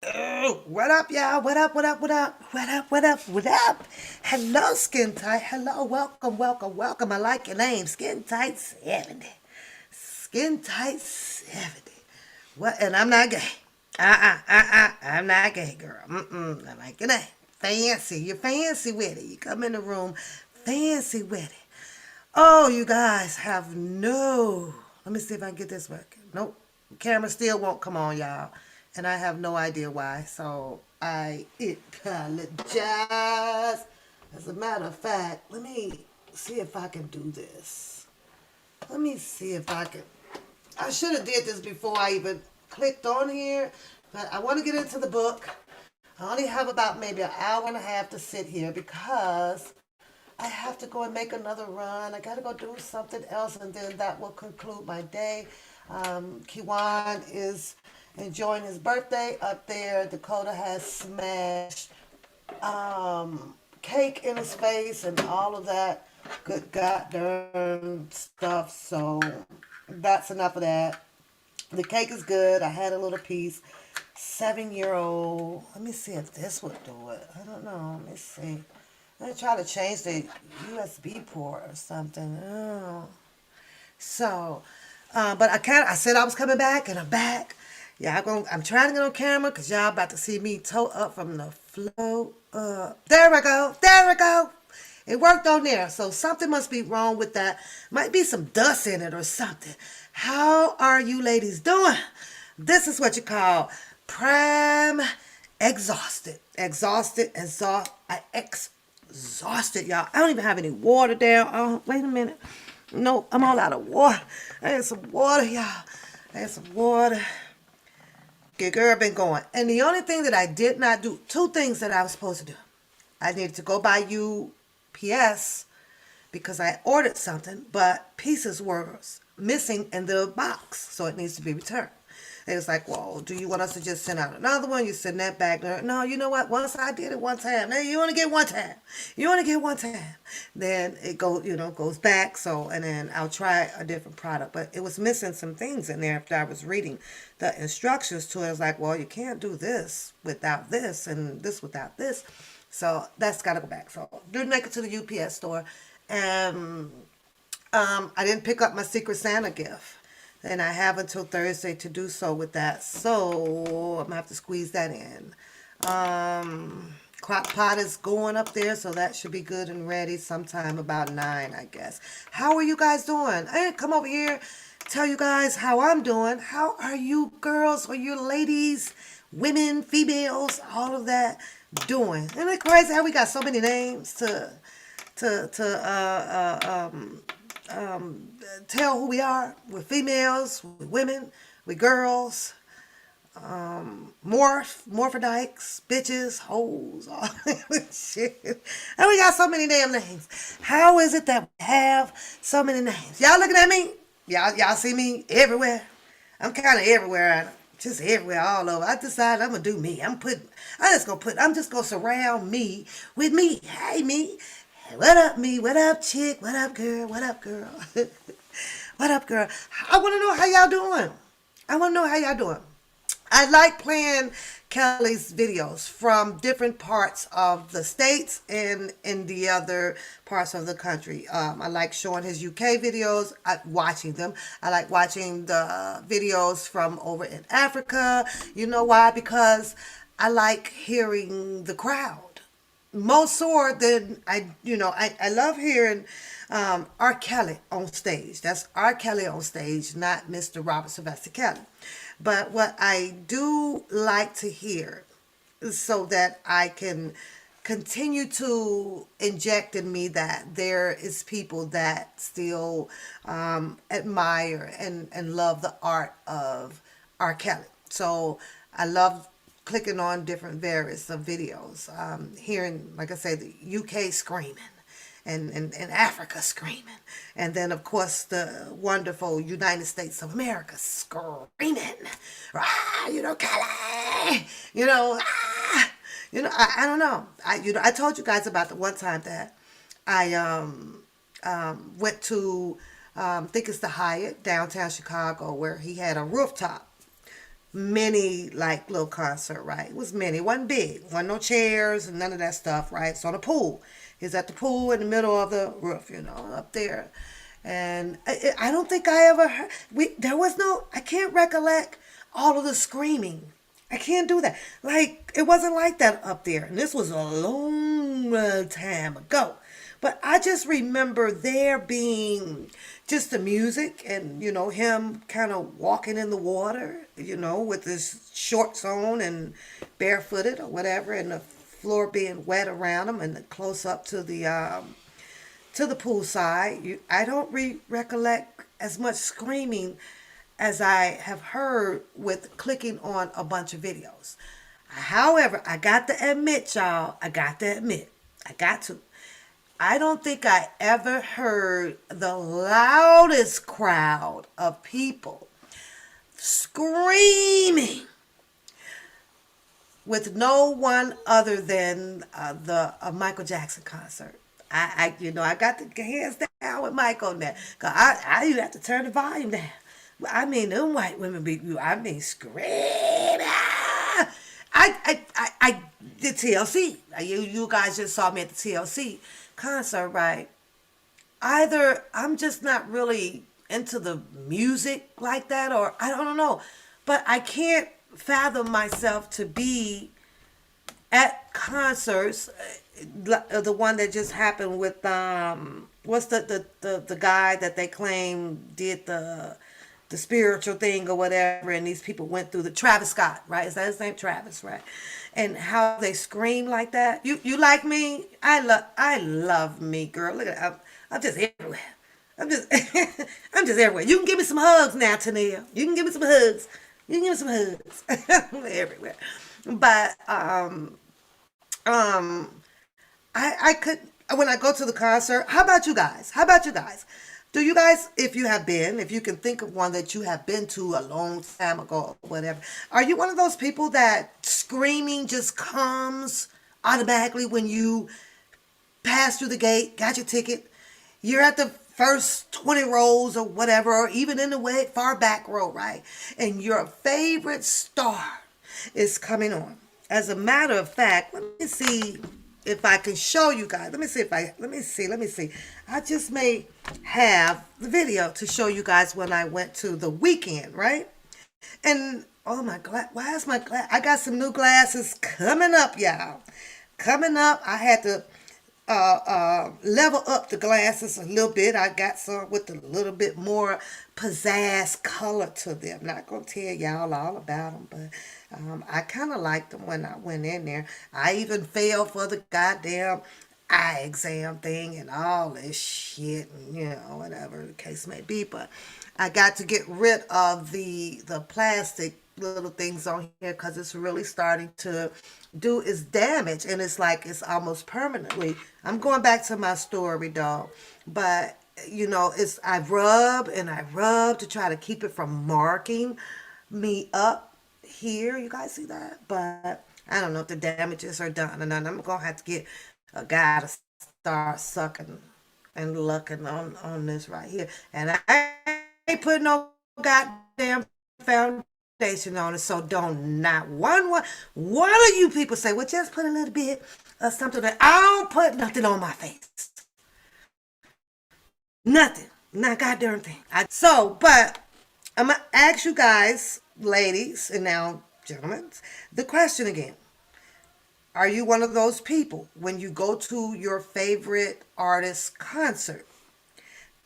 Oh, what up, y'all? What up, what up, what up? What up, what up, what up? Hello, Skin Tight. Hello, welcome, welcome, welcome. I like your name, Skin Tight 70. Skin Tight 70. What? And I'm not gay. I'm not gay, girl. I like your name. Fancy. You're fancy with it. You come in the room fancy with it. Oh, you guys have no. Let me see if I can get this working. Nope. The camera still won't come on, y'all. And I have no idea why. So I apologize. As a matter of fact, let me see if I can do this. Let me see if I can. I should have did this before I even clicked on here, but I want to get into the book. I only have about maybe an hour and a half to sit here because I have to go and make another run. I got to go do something else, and then that will conclude my day. Kiwan is enjoying his birthday up there. Dakota has smashed cake in his face and all of that good goddamn stuff. So that's enough of that. The cake is good. I had a little piece. 7-year old. Let me see if this would do it. I don't know. Let me see. I try to change the USB port or something. Oh. So, but I said I was coming back, and I'm back. Yeah, I'm trying to get on camera because y'all about to see me toe up from the flow up. There we go. There we go. It worked on there. So something must be wrong with that. Might be some dust in it or something. How are you ladies doing? This is what you call prime exhausted. Exhausted, y'all. I don't even have any water down. Oh, wait a minute. No, I'm all out of water. I had some water, y'all. I had some water. Good girl been going. And the only thing that I did not do, two things that I was supposed to do. I needed to go by UPS because I ordered something, but pieces were missing in the box, so it needs to be returned. It was like, well, do you want us to just send out another one? You send that back. No, you know what? Once I did it one time. Now you only get one time. You only get one time. Then it goes back. So, and then I'll try a different product. But it was missing some things in there after I was reading the instructions to it. I was like, well, you can't do this without this and this without this. So that's got to go back. So didn't make it to the UPS store. And I didn't pick up my Secret Santa gift. And I have until Thursday to do so with that. So I'm going to have to squeeze that in. Crock pot is going up there, so that should be good and ready sometime about 9, I guess. How are you guys doing? I didn't come over here tell you guys how I'm doing. How are you girls or you ladies, women, females, all of that doing? Isn't it crazy how we got so many names to tell who we are? We're females, we're women, we're girls, morphodikes, bitches, hoes, all that shit. And we got so many damn names. How is it that we have so many names? Y'all looking at me? Y'all see me everywhere? I'm kind of everywhere. Just everywhere, all over. I decided I'm gonna do me. I'm just gonna surround me with me. Hey, me. What up, me? What up, chick? What up, girl? What up, girl? What up, girl? I want to know how y'all doing. I want to know how y'all doing. I like playing Kelly's videos from different parts of the states and in the other parts of the country. I like showing his UK videos, watching them. I like watching the videos from over in Africa. You know why? Because I like hearing the crowd more so than I love hearing R. Kelly on stage. That's R. Kelly on stage, not Mr. Robert Sylvester Kelly. But what I do like to hear so that I can continue to inject in me that there is people that still admire and love the art of R. Kelly. So I love clicking on different various of videos, hearing, like I say, the UK screaming and Africa screaming. And then, of course, the wonderful United States of America screaming. Ah, Kelly! I don't know. I told you guys about the one time that I went to, I think it's the Hyatt, downtown Chicago, where he had a rooftop mini like little concert, right? It was mini, it wasn't big, wasn't no chairs and none of that stuff, right? It's on a pool. He's at the pool in the middle of the roof, up there. And I don't think I ever heard. There was no. I can't recollect all of the screaming. I can't do that. Like it wasn't like that up there, and this was a long time ago. But I just remember there being just the music and him kind of walking in the water, with his shorts on and barefooted or whatever, and the floor being wet around him, and the close up to the poolside. I don't recollect as much screaming as I have heard with clicking on a bunch of videos. However, I got to admit, y'all, I got to. I don't think I ever heard the loudest crowd of people screaming with no one other than the Michael Jackson concert. I got the hands down with Mike on that. Cause I even have to turn the volume down. I mean, them white women be, I mean, screaming. The TLC. You guys just saw me at the TLC concert, right? Either I'm just not really into the music like that, or I don't know, but I can't fathom myself to be at concerts. The one that just happened with what's the guy that they claim did the spiritual thing or whatever, and these people went through the Travis Scott, right? Is that his name? Travis, right? And how they scream like that. You like me? I love me, girl. Look at I'm just everywhere. I'm just I'm just everywhere. You can give me some hugs now, Tania. You can give me some hugs. You can give me some hugs. I'm everywhere. But um I could, when I go to the concert. How about you guys? How about you guys? Do you guys, if you can think of one that you have been to a long time ago or whatever, are you one of those people that screaming just comes automatically when you pass through the gate, got your ticket, you're at the first 20 rows or whatever, or even in the way far back row, right? And your favorite star is coming on. As a matter of fact, let me see if I can show you guys. Let me see. I just may have the video to show you guys when I went to the weekend, right? And oh my god, why is my glass? I got some new glasses coming up, y'all. Coming up, I had to level up the glasses a little bit. I got some with a little bit more pizzazz color to them. Not gonna tell y'all all about them, but I kind of liked them when I went in there. I even fell for the goddamn eye exam thing and all this shit, and whatever the case may be. But I got to get rid of the plastic little things on here because it's really starting to do its damage, and it's like it's almost permanently. I'm going back to my story, dog, but it's I rub and I rub to try to keep it from marking me up here. You guys see that? But I don't know if the damages are done, and then I'm gonna have to get a guy to start sucking and looking on this right here, and I ain't putting no goddamn foundation on it. So don't not one of you people say, well, just put a little bit of something. That I don't put nothing on my face. Nothing. Not goddamn thing. But I'm gonna ask you guys, ladies, and now gentlemen, the question again. Are you one of those people when you go to your favorite artist concert,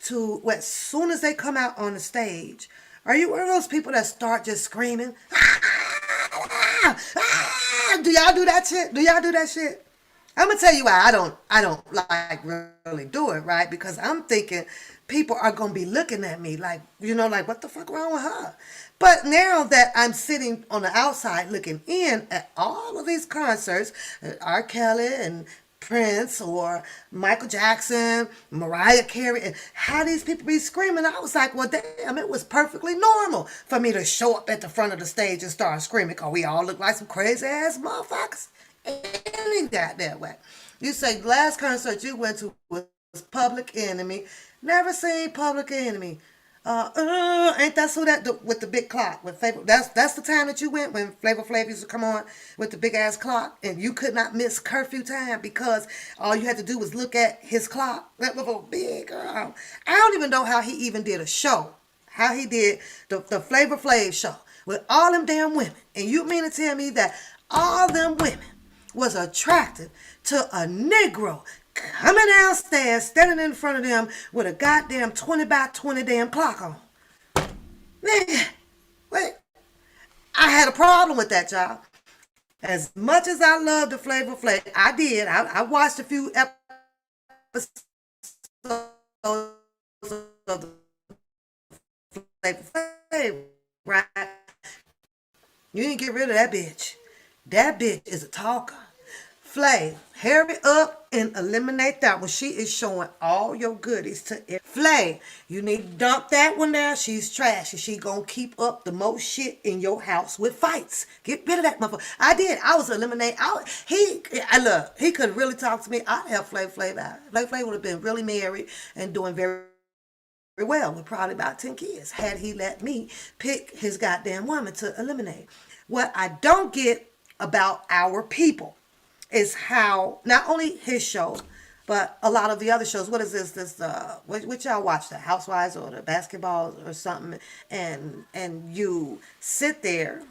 to as soon as they come out on the stage, are you one of those people that start just screaming? Ah, ah, do y'all do that shit? Do y'all do that shit? I'm gonna tell you why I don't like really do it, right? Because I'm thinking people are gonna be looking at me like, like what the fuck wrong with her? But now that I'm sitting on the outside looking in at all of these concerts, R. Kelly and Prince or Michael Jackson, Mariah Carey, and how these people be screaming, I was like, well, damn, it was perfectly normal for me to show up at the front of the stage and start screaming because we all look like some crazy ass motherfuckers. Any goddamn way. You say last concert you went to was Public Enemy. Never seen Public Enemy. Ain't that so that with the big clock with Flavor? That's the time that you went when Flavor Flav used to come on with the big ass clock, and you could not miss curfew time because all you had to do was look at his clock. That little big girl. I don't even know how he even did a show. How he did the Flavor Flav show with all them damn women, and you mean to tell me that all them women was attracted to a Negro coming downstairs, standing in front of them with a goddamn 20 by 20 damn clock on? Man, wait. I had a problem with that, y'all. As much as I love the Flavor Flav, I did. I watched a few episodes of the Flavor Flav, right? You didn't get rid of that bitch. That bitch is a talker. Flay, hurry up and eliminate that one. She is showing all your goodies to it. Flay, you need to dump that one down. She's trash. And she gonna keep up the most shit in your house with fights. Get rid of that motherfucker. I did. I was eliminating. I look, he could really talk to me. I'd help Flav out. Flav would have been really married and doing very well with probably about 10 kids had he let me pick his goddamn woman to eliminate. What I don't get about our people is how not only his show, but a lot of the other shows. What is what y'all watch, the Housewives or the basketball or something, and you sit there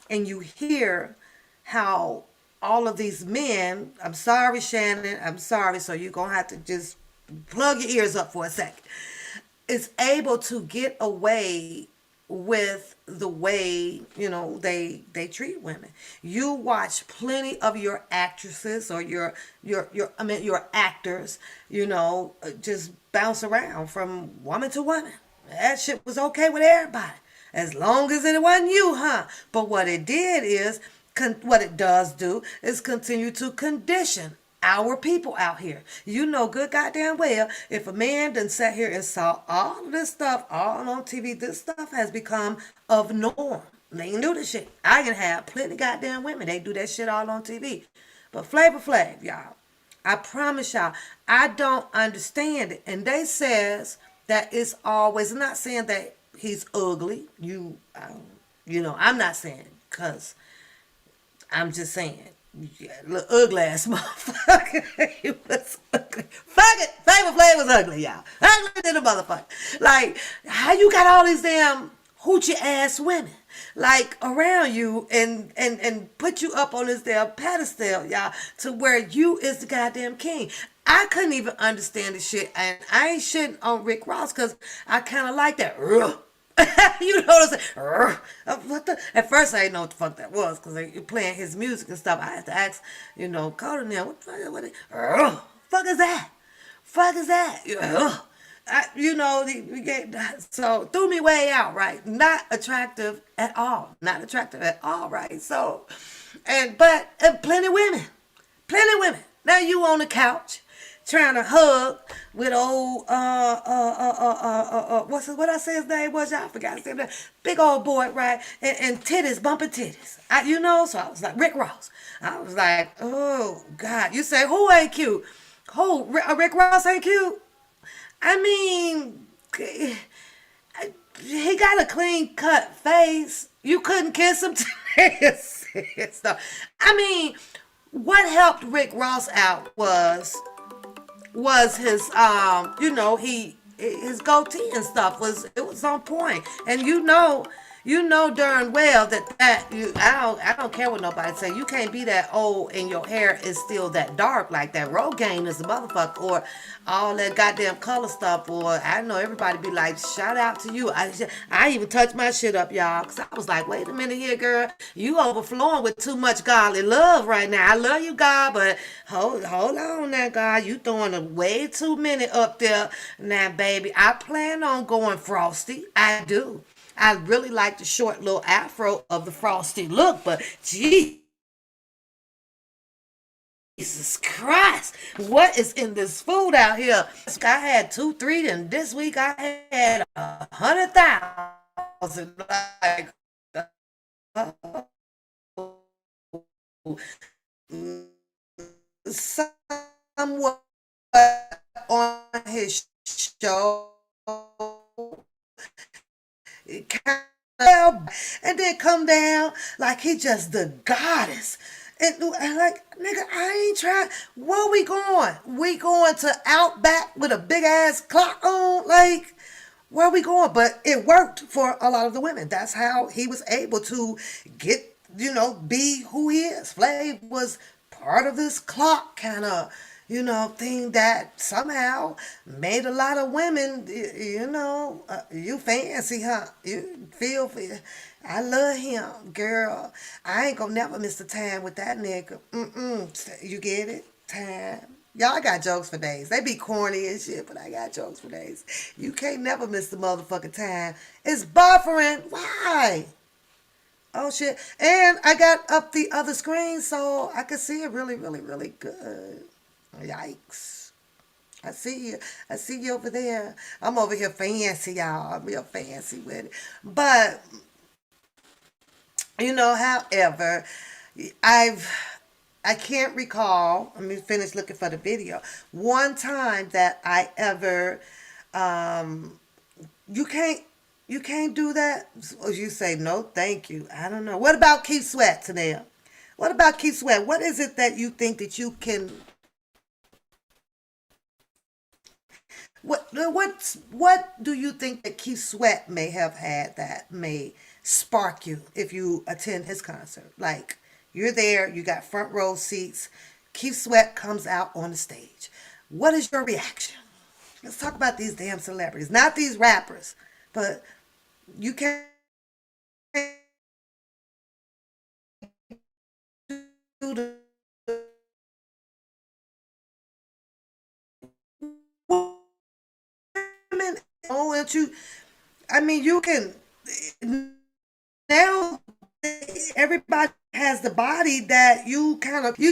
and you hear how all of these men, I'm sorry, Shannon, I'm sorry, so you're gonna have to just plug your ears up for a second, is able to get away with the way they treat women. You watch plenty of your actresses or your actors, just bounce around from woman to woman. That shit was okay with everybody as long as it wasn't you, huh? But what it did is what it does do is continue to condition our people out here. You know good goddamn well if a man done sat here and saw all of this stuff all on TV, this stuff has become of norm. They can do this shit. I can have plenty goddamn women. They do that shit all on TV. But Flavor Flav, y'all, I promise y'all, I don't understand it. And they says that it's always, I'm not saying that he's ugly. I'm not saying, because I'm just saying, yeah, little ugly ass motherfucker. He was ugly. Fuck it. Flavor Flav was ugly, y'all. Ugly than a motherfucker. Like, how you got all these damn hoochie ass women like around you and put you up on this damn pedestal, y'all, to where you is the goddamn king. I couldn't even understand the shit, and I ain't shitting on Rick Ross because I kind of like that. You know what I'm saying? At first, I didn't know what the fuck that was because you're playing his music and stuff. I had to ask, Coda now, what the fuck is that? Fuck is that? So threw me way out, right? Not attractive at all. Not attractive at all, right? So, but plenty women. Now you on the couch trying to hug with old what I say his name was, y'all, I forgot his name. Big old boy, right? And titties, bumping titties. So I was like, Rick Ross. I was like, oh God. You say who ain't cute? Who? Rick Ross ain't cute? I mean, he got a clean cut face. You couldn't kiss him today. Stuff. I mean, what helped Rick Ross out was his he his goatee and stuff was on point. And darn well I don't care what nobody say. You can't be that old and your hair is still that dark like that. Rogaine is a motherfucker, or all that goddamn color stuff. Or I know everybody be like, shout out to you. I even touched my shit up, y'all, because I was like, wait a minute here, girl, you overflowing with too much godly love right now. I love you, God, but hold on now, God, you throwing a way too many up there now, baby. I plan on going frosty. I do. I really like the short little afro of the frosty look, but Jesus Christ, what is in this food out here? I had 2, 3, and this week I had 100,000. Like, somewhat on his show. and then come down like he just the goddess. And like, nigga, I ain't trying. Where we going? We going to Outback with a big ass clock on? Like, where we going? But it worked for a lot of the women. That's how he was able to get, be who he is. Flav was part of this clock kind of, thing that somehow made a lot of women, you fancy, huh? You feel for you. I love him, girl. I ain't gonna never miss the time with that nigga. Mm-mm. You get it? Time. Y'all got jokes for days. They be corny and shit, but I got jokes for days. You can't never miss the motherfucking time. It's buffering. Why? Oh shit. And I got up the other screen so I could see it really, really, really good. Yikes. I see you. I see you over there. I'm over here fancy, y'all. I'm real fancy with it. But, however, I've I can't recall. Let me finish looking for the video. One time that I ever, um, you can't, you can't do that. Or you say no, thank you. I don't know. What about Keith Sweat, Tanea? What about Keith Sweat? What is it that you think that you can? What do you think that Keith Sweat may have had that may spark you if you attend his concert? Like, you're there, you got front row seats. Keith Sweat comes out on the stage. What is your reaction? Let's talk about these damn celebrities, not these rappers, but you can't do the women. Oh, and you. I mean, you can now. Everybody has the body that you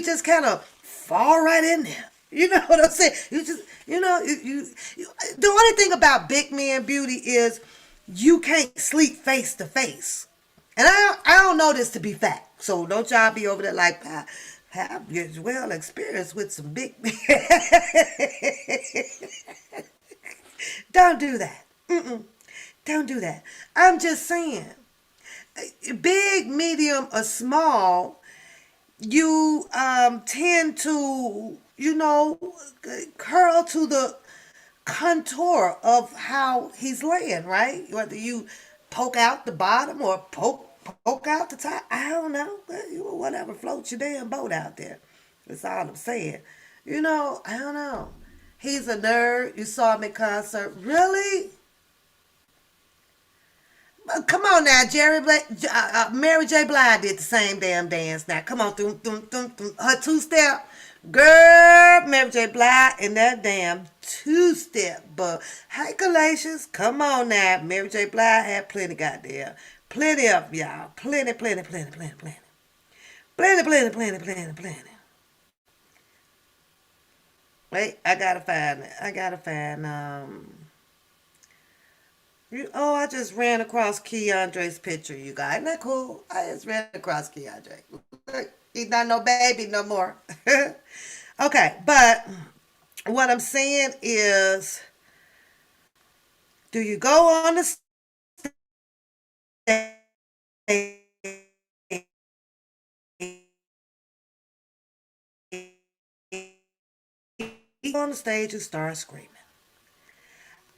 just kind of fall right in there. You know what I'm saying? You just, you the only thing about big man beauty is you can't sleep face to face. And I don't know this to be fact. So don't y'all be over there like, have well experience with some big men. Don't do that. Mm-mm. Don't do that. I'm just saying, big, medium, or small, you tend to, curl to the contour of how he's laying, right? Whether you poke out the bottom or poke out the top, I don't know. Whatever floats your damn boat out there. That's all I'm saying. I don't know. He's a nerd. You saw him in concert. Really? Come on now, Mary J. Blige did the same damn dance. Now, come on, her two-step, girl, Mary J. Blige and that damn two-step. But hey, Galatians, come on now, Mary J. Blige had plenty, goddamn, plenty of y'all, plenty, plenty, plenty, plenty, plenty, plenty, plenty, plenty, plenty, plenty. Wait, I gotta find it. I gotta find. I just ran across Keandre's picture, you guys. Isn't that cool? I just ran across Keandre. Look, he's not no baby no more. Okay, but what I'm saying is, do you go on the stage and start screaming?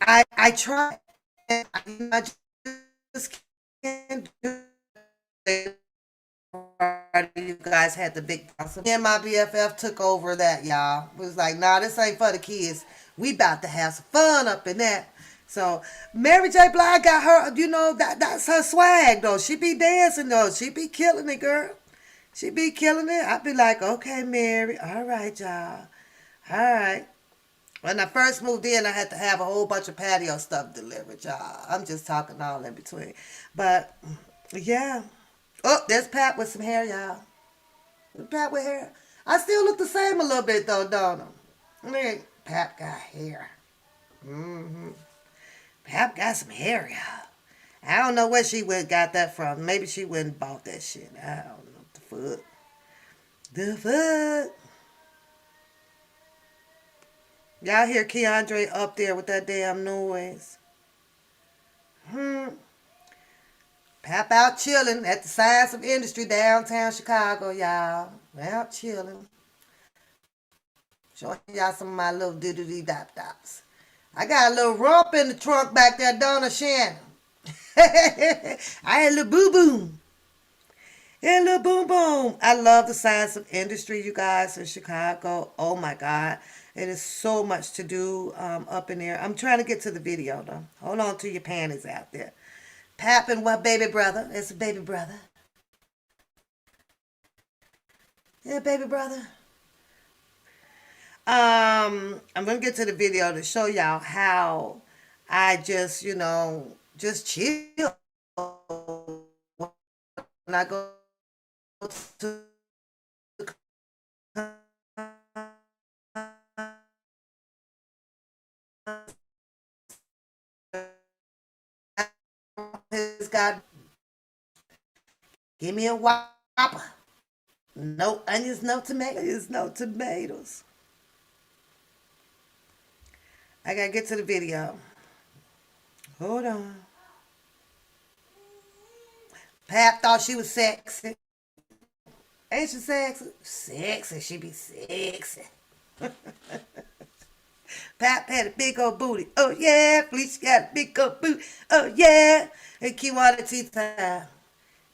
I try. I just can't do it. You guys had the big awesome. Me and my BFF took over that, y'all. It was like, nah, this ain't for the kids. We about to have some fun up in that. So Mary J. Blige got her, that's her swag though. She be dancing though. She be killing it, girl. She be killing it. I be like, okay, Mary, all right, y'all. All right. When I first moved in, I had to have a whole bunch of patio stuff delivered, y'all. I'm just talking all in between. But yeah. Oh, there's Pat with some hair, y'all. Pat with hair. I still look the same a little bit though, don't I? Mean, Pat got hair. Mm-hmm. Pat got some hair, y'all. I don't know where she went got that from. Maybe she went and bought that shit. I don't know. The fuck. The fuck. Y'all hear Keandre up there with that damn noise? Hmm. Pap out chilling at the Science of Industry downtown Chicago, y'all. Out chilling. Showing y'all some of my little doodly dop dops. I got a little rump in the trunk back there, Donna Shannon. I had a little boo boo. Yeah, little boom boom. I love the Science of Industry, you guys, in Chicago. Oh my God. It is so much to do up in there. I'm trying to get to the video though. Hold on to your panties out there. Pap and what baby brother? It's a baby brother. Yeah, baby brother. I'm gonna get to the video to show y'all how I just, just chill when I go to his God. Give me a whopper. No onions, no tomatoes, no tomatoes. I gotta get to the video. Hold on. Pap thought she was sexy. Ain't she sexy? Sexy, she be sexy. Pap had a big old booty. Oh yeah, Felicia got a big old booty. Oh yeah. And Kiwanis tea time.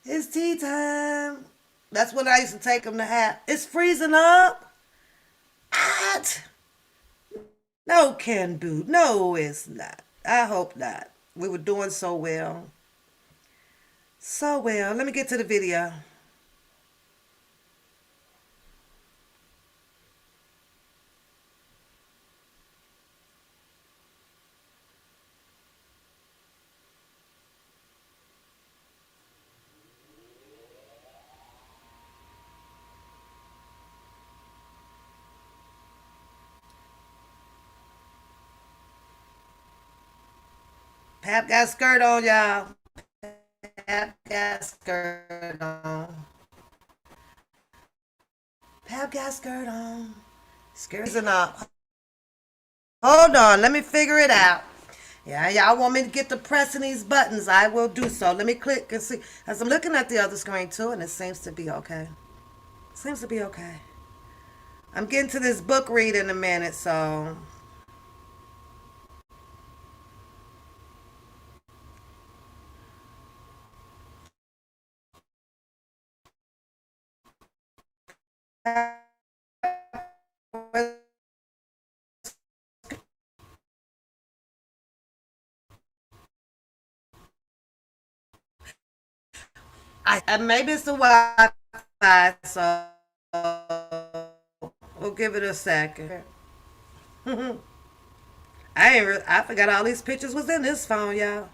It's tea time. That's what I used to take them to have. It's freezing up. What? No, Ken Boo. No, it's not. I hope not. We were doing so well. So well. Let me get to the video. Pap got a skirt on, y'all. Pap got a skirt on. Pap got a skirt on. Skirts up. Hold on, let me figure it out. Yeah, y'all want me to get to pressing these buttons? I will do so. Let me click and see. As I'm looking at the other screen too, and it seems to be okay. Seems to be okay. I'm getting to this book read in a minute, so maybe it's the Wi-Fi, so we'll give it a second. I forgot all these pictures was in this phone, y'all.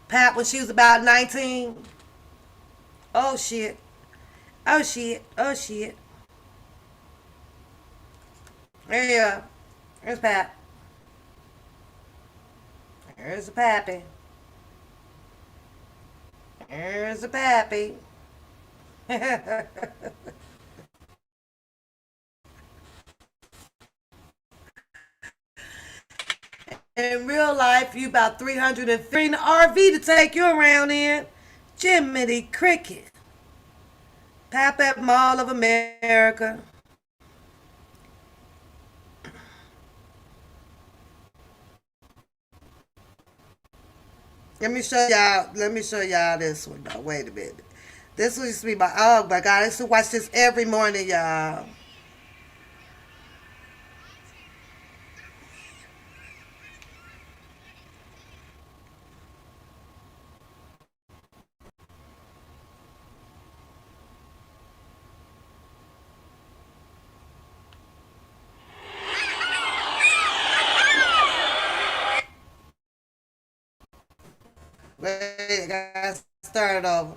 Pat when she was about 19. Oh shit. Oh shit. Oh shit. There you go. There's Pat. There's the pappy. There's the pappy. In real life, you about 350 in the RV to take you around in. Jiminy Cricket. Pap at Mall of America. Let me show y'all this one. Now, wait a minute. This used to be my, oh my God, I used to watch this every morning, y'all. Wait, I gotta start it over.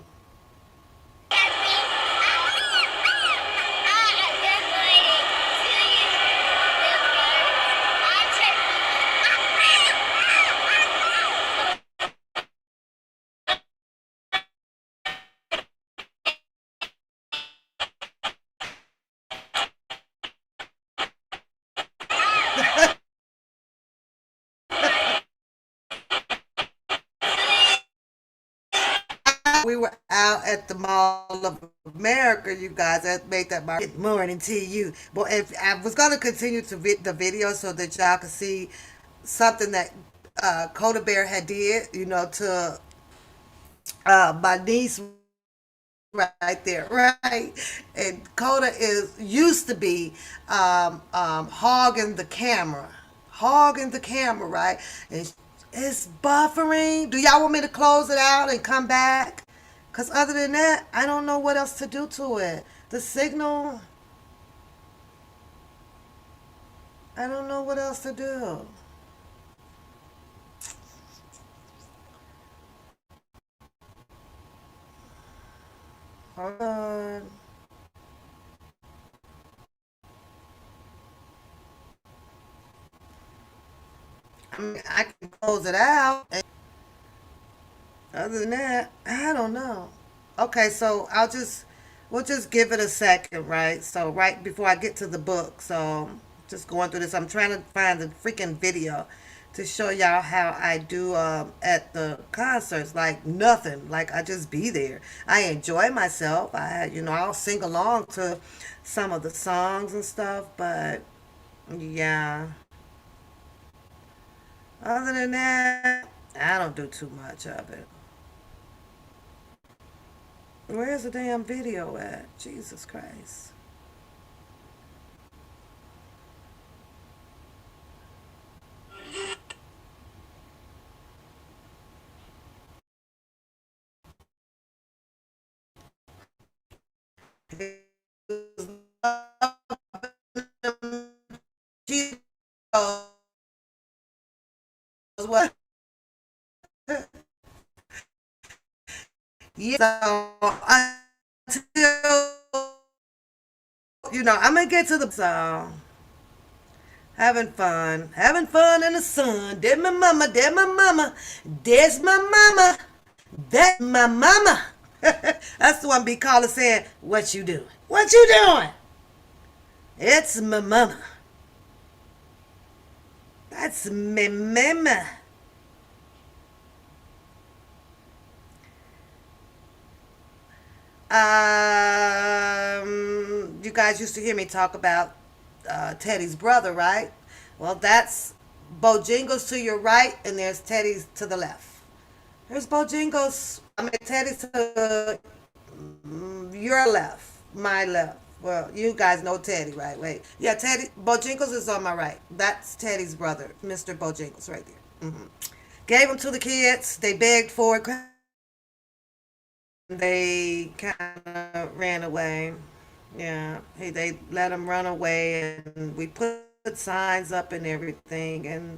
we were out at the Mall of America, you guys. That made that my good morning to you. But if I was going to continue to the video so that y'all could see something that Coda Bear had did, to my niece right there, right? And Coda is used to be hogging the camera, right? And it's buffering. Do y'all want me to close it out and come back? Cause other than that, I don't know what else to do to it. The signal, I don't know what else to do. Hold on. I mean, I can close it out. Other than that, I don't know. Okay, so we'll just give it a second, right? So right before I get to the book, so just going through this, I'm trying to find the freaking video to show y'all how I do at the concerts. Like nothing, like I just be there. I enjoy myself. I'll sing along to some of the songs and stuff, but yeah. Other than that, I don't do too much of it. Where's the damn video at? Jesus Christ. What? Yeah. So until I'm gonna get to the having fun in the sun. There's my mama, there's my mama, that's my mama. That's the one be calling saying, "What you doing? What you doing?" It's my mama. That's my mama. You guys used to hear me talk about Teddy's brother, right? Well, that's Bojingles to your right, and there's Teddy's to the left. There's Bojingles. I mean, Teddy's to your left, my left. Well, you guys know Teddy, right? Wait. Yeah, Teddy. Bojingles is on my right. That's Teddy's brother, Mr. Bojingles, right there. Gave him to the kids. They begged for it. They kind of ran away. Yeah, they let him run away, and we put signs up and everything, and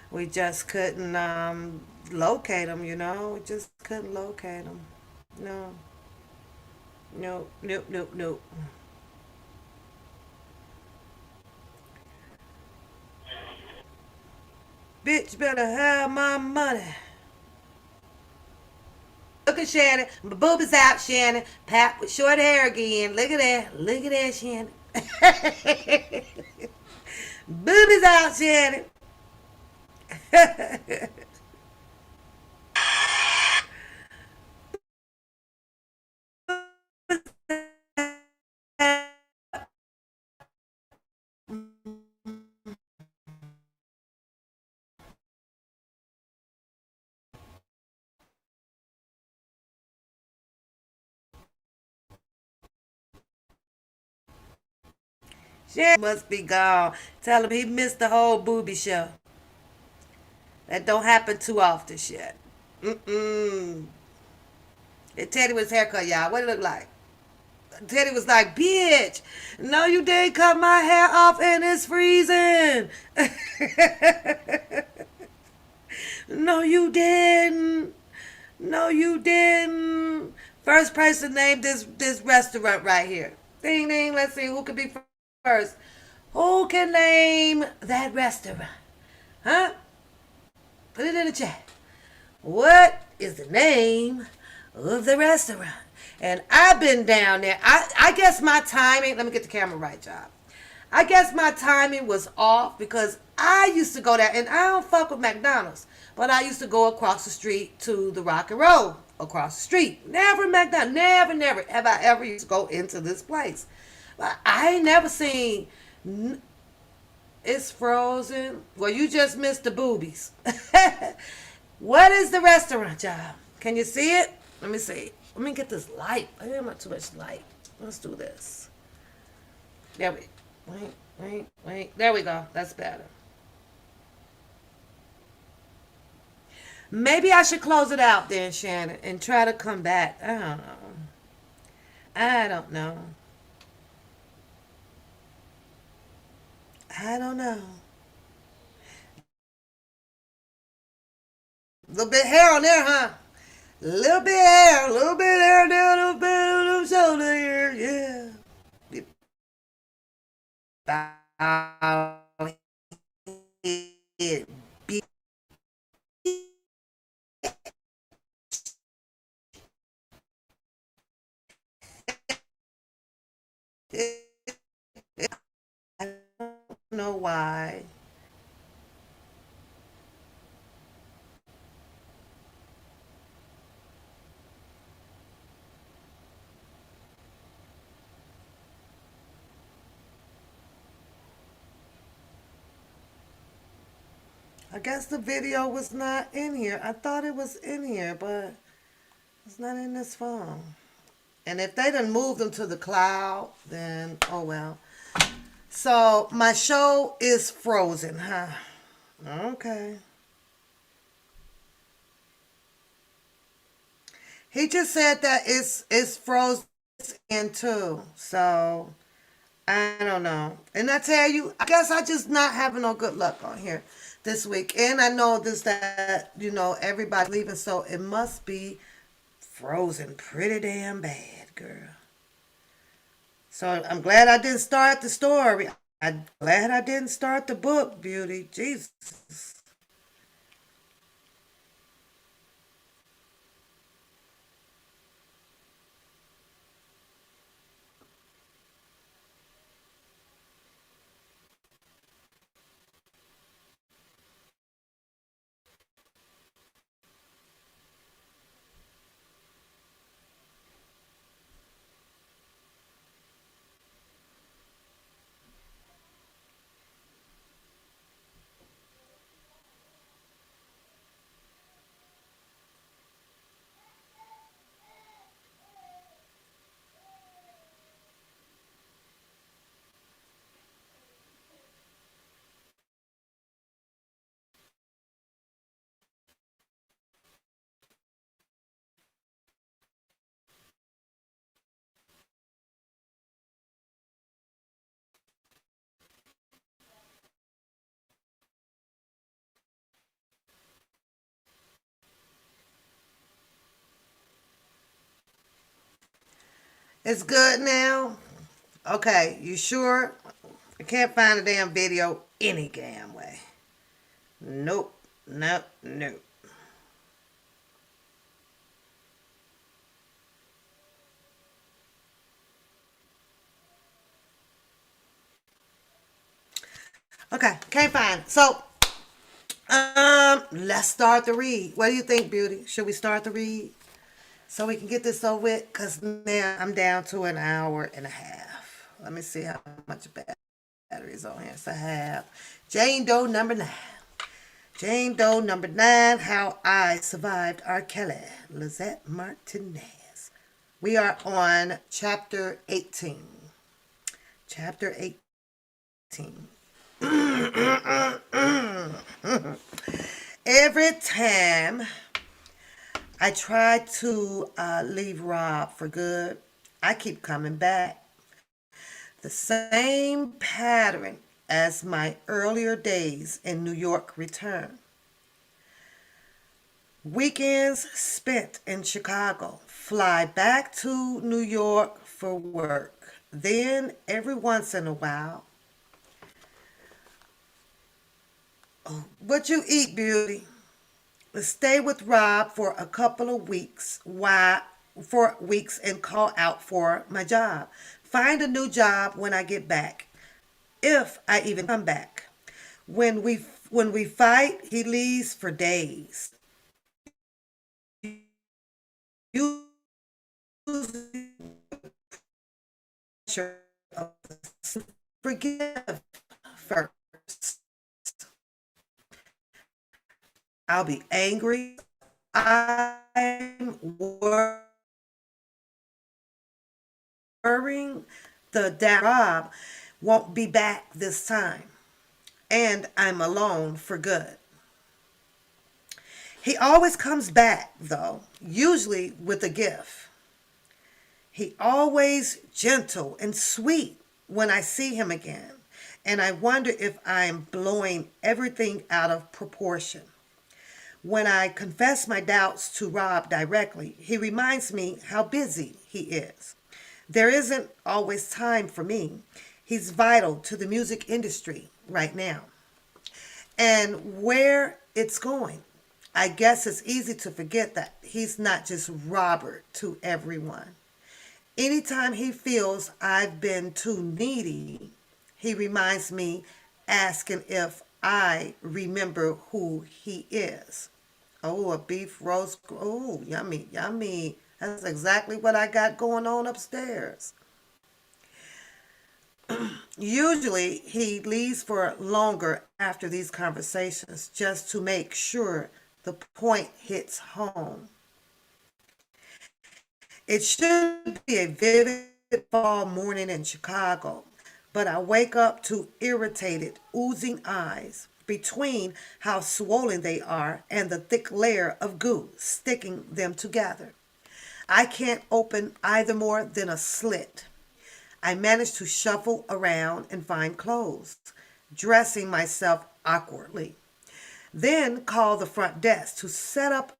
we just couldn't locate him. We just couldn't locate him. No, no, nope, nope, nope. Bitch better have my money. Look at Shannon. My boob is out, Shannon. Pat with short hair again. Look at that. Look at that, Shannon. Boob is out, Shannon. Shannon must be gone. Tell him he missed the whole booby show. That don't happen too often, shit. Mm-mm. And Teddy was haircut, y'all. What it look like? Teddy was like, bitch, no, you didn't cut my hair off and it's freezing. No, you didn't. No, you didn't. First person named this restaurant right here. Ding ding. Let's see who could be first. Who can name that restaurant? Huh? Put it in the chat. What is the name of the restaurant? And I've been down there. I guess my timing, let me get the camera right, y'all. I guess my timing was off because I used to go there, and I don't fuck with McDonald's, but I used to go across the street to the Rock and Roll. across the street. Never McDonald's. Never, never have I ever used to go into this place. But I ain't never seen. It's frozen. Well, you just missed the boobies. What is the restaurant, y'all? Can you see it? Let me see. Let me get this light. I didn't have too much light. Let's do this. There we. Wait. There we go. That's better. Maybe I should close it out then, Shannon, and try to come back. I don't know. I don't know. I don't know. A little bit hair on there, huh? A little bit hair down, a little bit on the shoulder here, yeah. Bow head, be- I don't know why. I guess the video was not in here. I thought it was in here, but it's not in this phone. And if they done moved them to the cloud, then oh well. So my show is frozen, huh? Okay. He just said that it's frozen in too. So I don't know. And I tell you, I guess I just not having no good luck on here this week. And I know this that everybody's leaving, so it must be frozen pretty damn bad, girl. So I'm glad I didn't start the story. I'm glad I didn't start the book, Beauty. Jesus. It's good now. Okay, you sure? I can't find a damn video any damn way. Nope. Nope. Nope. Okay, can't find it. So, let's start the read. What do you think, Beauty? Should we start the read so we can get this over with? Cause now I'm down to an hour and a half. Let me see how much batteries on here. So I have Jane Doe number 9. Jane Doe number 9. How I Survived R. Kelly. Lizette Martinez. We are on chapter 18. Chapter 18. Every time I try to leave Rob for good, I keep coming back. The same pattern as my earlier days in New York return. Weekends spent in Chicago, fly back to New York for work. Then, every once in a while, what you eat, Beauty? Stay with Rob for a couple of weeks and call out for my job. Find a new job when I get back, if I even come back. When we fight, he leaves for days. Usually forgive first. I'll be angry. I'm worrying the Rob won't be back this time, and I'm alone for good. He always comes back, though, usually with a gift. He always gentle and sweet when I see him again, and I wonder if I'm blowing everything out of proportion. When I confess my doubts to Rob directly, he reminds me how busy he is. There isn't always time for me. He's vital to the music industry right now. And where it's going, I guess it's easy to forget that he's not just Robert to everyone. Anytime he feels I've been too needy, he reminds me, asking if I remember who he is. Oh, a beef roast. Oh, yummy, yummy. That's exactly what I got going on upstairs. Usually, he leaves for longer after these conversations just to make sure the point hits home. It should be a vivid fall morning in Chicago, but I wake up to irritated, oozing eyes between how swollen they are and the thick layer of goo sticking them together. I can't open either more than a slit. I manage to shuffle around and find clothes, dressing myself awkwardly. Then call the front desk to set up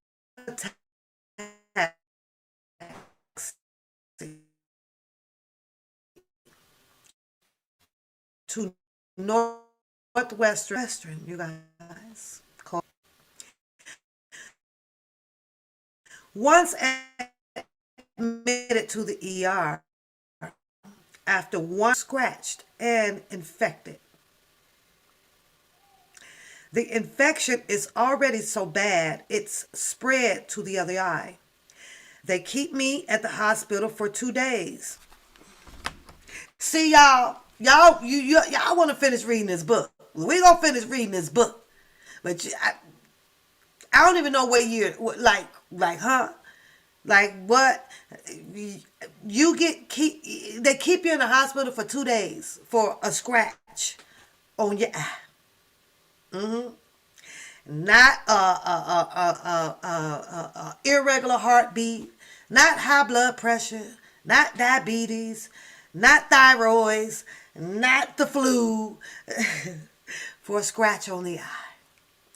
a taxi to Northwestern, you guys. Once admitted to the ER after one scratched and infected. The infection is already so bad it's spread to the other eye. They keep me at the hospital for 2 days. See y'all want to finish reading this book. We gonna finish reading this book, but I don't even know what year. Huh? Like what? You get keep They keep you in the hospital for 2 days for a scratch on your eye. Not irregular heartbeat, not high blood pressure, not diabetes, not thyroids, not the flu, for a scratch on the eye.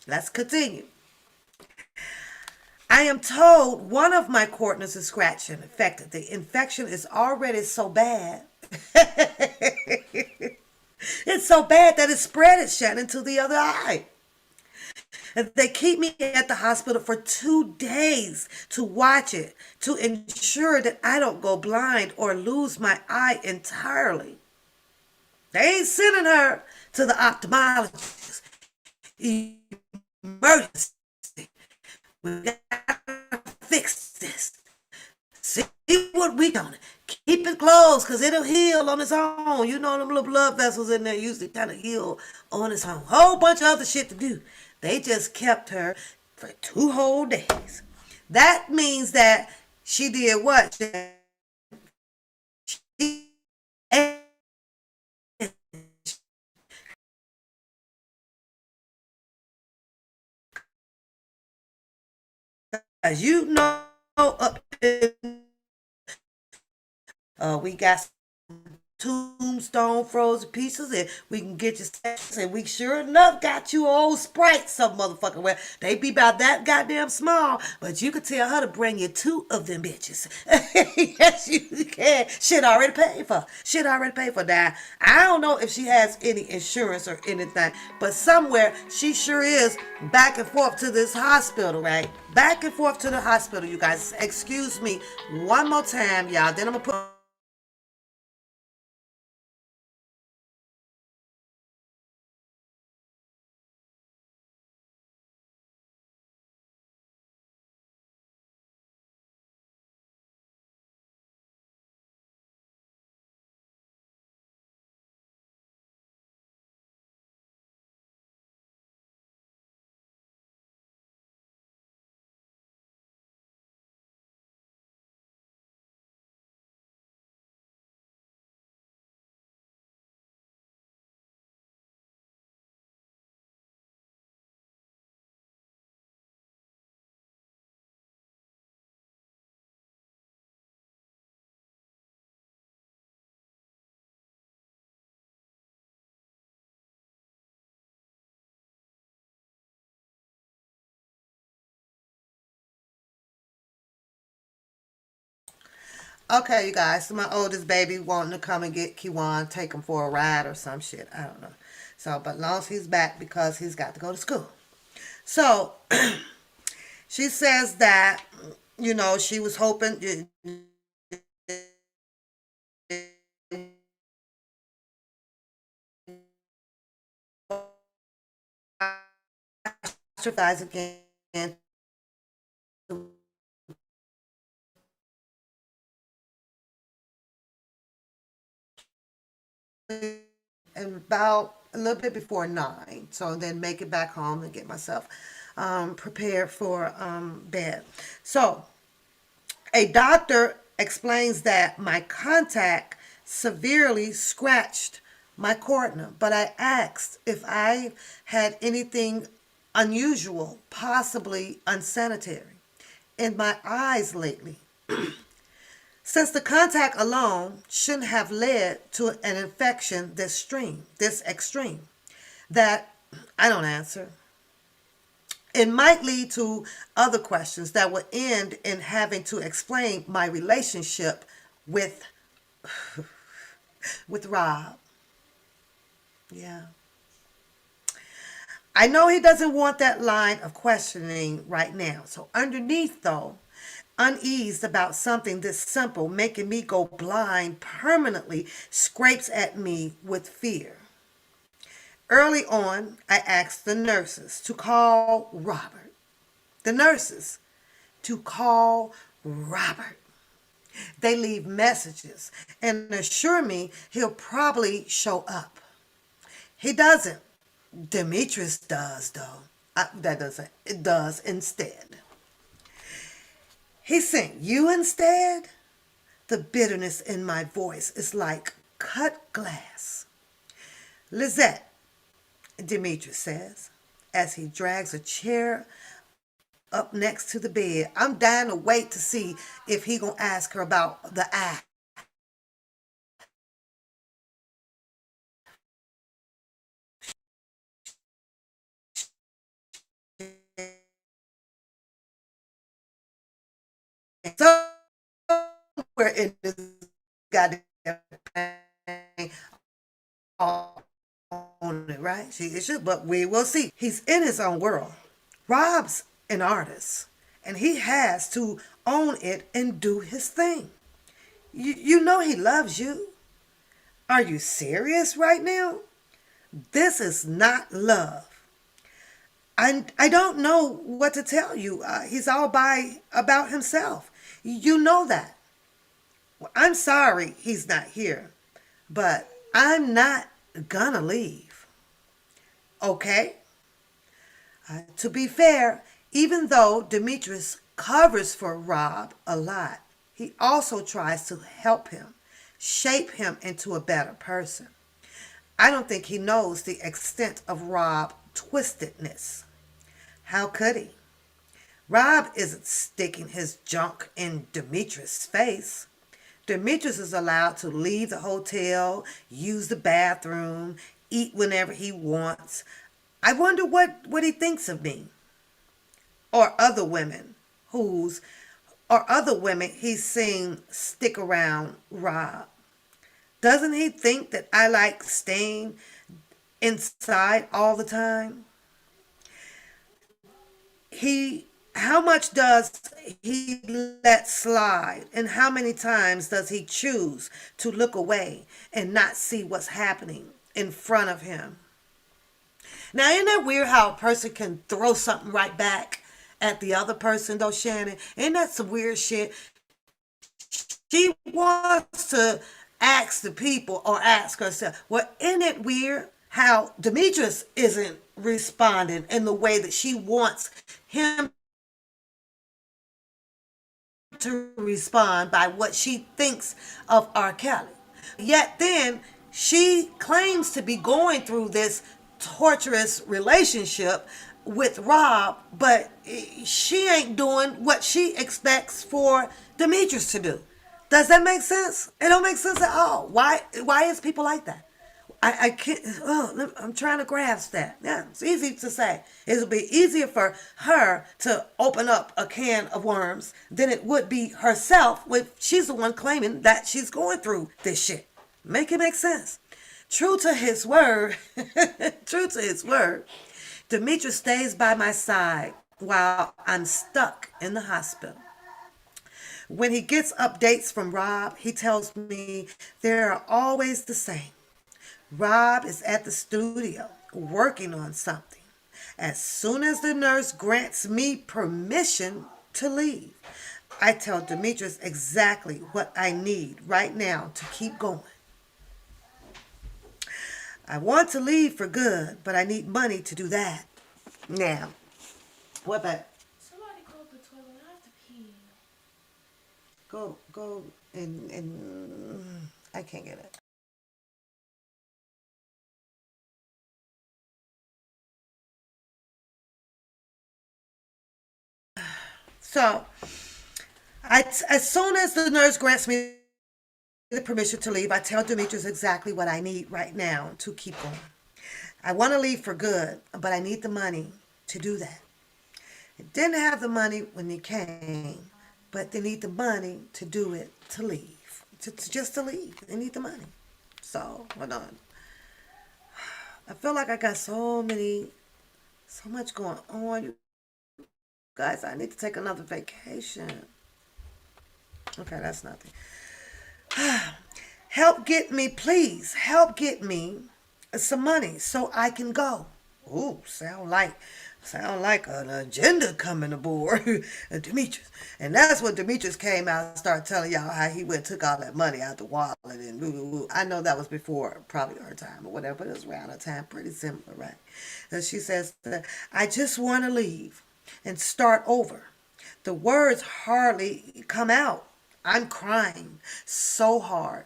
Let's continue. I am told one of my corneas is scratched and infected. The infection is already so bad. It's so bad that it spread itself into the other eye. And they keep me at the hospital for 2 days to watch it, to ensure that I don't go blind or lose my eye entirely. They ain't sending her to the ophthalmologist. Emergency. We gotta fix this. See what we gonna keep it closed because it'll heal on its own. You know them little blood vessels in there usually kind of heal on its own. Whole bunch of other shit to do. They just kept her for 2 whole days. That means that she did what? She, as you know, up in, we got tombstone frozen pieces and we can get you snacks and we sure enough got you old Sprite some motherfucking way. They be about that goddamn small, but you could tell her to bring you two of them bitches. Yes, you can. Shit already paid for. Shit already paid for that. I don't know if she has any insurance or anything, but somewhere she sure is back and forth to this hospital, right? Back and forth to the hospital, you guys. Excuse me one more time, y'all. Then I'm gonna put Okay, you guys. So my oldest baby wanting to come and get Kiwan, take him for a ride or some shit. I don't know. So, but long as he's back because he's got to go to school. So she says that she was hoping guys again about a little bit before 9. So then make it back home and get myself prepared for bed. So a doctor explains that my contact severely scratched my cornea, but I asked if I had anything unusual, possibly unsanitary, in my eyes lately. Since the contact alone shouldn't have led to an infection this extreme, that I don't answer. It might lead to other questions that would end in having to explain my relationship with with Rob. Yeah. I know he doesn't want that line of questioning right now. So underneath though, unease about something this simple, making me go blind permanently, scrapes at me with fear. Early on, I asked the nurses to call Robert. The nurses to call Robert. They leave messages and assure me he'll probably show up. He doesn't. Demetrius does, though. That doesn't. It does instead. He sent you instead? The bitterness in my voice is like cut glass. Lizette, Demetrius says, as he drags a chair up next to the bed. I'm dying to wait to see if he gonna ask her about the eye. Somewhere in this goddamn pain on it, right? She should, but we will see. He's in his own world. Rob's an artist, and he has to own it and do his thing. You know he loves you. Are you serious right now? This is not love. I don't know what to tell you. He's all by about himself. You know that. Well, I'm sorry he's not here, but I'm not gonna leave. Okay? To be fair, even though Demetrius covers for Rob a lot, he also tries to help him, shape him into a better person. I don't think he knows the extent of Rob's twistedness. How could he? Rob isn't sticking his junk in Demetrius' face. Demetrius is allowed to leave the hotel, use the bathroom, eat whenever he wants. I wonder what he thinks of me. Or other women who's or other women he's seen stick around Rob. Doesn't he think that I like staying inside all the time? He How much does he let slide and how many times does he choose to look away and not see what's happening in front of him? Now, isn't that weird how a person can throw something right back at the other person, though, Shannon? Ain't that some weird shit? She wants to ask the people or ask herself, well, isn't it weird how Demetrius isn't responding in the way that she wants him to respond by what she thinks of R. Kelly? Yet then she claims to be going through this torturous relationship with Rob, but she ain't doing what she expects for Demetrius to do. Does that make sense? It don't make sense at all. Why is people like that? I can't. Oh, I'm trying to grasp that. Yeah, it's easy to say. It'll be easier for her to open up a can of worms than it would be herself, when she's the one claiming that she's going through this shit. Make it make sense. True to his word, true to his word, Demetrius stays by my side while I'm stuck in the hospital. When he gets updates from Rob, he tells me they're always the same. Rob is at the studio working on something. As soon as the nurse grants me permission to leave, I tell Demetrius exactly what I need right now to keep going. I want to leave for good, but I need money to do that. Now, what about Somebody go up the toilet. I have to pee. go and I can't get it. So, as soon as the nurse grants me the permission to leave, I tell Demetrius exactly what I need right now to keep going. I want to leave for good, but I need the money to do that. I didn't have the money when they came, but they need the money to do it, to leave, just to leave. They need the money. So, hold on. I feel like I got so much going on. You guys, I need to take another vacation. Okay, that's nothing. Help get me, please. Help get me some money so I can go. Ooh, sound like an agenda coming aboard, Demetrius. And that's when Demetrius came out and started telling y'all how he went took all that money out the wallet and I know that was before probably her time or whatever, but it was around her time, pretty similar, right? And she says that I just want to leave and start over. The words hardly come out. I'm crying so hard.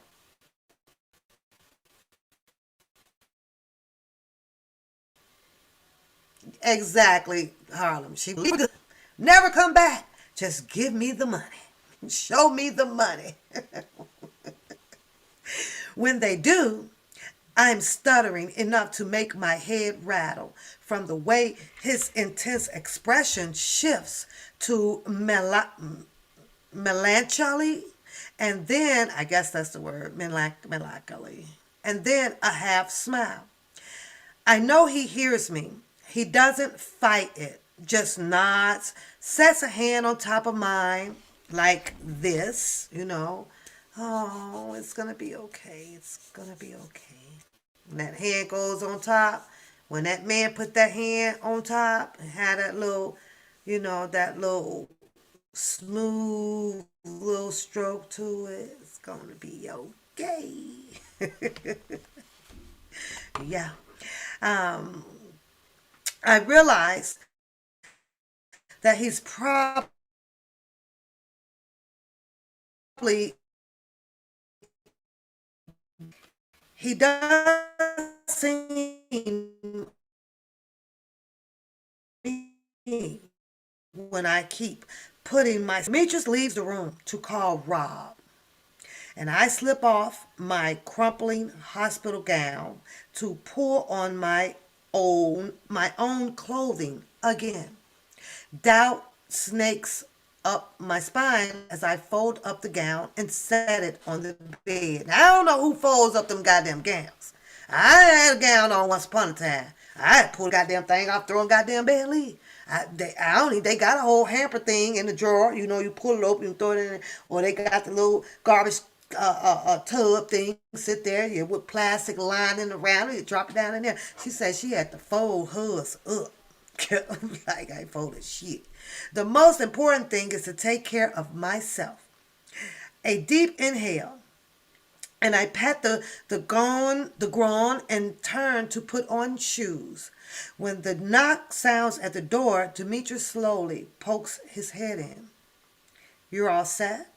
Exactly, Harlem. She never come back. Just give me the money. Show me the money. When they do, I'm stuttering enough to make my head rattle from the way his intense expression shifts to melancholy, and then, I guess that's the word, melancholy, and then a half smile. I know he hears me. He doesn't fight it, just nods, sets a hand on top of mine like this. Oh, it's going to be okay. It's going to be okay. When that hand goes on top, when that man put that hand on top and had that that little smooth little stroke to it, it's going to be okay. Yeah. Um, I realized that he's probably he does seem mean when I keep putting my Demetrius leaves the room to call Rob, and I slip off my crumpling hospital gown to pull on my own clothing again. Doubt snakes up my spine as I fold up the gown and set it on the bed. Now, I don't know who folds up them goddamn gowns. I had a gown on once upon a time. I had to pull the goddamn thing off, throw in goddamn bed and leave. They got a whole hamper thing in the drawer. You pull it open, you throw it in, or they got the little garbage tub thing, sit there, with plastic lining around it, you drop it down in there. She said she had to fold hers up. Like I folded shit. The most important thing is to take care of myself. A deep inhale, and I pat the groin and turn to put on shoes. When the knock sounds at the door, Demetrius slowly pokes his head in. You're all set?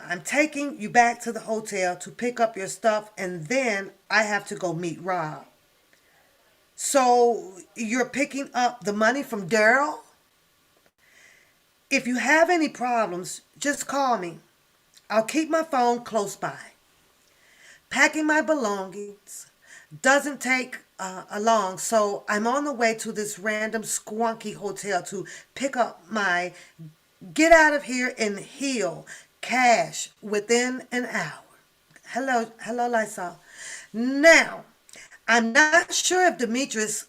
I'm taking you back to the hotel to pick up your stuff, and then I have to go meet Rob. So you're picking up the money from Daryl? If you have any problems, just call me. I'll keep my phone close by. Packing my belongings, Doesn't take long, so I'm on the way to this random squonky hotel to pick up my get out of here and heal cash within an hour. Hello, hello, Lysol. Now, I'm not sure if Demetrius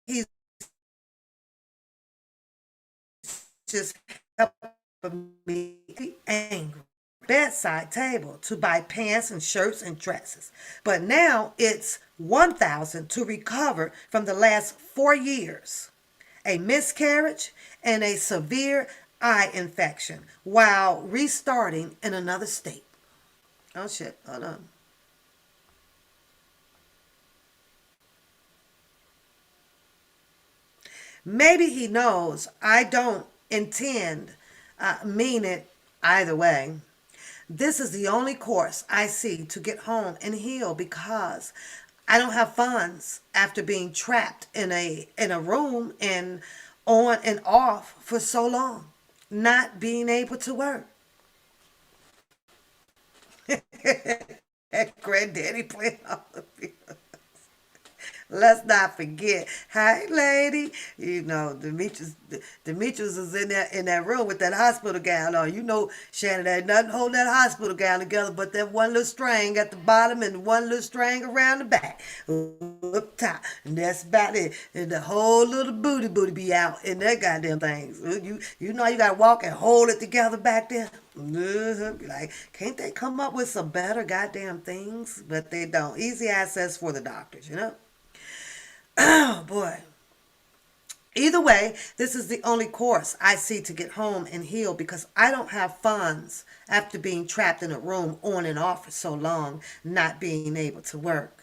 he's just helping me be angry. Bedside table to buy pants and shirts and dresses. But now it's 1,000 to recover from the last 4 years, a miscarriage, and a severe eye infection while restarting in another state. Oh shit, hold on. Maybe he knows I don't intend, mean it either way. This is the only course I see to get home and heal because I don't have funds after being trapped in a room and on and off for so long, not being able to work. Granddaddy playing all of it. Let's not forget, hey lady, Demetrius is in that room with that hospital gown on. Shannon, ain't nothing holding that hospital gown together but that one little string at the bottom and one little string around the back, up top, and that's about it. And the whole little booty be out in that goddamn thing. So you gotta walk and hold it together back there. Like, can't they come up with some better goddamn things? But they don't. Easy access for the doctors. Oh boy. Either way, this is the only course I see to get home and heal because I don't have funds after being trapped in a room on and off for so long, not being able to work.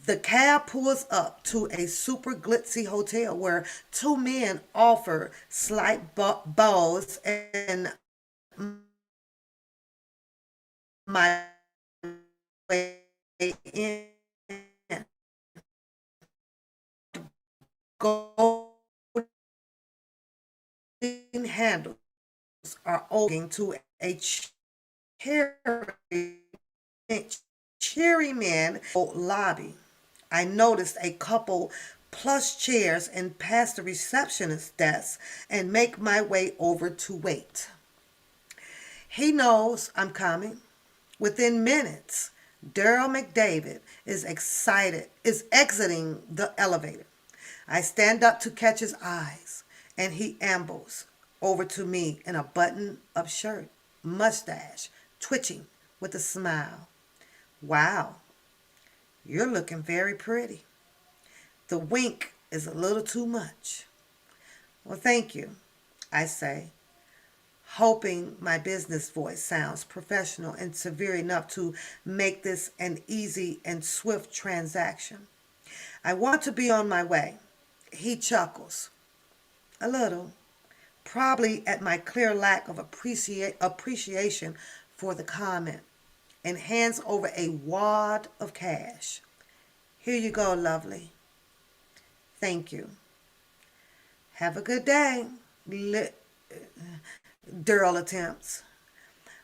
The cab pulls up to a super glitzy hotel where two men offer slight bows and my way in. Golden handles are open to a cheery, cheery man lobby. I noticed a couple plush chairs and past the receptionist desk and make my way over to wait. He knows I'm coming. Within minutes, Daryl McDavid is exiting the elevator. I stand up to catch his eyes, and he ambles over to me in a button-up shirt, mustache twitching with a smile. Wow, you're looking very pretty. The wink is a little too much. Well, thank you, I say, hoping my business voice sounds professional and severe enough to make this an easy and swift transaction. I want to be on my way. He chuckles a little, probably at my clear lack of appreciation for the comment, and hands over a wad of cash. Here you go, lovely. Thank you. Have a good day. Daryl attempts.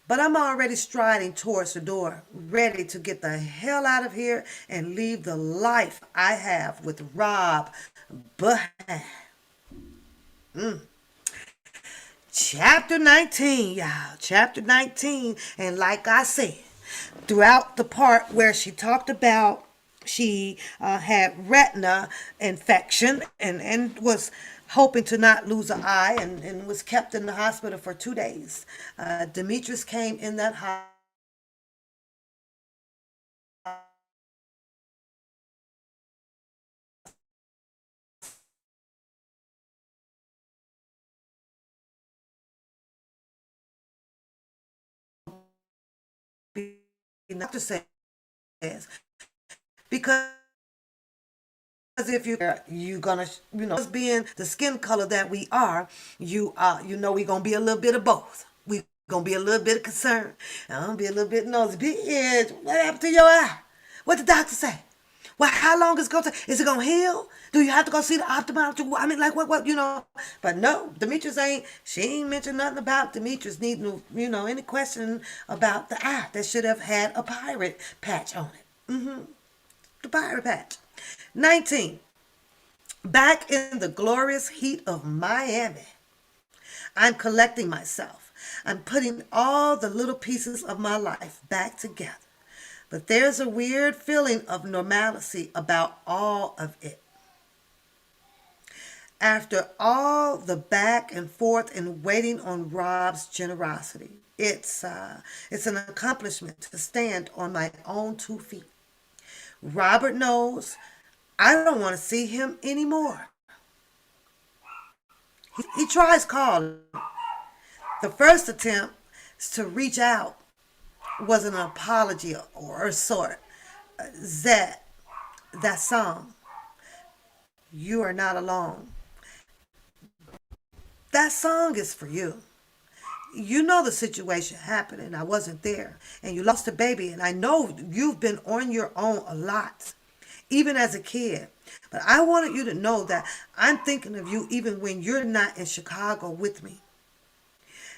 But I'm already striding towards the door, ready to get the hell out of here and leave the life I have with Rob behind. Chapter 19, y'all. Chapter 19. And like I said, throughout the part where she talked about she had retina infection and was hoping to not lose an eye and was kept in the hospital for 2 days. Demetrius came in that hospital doctor says because if you gonna being the skin color that we are, we gonna be a little bit of both. We gonna be a little bit concerned. I'm gonna be a little bit nosy. Bitch, what happened to your eye? What the doctor say? Well, how long is it gonna take? Is it gonna heal? Do you have to go see the ophthalmologist? I mean, like what? But no, Demetrius ain't. She ain't mentioned nothing about Demetrius needing, any question about the eye that should have had a pirate patch on it. The pirate patch. 19. Back in the glorious heat of Miami, I'm collecting myself. I'm putting all the little pieces of my life back together. But there's a weird feeling of normalcy about all of it. After all the back and forth and waiting on Rob's generosity, it's an accomplishment to stand on my own 2 feet. Robert knows I don't want to see him anymore. He tries calling. The first attempt to reach out was an apology or a sort. That that song, "You Are Not Alone." That song is for you. You know the situation happened and I wasn't there. And you lost a baby, and I know you've been on your own a lot, even as a kid. But I wanted you to know that I'm thinking of you even when you're not in Chicago with me.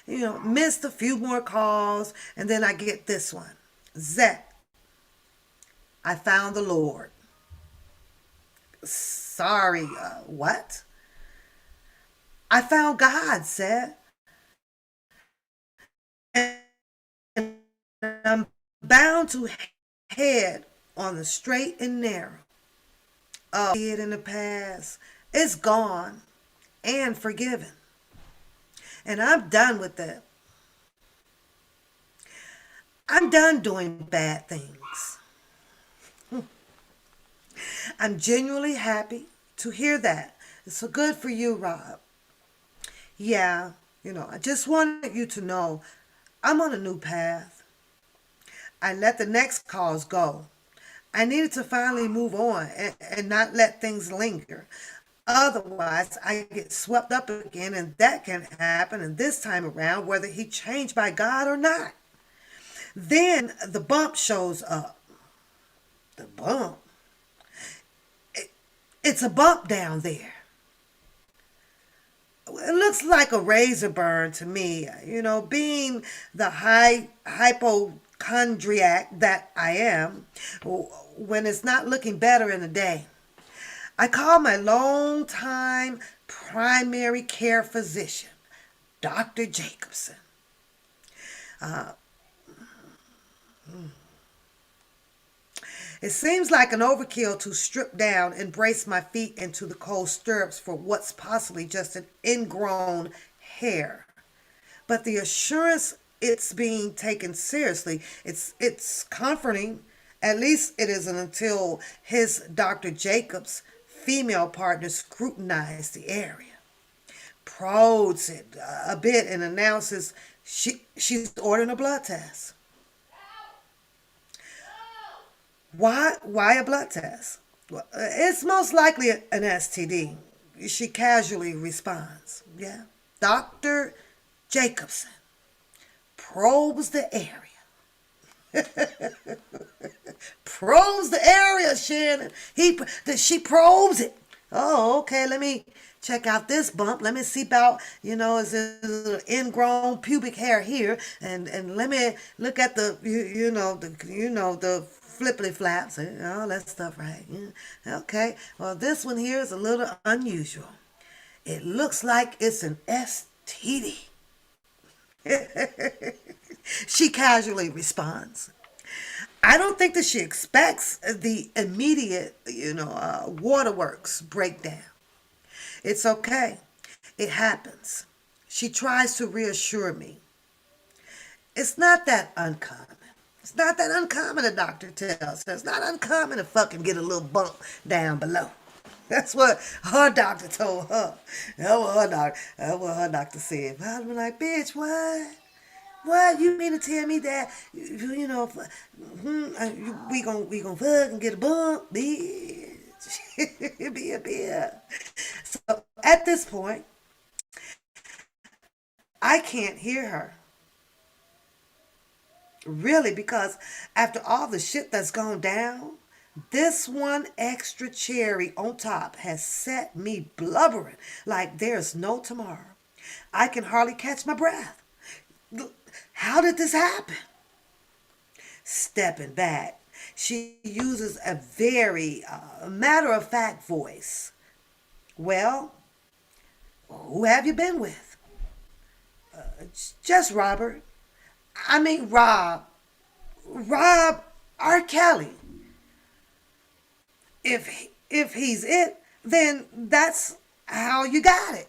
Missed a few more calls, and then I get this one. Zach, I found the Lord. Sorry, what? I found God, said. And I'm bound to head on the straight and narrow. Oh, it in the past. It's gone and forgiven. And I'm done with that. I'm done doing bad things. I'm genuinely happy to hear that. It's so good for you, Rob. Yeah, I just wanted you to know I'm on a new path. I let the next calls go. I needed to finally move on and not let things linger. Otherwise, I get swept up again, and that can happen. And this time around, whether he changed by God or not. Then the bump shows up. The bump. It's a bump down there. It looks like a razor burn to me. Being the hypochondriac that I am, when it's not looking better in a day. I call my longtime primary care physician, Dr. Jacobson. Uh, It seems like an overkill to strip down and brace my feet into the cold stirrups for what's possibly just an ingrown hair. But the assurance it's being taken seriously, it's comforting. At least it isn't until his Dr. Jacobs' female partner scrutinizes the area, prods it a bit, and announces she's ordering a blood test. Why a blood test? Well, it's most likely an STD. She casually responds. Yeah. Dr. Jacobson probes the area. Probes the area, Shannon. She probes it. Oh, okay. Let me check out this bump. Let me see about, is there ingrown pubic hair here, and let me look at the flippity flaps and all that stuff, right? Yeah. Okay. Well, this one here is a little unusual. It looks like it's an STD. She casually responds. I don't think that she expects the immediate, waterworks breakdown. It's okay. It happens. She tries to reassure me. It's not that uncommon. It's not that uncommon, the doctor tells her. It's not uncommon to fucking get a little bump down below. That's what her doctor told her. That's what her doctor said. But I was like, bitch, what? What you mean to tell me that we gonna fuck and get a bump, bitch? Be a beer. So at this point, I can't hear her really, because after all the shit that's gone down, This one extra cherry on top has set me blubbering like there's no tomorrow. I can hardly catch my breath. How did this happen? Stepping back, she uses a very matter of fact voice. Well, who have you been with? Just Robert. I mean, Rob. Rob R. Kelly. If he's it, then that's how you got it.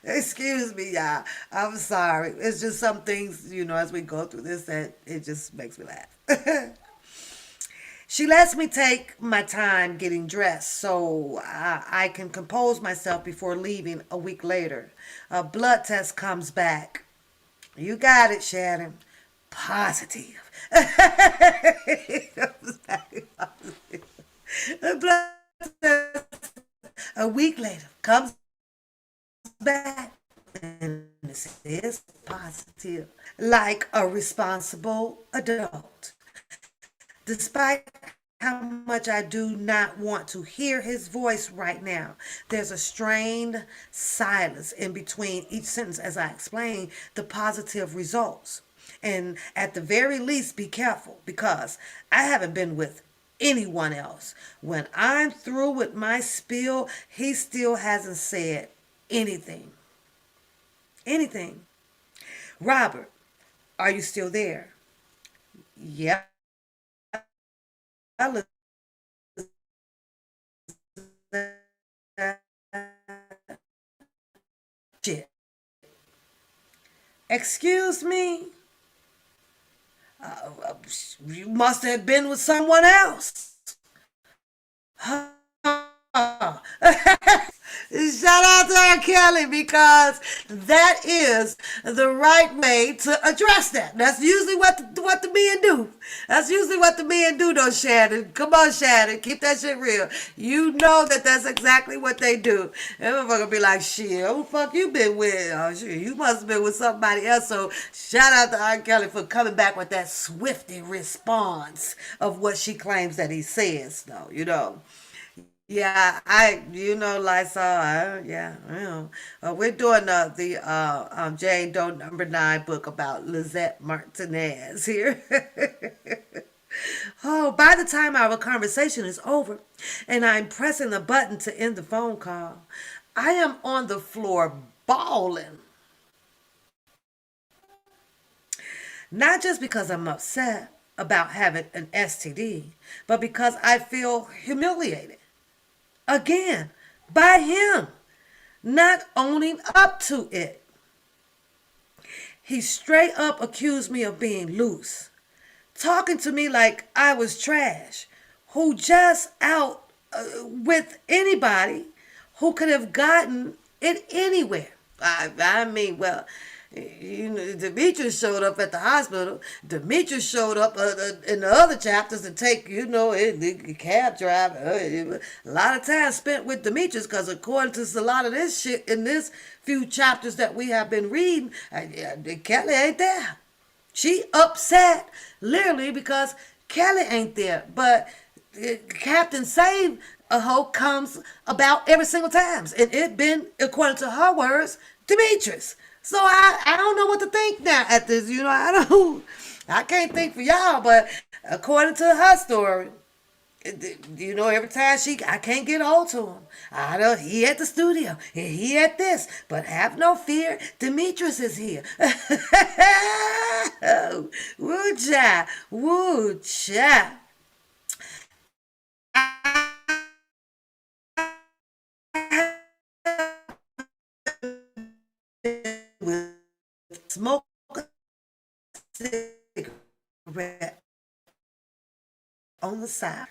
Excuse me, y'all. I'm sorry. It's just some things, as we go through this, that it just makes me laugh. She lets me take my time getting dressed so I can compose myself before leaving a week later. A blood test comes back. You got it, Shannon. Positive. A blood test a week later comes back and it says positive. Like a responsible adult. Despite how much I do not want to hear his voice right now, there's a strained silence in between each sentence as I explain the positive results. And at the very least, be careful because I haven't been with anyone else. When I'm through with my spiel, he still hasn't said anything. Anything. Robert, are you still there? Yep. Shit. Excuse me? You must have been with someone else. Huh. Shout out to R. Kelly because that is the right way to address that. That's usually what the men do. That's usually what the men do, though, Shannon. Come on, Shannon. Keep that shit real. You know that's exactly what they do. And motherfucker be like, shit, who the fuck you been with? Oh, shit, you must have been with somebody else. So shout out to R. Kelly for coming back with that swifty response of what she claims that he says, though. Yeah, Lysol. Yeah, we're doing the Jane Doe #9 book about Lizette Martinez here. Oh, by the time our conversation is over and I'm pressing the button to end the phone call, I am on the floor bawling. Not just because I'm upset about having an STD, but because I feel humiliated. Again, by him not owning up to it. He straight up accused me of being loose, talking to me like I was trash, who just out with anybody who could have gotten it anywhere. I mean, well, Demetrius showed up at the hospital. Demetrius showed up in the other chapters to take, the cab driver. A lot of time spent with Demetrius because according to a lot of this shit in this few chapters that we have been reading, Kelly ain't there. She upset literally because Kelly ain't there. But Captain Save a hoe comes about every single time. And it been, according to her words, Demetrius. So I don't know what to think now at this. I can't think for y'all, but according to her story, every time I can't get hold to him. I know he at the studio and he at this, but have no fear, Demetrius is here. Woo cha, woo cha. With smoke a cigarette on the side.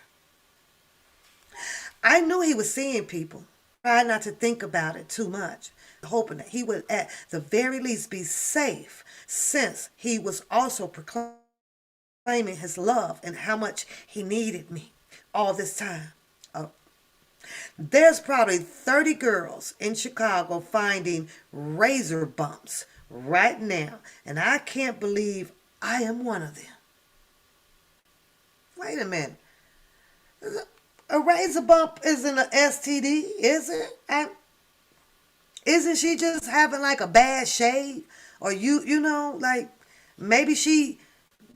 I knew he was seeing people. Tried not to think about it too much, hoping that he would at the very least be safe since he was also proclaiming his love and how much he needed me all this time. Oh, there's probably 30 girls in Chicago finding razor bumps right now, and I can't believe I am one of them. Wait a minute. A razor bump isn't a STD, is it? Isn't she just having like a bad shave? Or you know, like maybe she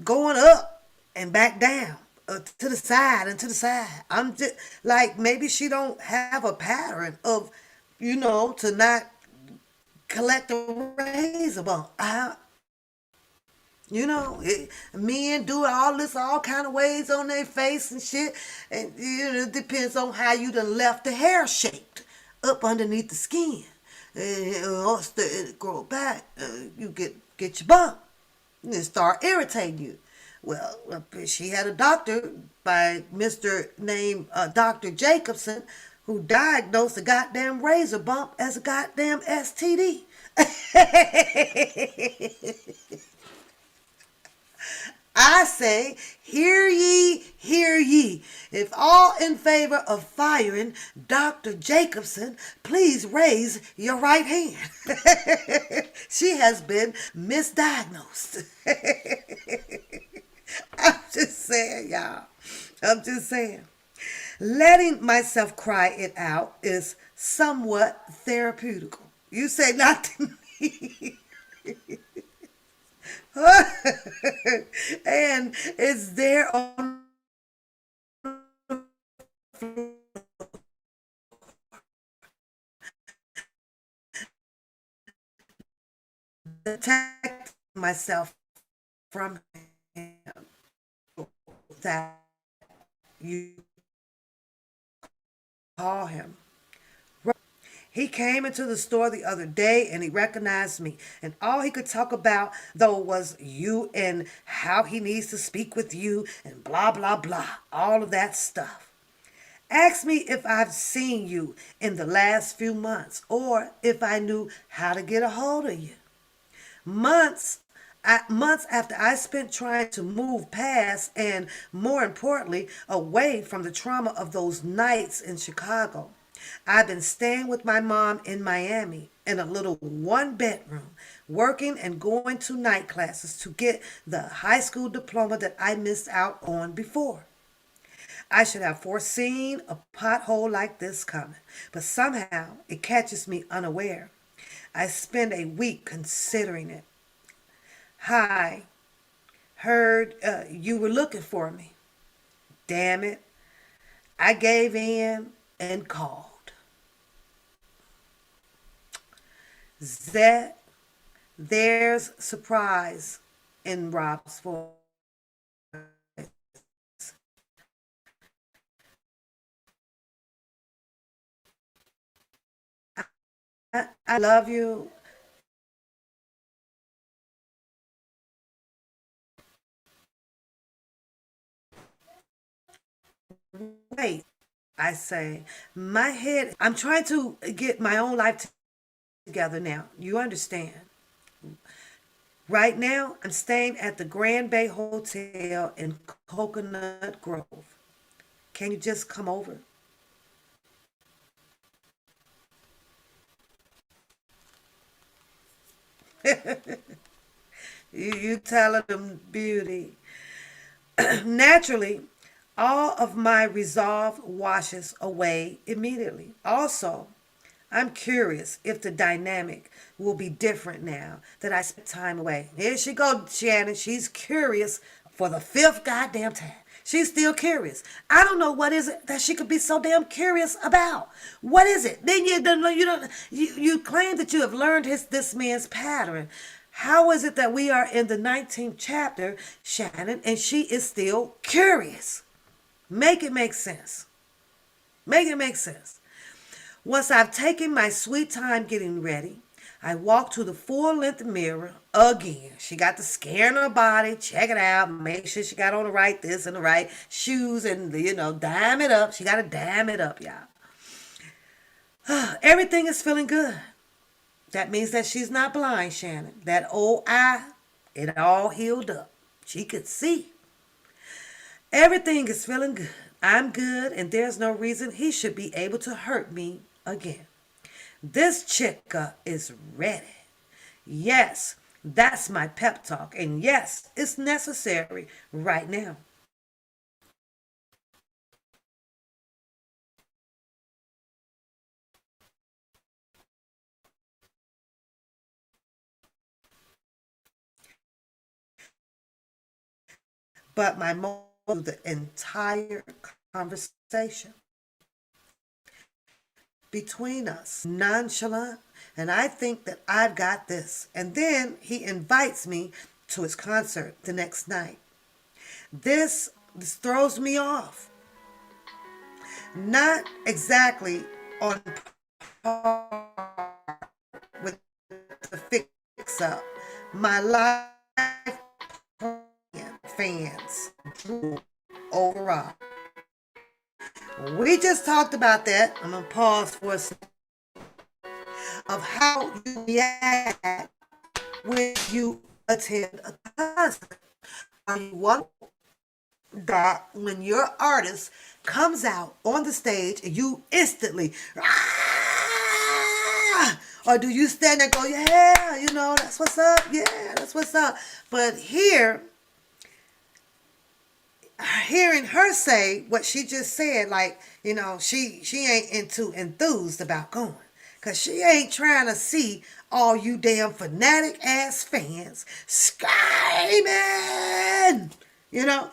going up and back down, to the side and to the side. I'm just like maybe she don't have a pattern of, to not collect a razor bump. Men do all this all kind of ways on their face and shit, and it depends on how you done left the hair shaped up underneath the skin. Or grow back, you get your bump, and it start irritating you. Well, she had a doctor by Mr. named Dr. Jacobson who diagnosed a goddamn razor bump as a goddamn STD. I say, hear ye, hear ye. If all in favor of firing Dr. Jacobson, please raise your right hand. She has been misdiagnosed. I'm just saying, y'all. I'm just saying. Letting myself cry it out is somewhat therapeutical. You say not to me. And it's there on protect myself from him, that you call him. He came into the store the other day and he recognized me. And all he could talk about, though, was you and how he needs to speak with you and blah, blah, blah. All of that stuff. Asked me if I've seen you in the last few months or if I knew how to get a hold of you. Months months after I spent trying to move past and, more importantly, away from the trauma of those nights in Chicago. I've been staying with my mom in Miami in a little one bedroom, working and going to night classes to get the high school diploma that I missed out on before. I should have foreseen a pothole like this coming, but somehow it catches me unaware. I spend a week considering it. Hi, heard you were looking for me. Damn it. I gave in and called. That there's surprise in Rob's voice. I love you. Wait, I say, my head, I'm trying to get my own life together now. You understand? Right now, I'm staying at the Grand Bay Hotel in Coconut Grove. Can you just come over? You telling them, beauty. Naturally, all of my resolve washes away immediately. Also, I'm curious if the dynamic will be different now that I spent time away. Here she goes, Shannon. She's curious for the fifth goddamn time. She's still curious. I don't know what is it that she could be so damn curious about. What is it? Then you claim that you have learned this man's pattern. How is it that we are in the 19th chapter, Shannon, and she is still curious? Make it make sense. Make it make sense. Once I've taken my sweet time getting ready, I walk to the full length mirror again. She got the scare in her body. Check it out. Make sure she got on the right this and the right shoes and, dime it up. She got to dime it up, y'all. Everything is feeling good. That means that she's not blind, Shannon. That old eye, it all healed up. She could see. Everything is feeling good. I'm good, and there's no reason he should be able to hurt me again. This chica is ready. Yes, that's my pep talk. And yes, it's necessary right now. But my motive, the entire conversation between us, nonchalant, and I think that I've got this. And then he invites me to his concert the next night. This throws me off. Not exactly on par with the fix up. My life fans overall. We just talked about that. I'm gonna pause for a second of how you react when you attend a concert. Are you one that when your artist comes out on the stage and you instantly "Ah!" or do you stand there and go, yeah, that's what's up, yeah, that's what's up. But here, hearing her say what she just said, like, she ain't into enthused about going. Cause she ain't trying to see all you damn fanatic ass fans screaming.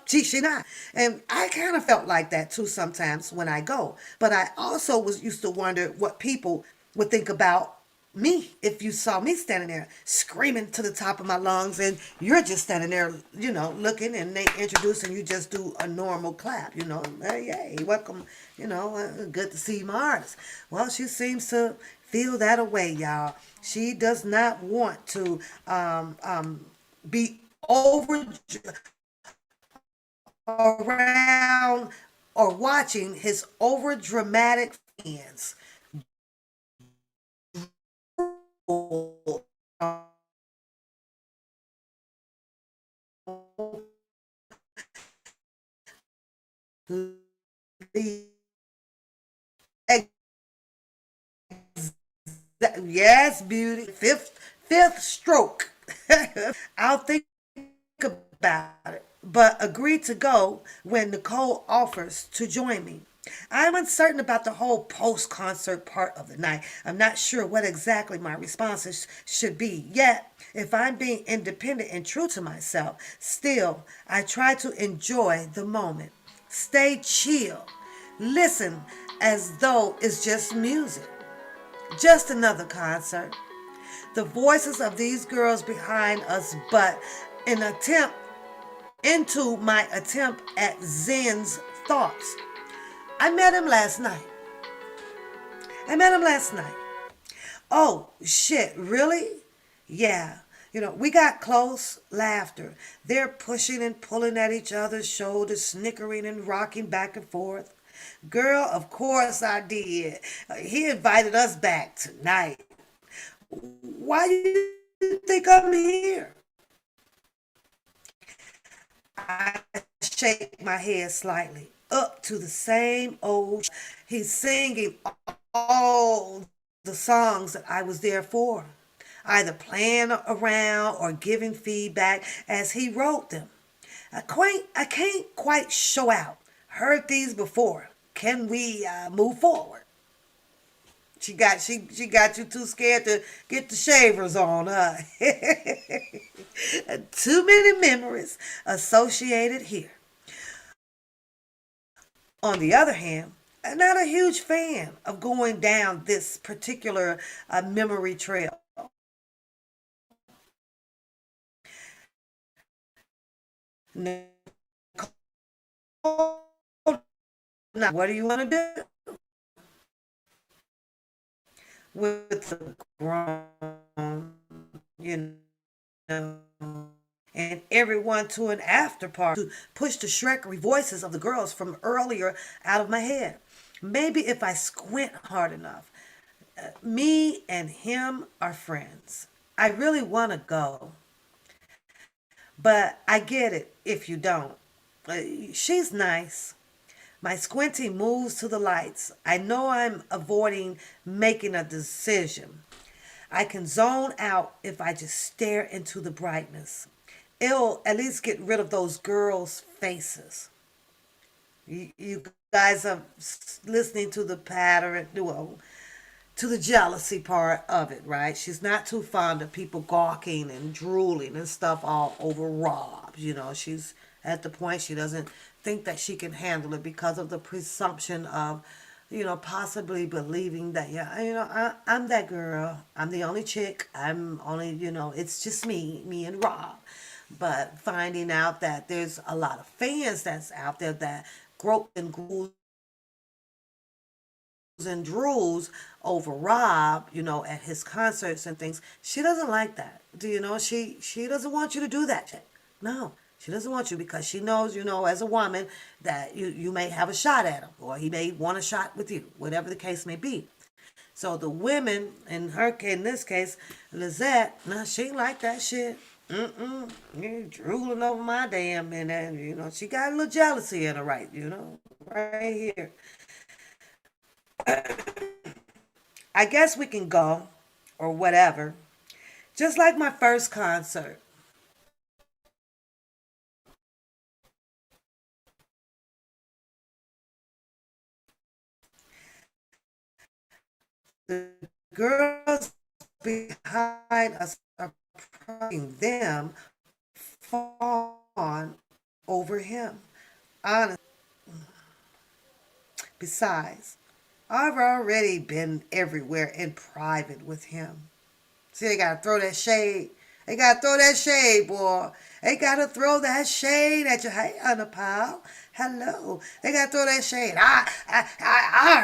She not. And I kind of felt like that too sometimes when I go. But I also was used to wonder what people would think about me if you saw me standing there screaming to the top of my lungs and you're just standing there, looking and they introduce and you just do a normal clap, hey, welcome, good to see my artist. Well, she seems to feel that away, y'all. She does not want to be over around or watching his over dramatic fans. Yes, beauty. Fifth stroke. I'll think about it, but agree to go when Nicole offers to join me. I'm uncertain about the whole post concert part of the night. I'm not sure what exactly my responses should be. Yet, if I'm being independent and true to myself, still, I try to enjoy the moment. Stay chill. Listen as though it's just music. Just another concert. The voices of these girls behind us, but an attempt into my attempt at Zen's thoughts. I met him last night. I met him last night. Oh, shit, really? Yeah. We got close, laughter. They're pushing and pulling at each other's shoulders, snickering and rocking back and forth. Girl, of course I did. He invited us back tonight. Why do you think I'm here? I shake my head slightly. Up to the same old. He's singing all the songs that I was there for, either playing around or giving feedback as he wrote them. I can't quite show out. Heard these before. Can we move forward? She got you too scared to get the shavers on, huh? Too many memories associated here. On the other hand, I'm not a huge fan of going down this particular memory trail. Now, what do you want to do with the grown, you know, and everyone to an after party to push the Shrekery voices of the girls from earlier out of my head? Maybe if I squint hard enough, me and him are friends. I really want to go, but I get it if you don't. Uh, she's nice. My squinty moves to the lights. I know I'm avoiding making a decision. I can zone out if I just stare into the brightness. It'll at least get rid of those girls' faces. You guys are listening to the pattern, well, to the jealousy part of it, right? She's not too fond of people gawking and drooling and stuff all over Rob. She's at the point she doesn't think that she can handle it because of the presumption of, possibly believing that, yeah, I'm that girl. I'm the only chick. I'm only, it's just me and Rob. But finding out that there's a lot of fans that's out there that grope and ghouls and drools over Rob, at his concerts and things. She doesn't like that. Do you know? She doesn't want you to do that shit. No, she doesn't want you because she knows, as a woman, that you may have a shot at him or he may want a shot with you, whatever the case may be. So the women, in this case, Lizette, nah, she ain't like that shit. You drooling over my damn, and then, she got a little jealousy in her, right here. I guess we can go, or whatever. Just like my first concert. The girls behind us are praising them fawn over him. Honestly. Besides, I've already been everywhere in private with him. See, they gotta throw that shade. They gotta throw that shade, boy. They gotta throw that shade at you. Hey, Pal. Hello. They gotta throw that shade. I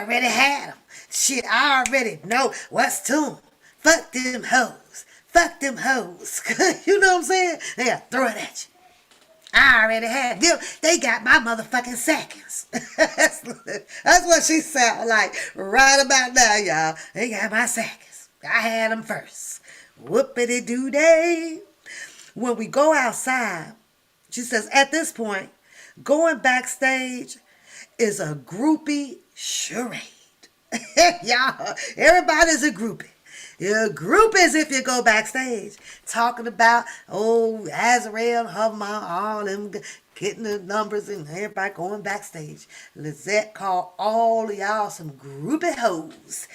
already had them. Shit, I already know what's to them. Fuck them hoes. Fuck them hoes. You know what I'm saying? They gotta throw it at you. I already had them. They got my motherfucking seconds. That's what she sound like right about now, y'all. They got my seconds. I had them first. Whoopity doo day. When we go outside, she says, at this point, going backstage is a groupie charade. Y'all, everybody's a groupie. You're a groupie if you go backstage talking about, Azrael, her mom, all them getting the numbers and everybody going backstage. Lizette called all of y'all some groupie hoes.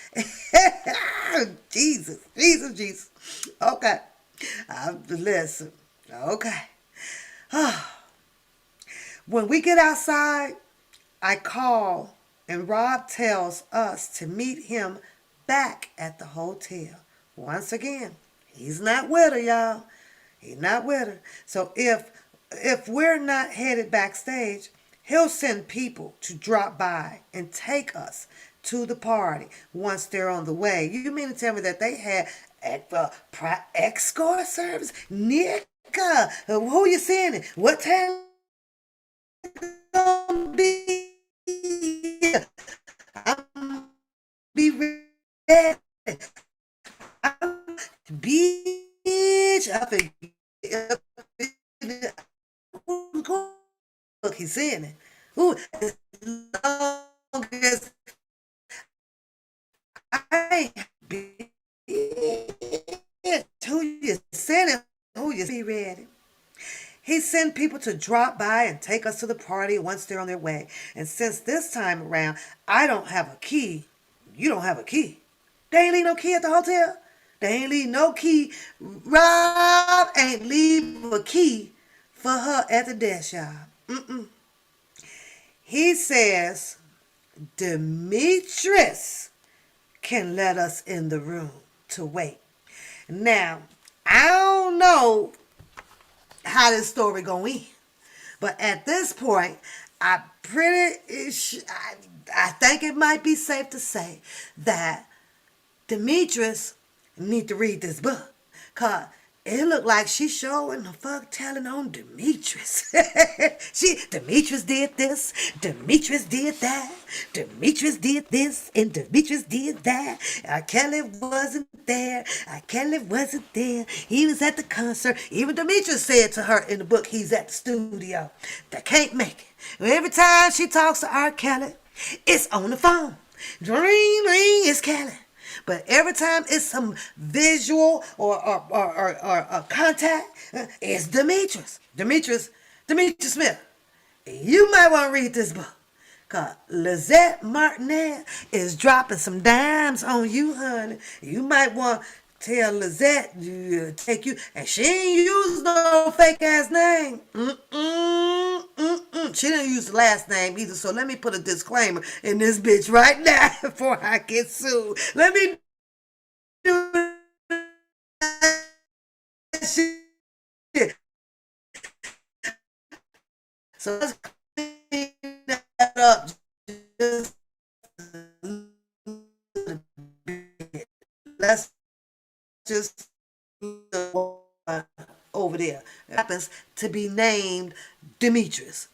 Jesus. Okay. Listen. Okay. When we get outside, I call and Rob tells us to meet him back at the hotel. Once again, he's not with her, y'all. He's not with her. So if we're not headed backstage, he'll send people to drop by and take us to the party once they're on the way. You mean to tell me that they had escort service? Nika, who you sending? What time gonna be? I'm be ready. I'm bitch. I think look, he's saying it. Ooh, as long as I be who you sending, who you be ready. He sent people to drop by and take us to the party once they're on their way. And since this time around, I don't have a key. You don't have a key. They ain't leave no key at the hotel. They ain't leave no key. Rob ain't leave a key for her at the desk, y'all. He says Demetrius can let us in the room to wait. Now, I don't know how this story gonna end, but at this point, I think it might be safe to say that Demetrius need to read this book, cause it looked like she showing the fuck telling on Demetrius. Demetrius did this, Demetrius did that, Demetrius did this, and Demetrius did that. Kelly wasn't there. Kelly wasn't there. He was at the concert. Even Demetrius said to her in the book he's at the studio. They can't make it. Every time she talks to R. Kelly, it's on the phone. Ring, ring, it's Kelly. But every time it's some visual or contact, it's Demetrius Smith. You might want to read this book. Cause Lizette Martinez is dropping some dimes on you, honey. You might want to tell Lizette to take you, and she ain't use no fake ass name. She didn't use the last name either. So let me put a disclaimer in this bitch right now before I get sued. Let me do that shit. So let's clean that up just a little bit. Let's just over there. It happens to be named Demetrius.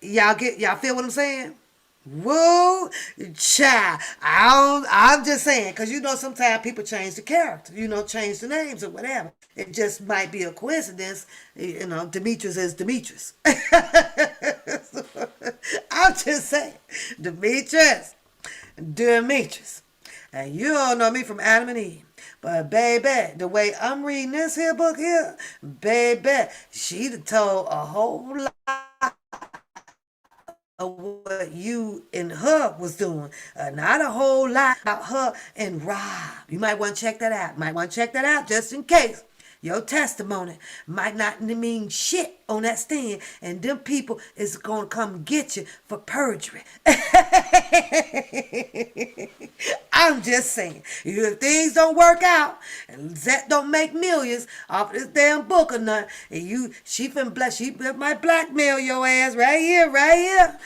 Y'all feel what I'm saying? Whoa, child. I'm just saying, because sometimes people change the character, change the names or whatever. It just might be a coincidence, Demetrius is Demetrius. I'm just saying, Demetrius. And you all know me from Adam and Eve. But baby, the way I'm reading this here book here, baby, she told a whole lot of what you and her was doing. Not a whole lot about her and Rob. You might want to check that out. Just in case. Your testimony might not mean shit on that stand, and them people is gonna come get you for perjury. I'm just saying, if things don't work out, and Zet don't make millions off this damn book or nothing, and she might blackmail your ass right here. Right here.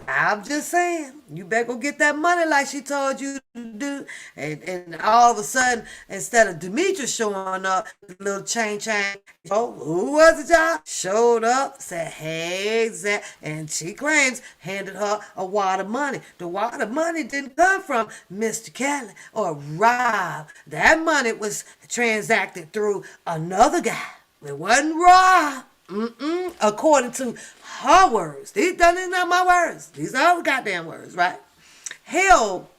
I'm just saying, you better go get that money like she told you to do. And all of a sudden, instead of Demetrius showing up, little chain, who was it, y'all? Showed up, said, hey, Zach. And she claims handed her a wad of money. The wad of money didn't come from Mr. Kelly or Rob. That money was transacted through another guy. It wasn't Rob. According to her words. These are not my words. These are her goddamn words, right? Hell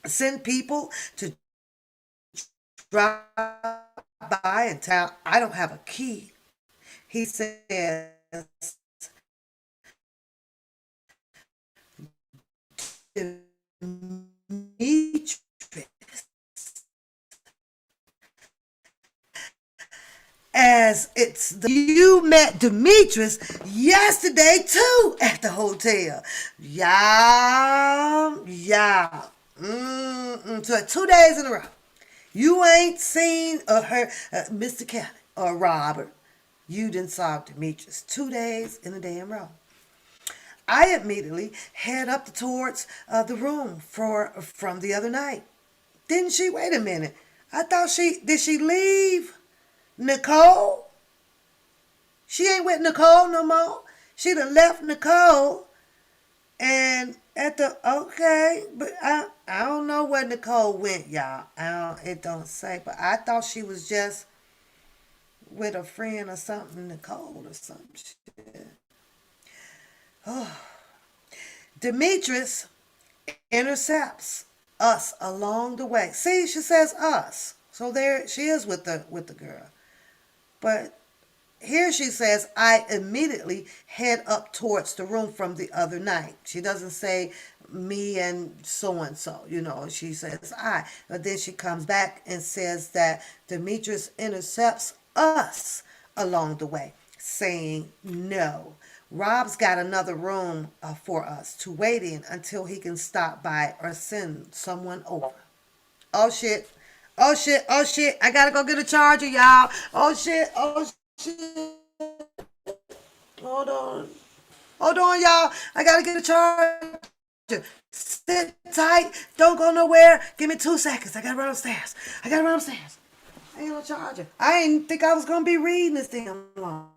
send people to drive by and tell, I don't have a key. He says, Demetrius, as you met Demetrius yesterday too at the hotel. Yeah. So 2 days in a row, you ain't seen or heard Mr. Kelly or Robert. You didn't saw Demetrius 2 days in a damn row. I immediately head up towards the room from the other night. Didn't she? Wait a minute. I thought did she leave Nicole? She ain't with Nicole no more. She done left Nicole. And okay, but I don't know where Nicole went, y'all. It don't say, but I thought she was just with a friend or something, Nicole or some shit. Oh. Demetrius intercepts us along the way. See, she says us. So there she is with the girl. But here she says, I immediately head up towards the room from the other night. She doesn't say me and so. She says I. But then she comes back and says that Demetrius intercepts us along the way, saying no. Rob's got another room for us to wait in until he can stop by or send someone over. Oh shit. I gotta go get a charger, y'all. Oh shit. Hold on, y'all. I gotta get a charger. Sit tight. Don't go nowhere. Give me 2 seconds. I gotta run upstairs. I ain't no charger. I didn't think I was gonna be reading this damn long.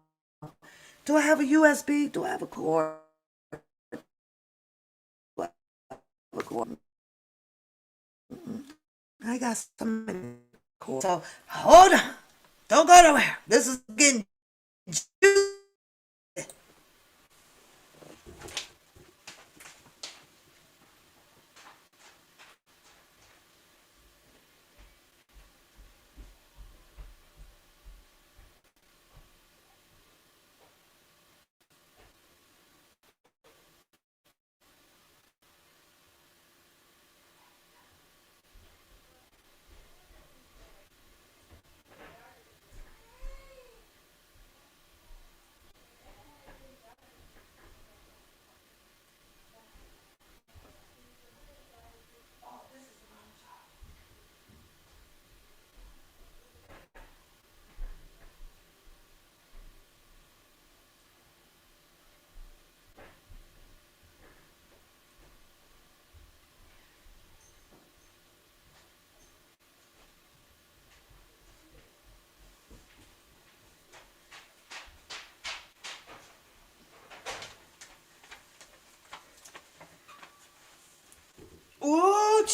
Do I have a USB? Do I have a cord? I got some cord. So hold on. Don't go nowhere. This is getting juicy.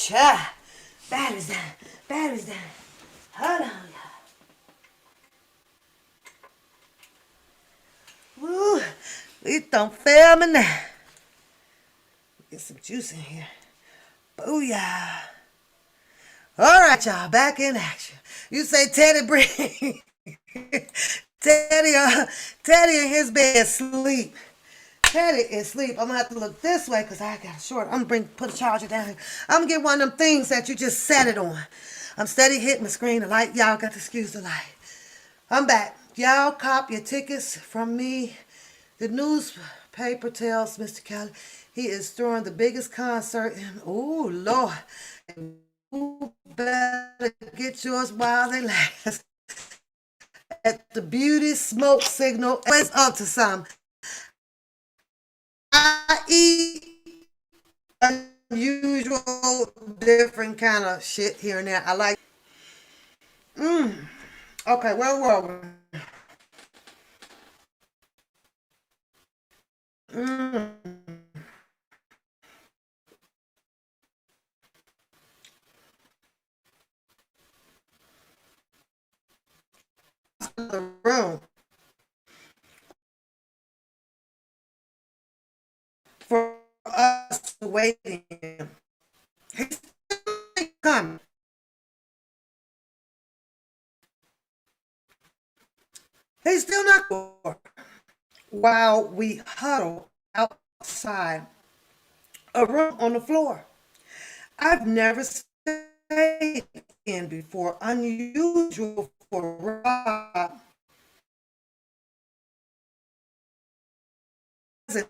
child. Battery's down. Battery's down. Hold on, y'all. Woo. It don't fail me now. Get some juice in here. Booyah. All right, y'all. Back in action. You say Teddy bring. Teddy in his bed sleep. Teddy is asleep. I'm gonna have to look this way because I got short. I'm gonna put a charger down here. I'm gonna get one of them things that you just set it on. I'm steady hitting the screen. The light, y'all got to excuse the light. I'm back. Y'all cop your tickets from me. The newspaper tells Mr. Kelly he is throwing the biggest concert in. Oh Lord. You better get yours while they last. At the beauty smoke signal. It's up to some. I eat unusual, different kind of shit here and there. I like. Okay, where were we? The room for us waiting. He's coming. He's still not going. While we huddle outside a room on the floor. I've never stayed in before. Unusual for Rob. Hasn't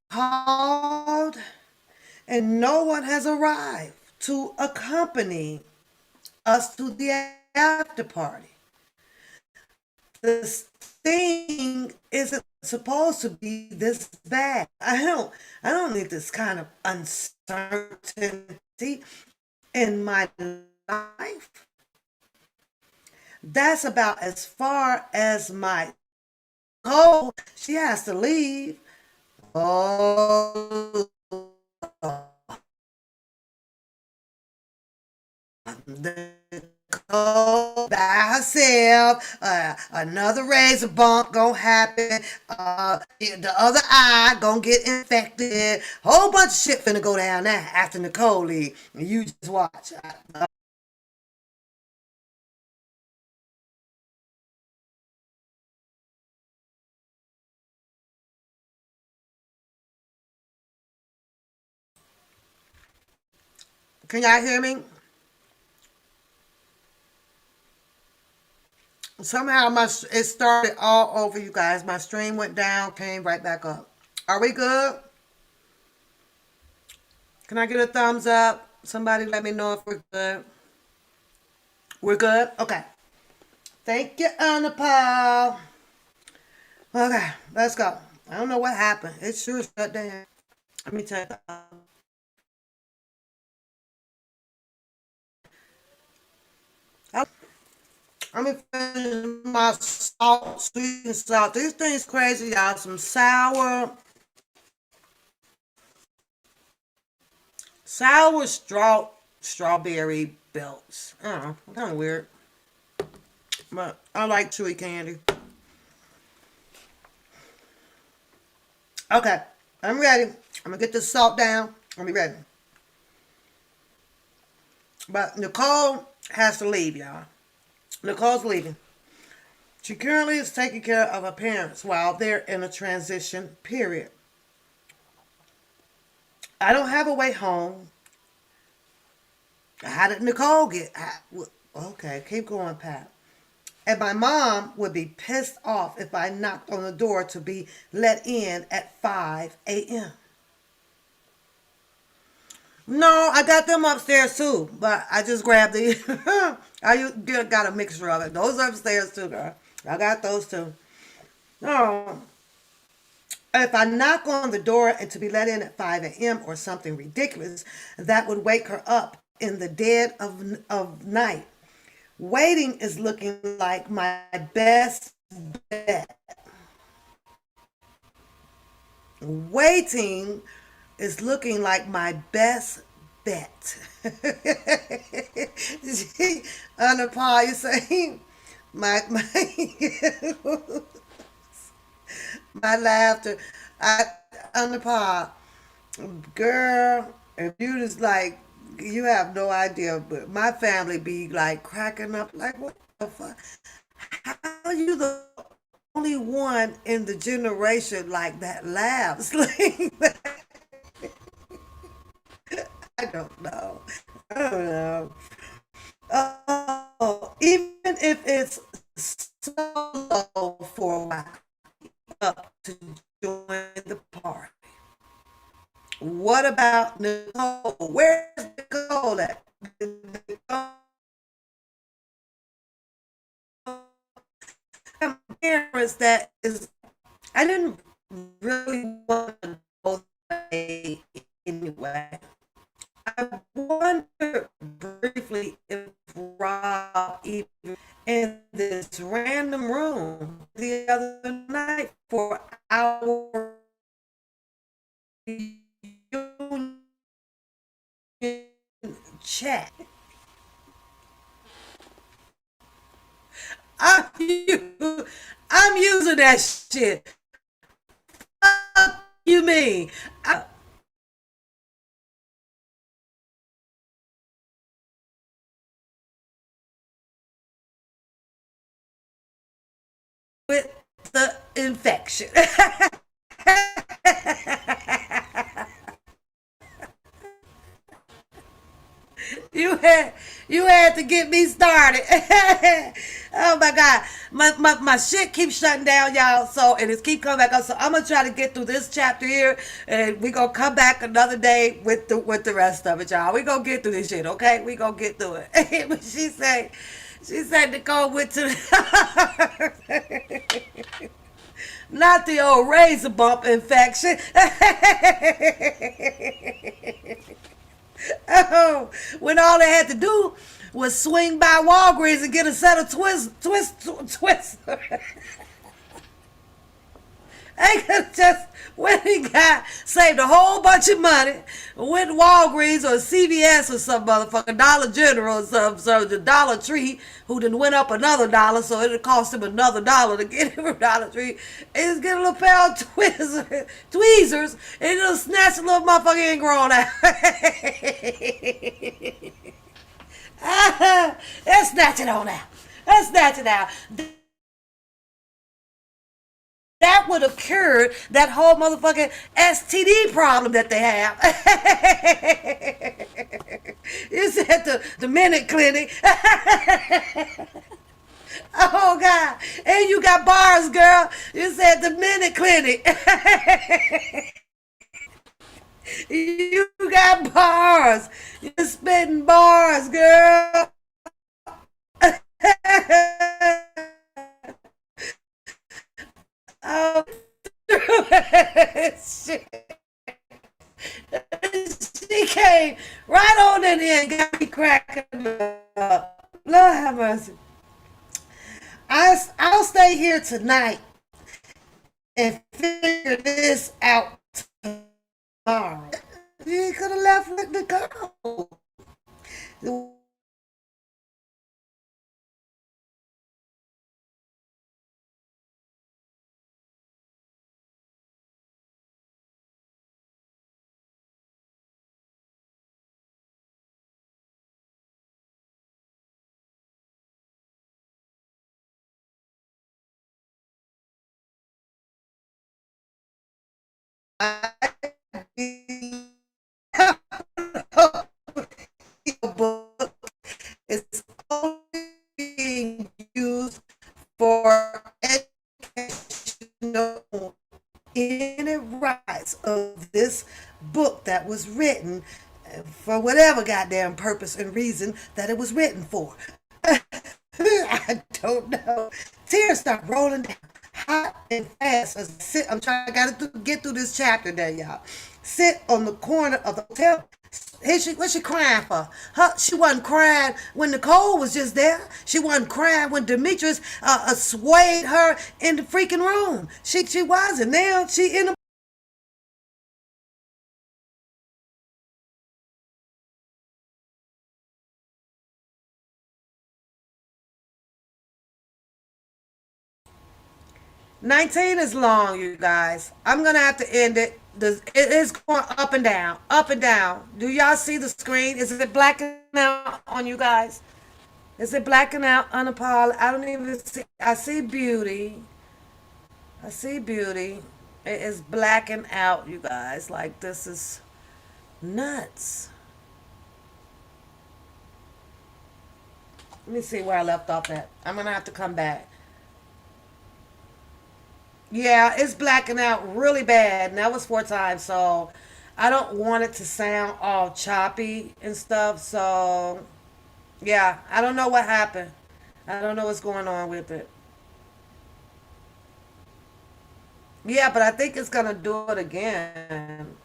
called and no one has arrived to accompany us to the after party. This thing isn't supposed to be this bad. I don't need this kind of uncertainty in my life. That's about as far as my goal. She has to leave. Oh, the by herself. Another razor bump gonna happen. The other eye gonna get infected. Whole bunch of shit finna go down there after Nicole leave. You just watch. Can y'all hear me? Somehow it started all over, you guys. My stream went down, came right back up. Are we good? Can I get a thumbs up? Somebody let me know if we're good. We're good? Okay. Thank you, Anna Paul. Okay, let's go. I don't know what happened. It sure shut down. Let me tell you. I'm gonna finish my salt, sweet and salt. These things crazy, y'all. Some sour strawberry belts. I don't know, kind of weird, but I like chewy candy. Okay, I'm ready. I'm gonna get this salt down. I'll be ready. But Nicole has to leave, y'all. Nicole's leaving. She currently is taking care of her parents while they're in a transition period. I don't have a way home. How did Nicole get? Okay, keep going, Pat. And my mom would be pissed off if I knocked on the door to be let in at 5 a.m. No, I got them upstairs too, but I just grabbed the. Got a mixture of it. Those are upstairs too, girl. I got those too. No, if I knock on the door and to be let in at 5 a.m. or something ridiculous, that would wake her up in the dead of night. Waiting is looking like my best bet. Waiting is looking like my best bet. She, under par, you say, my my laughter. I under par, girl. If you just like, you have no idea, but my family be like cracking up, like what the fuck? How you the only one in the generation like that laughs? Like, I don't know. I don't know. Oh, even if it's solo for a while, up to join the party. What about Nicole? Where's Nicole at? Nicole, parents that is, I didn't really want to go that way anyway. I wonder briefly if Rob even in this random room the other night for our reunion chat. I'm, I'm using that shit. You mean? With the infection. You had you had to get me started. Oh my god. My shit keeps shutting down, y'all. So and it's keep coming back up. So I'm gonna try to get through this chapter here and we gonna come back another day with the rest of it, y'all. We gonna get through this shit, okay? We gonna get through it. But she said Nicole went to not the old razor bump infection. Oh, when all they had to do was swing by Walgreens and get a set of twist. They could just when he got saved a whole bunch of money, went to Walgreens or CVS or some motherfucking Dollar General or some so the Dollar Tree, who then went up another dollar, so it cost him another dollar to get him from Dollar Tree. And just get a little pair of tweezers and just snatch a little motherfucker ingrown out. Let's snatch it on out. Let's snatch it out. That would have cured that whole motherfucking STD problem that they have. You said the minute clinic. Oh God. And you got bars, girl. You said the minute clinic. You got bars. You're spitting bars, girl. Oh, shit. She came right on in here and got me cracking up. Lord have mercy. I'll stay here tonight and figure this out tomorrow. You could have left with the girl. Book is only being used for educational any rights of this book that was written for whatever goddamn purpose and reason that it was written for. I don't know. Tears start rolling down hot and fast as I sit. I gotta get through this chapter there, y'all. Sit on the corner of the hotel. What's she crying for? She wasn't crying when Nicole was just there. She wasn't crying when Demetrius swayed her in the freaking room. She wasn't. Now she in the 19 is long, you guys. I'm gonna have to end it. It is going up and down, up and down. Do y'all see the screen? Is it blacking out on you guys? Is it blacking out on the Paul? I don't even see. I see beauty. I see beauty. It is blacking out, you guys. Like this is nuts. Let me see where I left off at. I'm gonna have to come back. Yeah, it's blacking out really bad, and that was 4 times. So I don't want it to sound all choppy and stuff. So yeah, I don't know what happened. I don't know what's going on with it. Yeah, but I think it's gonna do it again.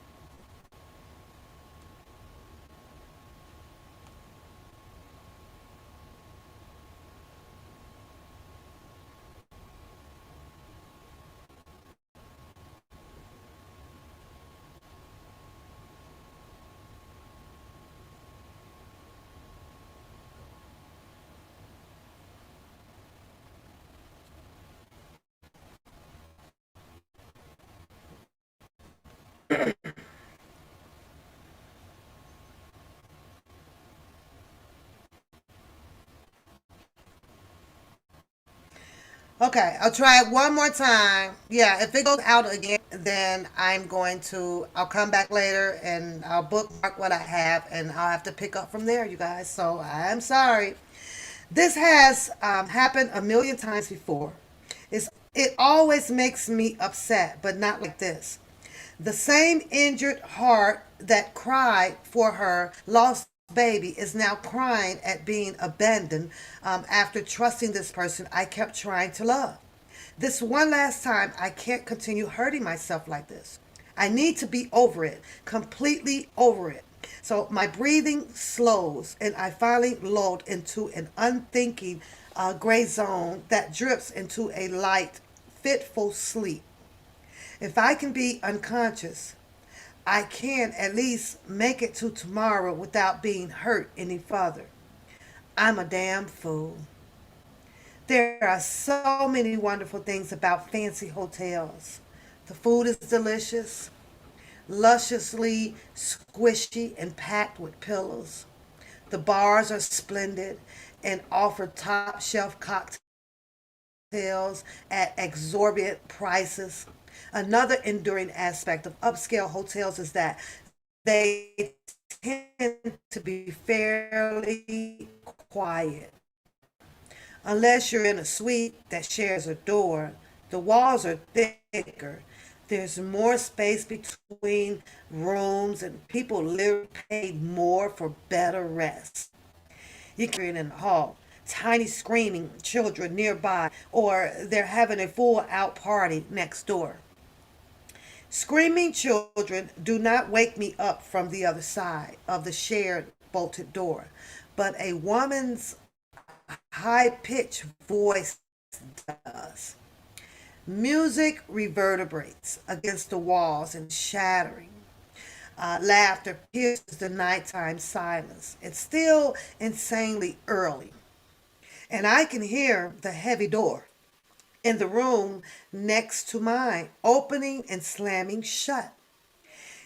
Okay, I'll try it one more time. Yeah, if it goes out again, then I'll come back later and I'll bookmark what I have and I'll have to pick up from there, you guys. So I'm sorry. This has happened a million times before. It always makes me upset, but not like this. The same injured heart that cried for her lost baby is now crying at being abandoned after trusting this person I kept trying to love. This one last time, I can't continue hurting myself like this. I need to be over it, completely over it. So my breathing slows, and I finally lulled into an unthinking gray zone that drips into a light, fitful sleep. If I can be unconscious, I can at least make it to tomorrow without being hurt any further. I'm a damn fool. There are so many wonderful things about fancy hotels. The food is delicious, lusciously squishy and packed with pillows. The bars are splendid and offer top shelf cocktails at exorbitant prices. Another enduring aspect of upscale hotels is that they tend to be fairly quiet. Unless you're in a suite that shares a door, the walls are thicker. There's more space between rooms, and people literally pay more for better rest. You can hear in the hall, tiny screaming children nearby, or they're having a full out party next door. Screaming children do not wake me up from the other side of the shared bolted door, but a woman's high pitched voice does. Music reverberates against the walls and shattering. Laughter pierces the nighttime silence. It's still insanely early, and I can hear the heavy door in the room next to mine opening and slamming shut.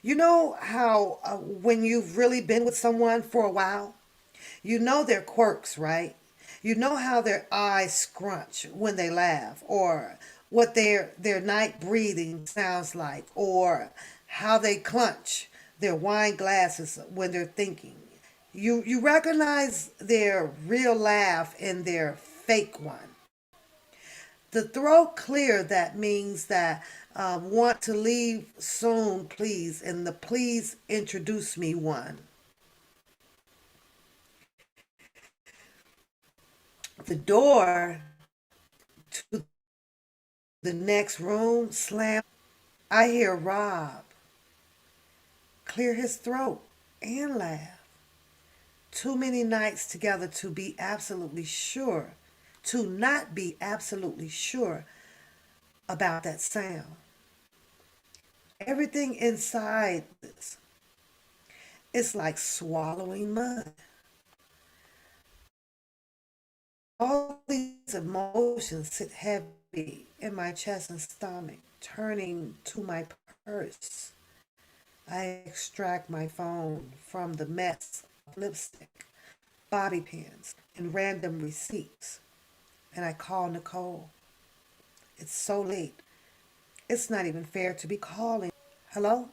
You know how when you've really been with someone for a while, you know their quirks, right? You know how their eyes scrunch when they laugh, or what their night breathing sounds like, or how they clench their wine glasses when they're thinking. You recognize their real laugh and their fake one. The throat clear, that means that want to leave soon, please, and the please introduce me one. The door to the next room slam. I hear Rob clear his throat and laugh. Too many nights together to be absolutely sure, to not be absolutely sure about that sound. Everything inside this, it's like swallowing mud. All these emotions sit heavy in my chest and stomach. Turning to my purse, I extract my phone from the mess of lipstick, bobby pins, and random receipts, and I call Nicole. It's so late. It's not even fair to be calling. Hello?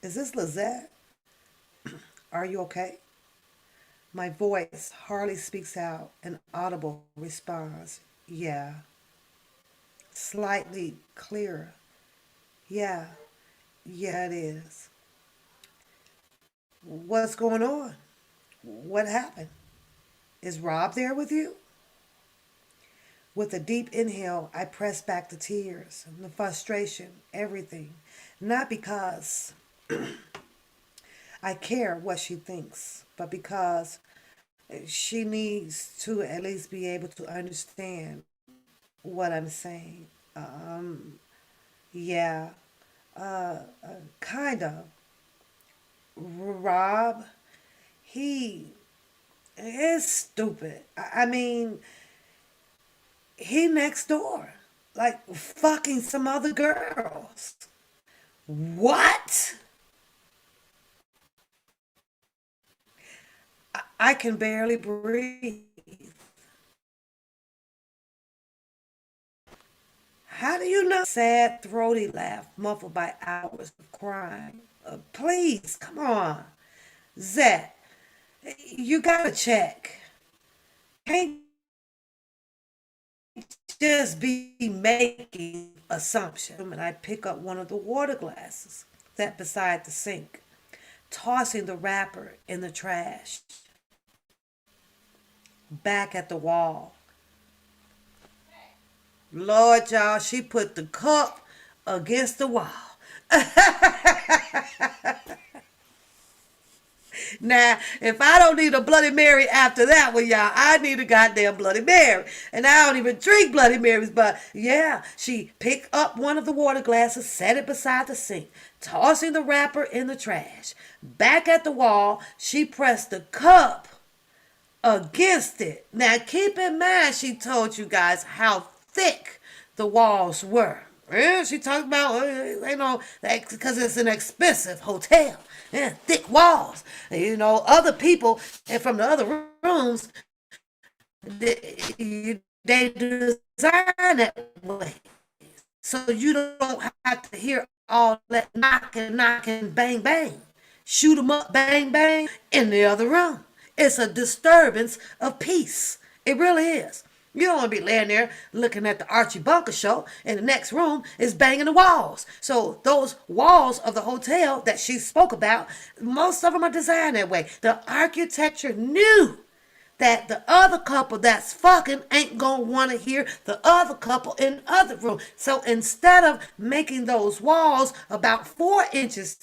Is this Lizette? Are you okay? My voice hardly speaks out. An audible response. Yeah. Slightly clearer. Yeah. Yeah, it is. What's going on? What happened? Is Rob there with you? With a deep inhale, I press back the tears, the frustration, everything. Not because I care what she thinks, but because she needs to at least be able to understand what I'm saying. Um, yeah, kind of. Rob, he is stupid. I mean, he next door, like fucking some other girls. What? I can barely breathe. How do you know? Sad, throaty laugh, muffled by hours of crying. Please, come on. Zach, you gotta check. Can't just be making assumptions. And I pick up one of the water glasses set beside the sink, tossing the wrapper in the trash. Back at the wall. Lord, y'all, she put the cup against the wall. Now, if I don't need a Bloody Mary after that one, y'all, I need a goddamn Bloody Mary. And I don't even drink Bloody Marys, but yeah, she picked up one of the water glasses, set it beside the sink, tossing the wrapper in the trash. Back at the wall, she pressed the cup against it. Now, keep in mind, she told you guys how thick the walls were. Yeah, she talked about, because it's an expensive hotel. Yeah, thick walls. Other people and from the other rooms, they design that way. So you don't have to hear all that knocking, bang, bang. Shoot 'em up, bang, bang, in the other room. It's a disturbance of peace. It really is. You don't want to be laying there looking at the Archie Bunker show and the next room is banging the walls. So those walls of the hotel that she spoke about, most of them are designed that way. The architecture knew that the other couple that's fucking ain't gonna want to hear the other couple in the other room. So instead of making those walls about 4 inches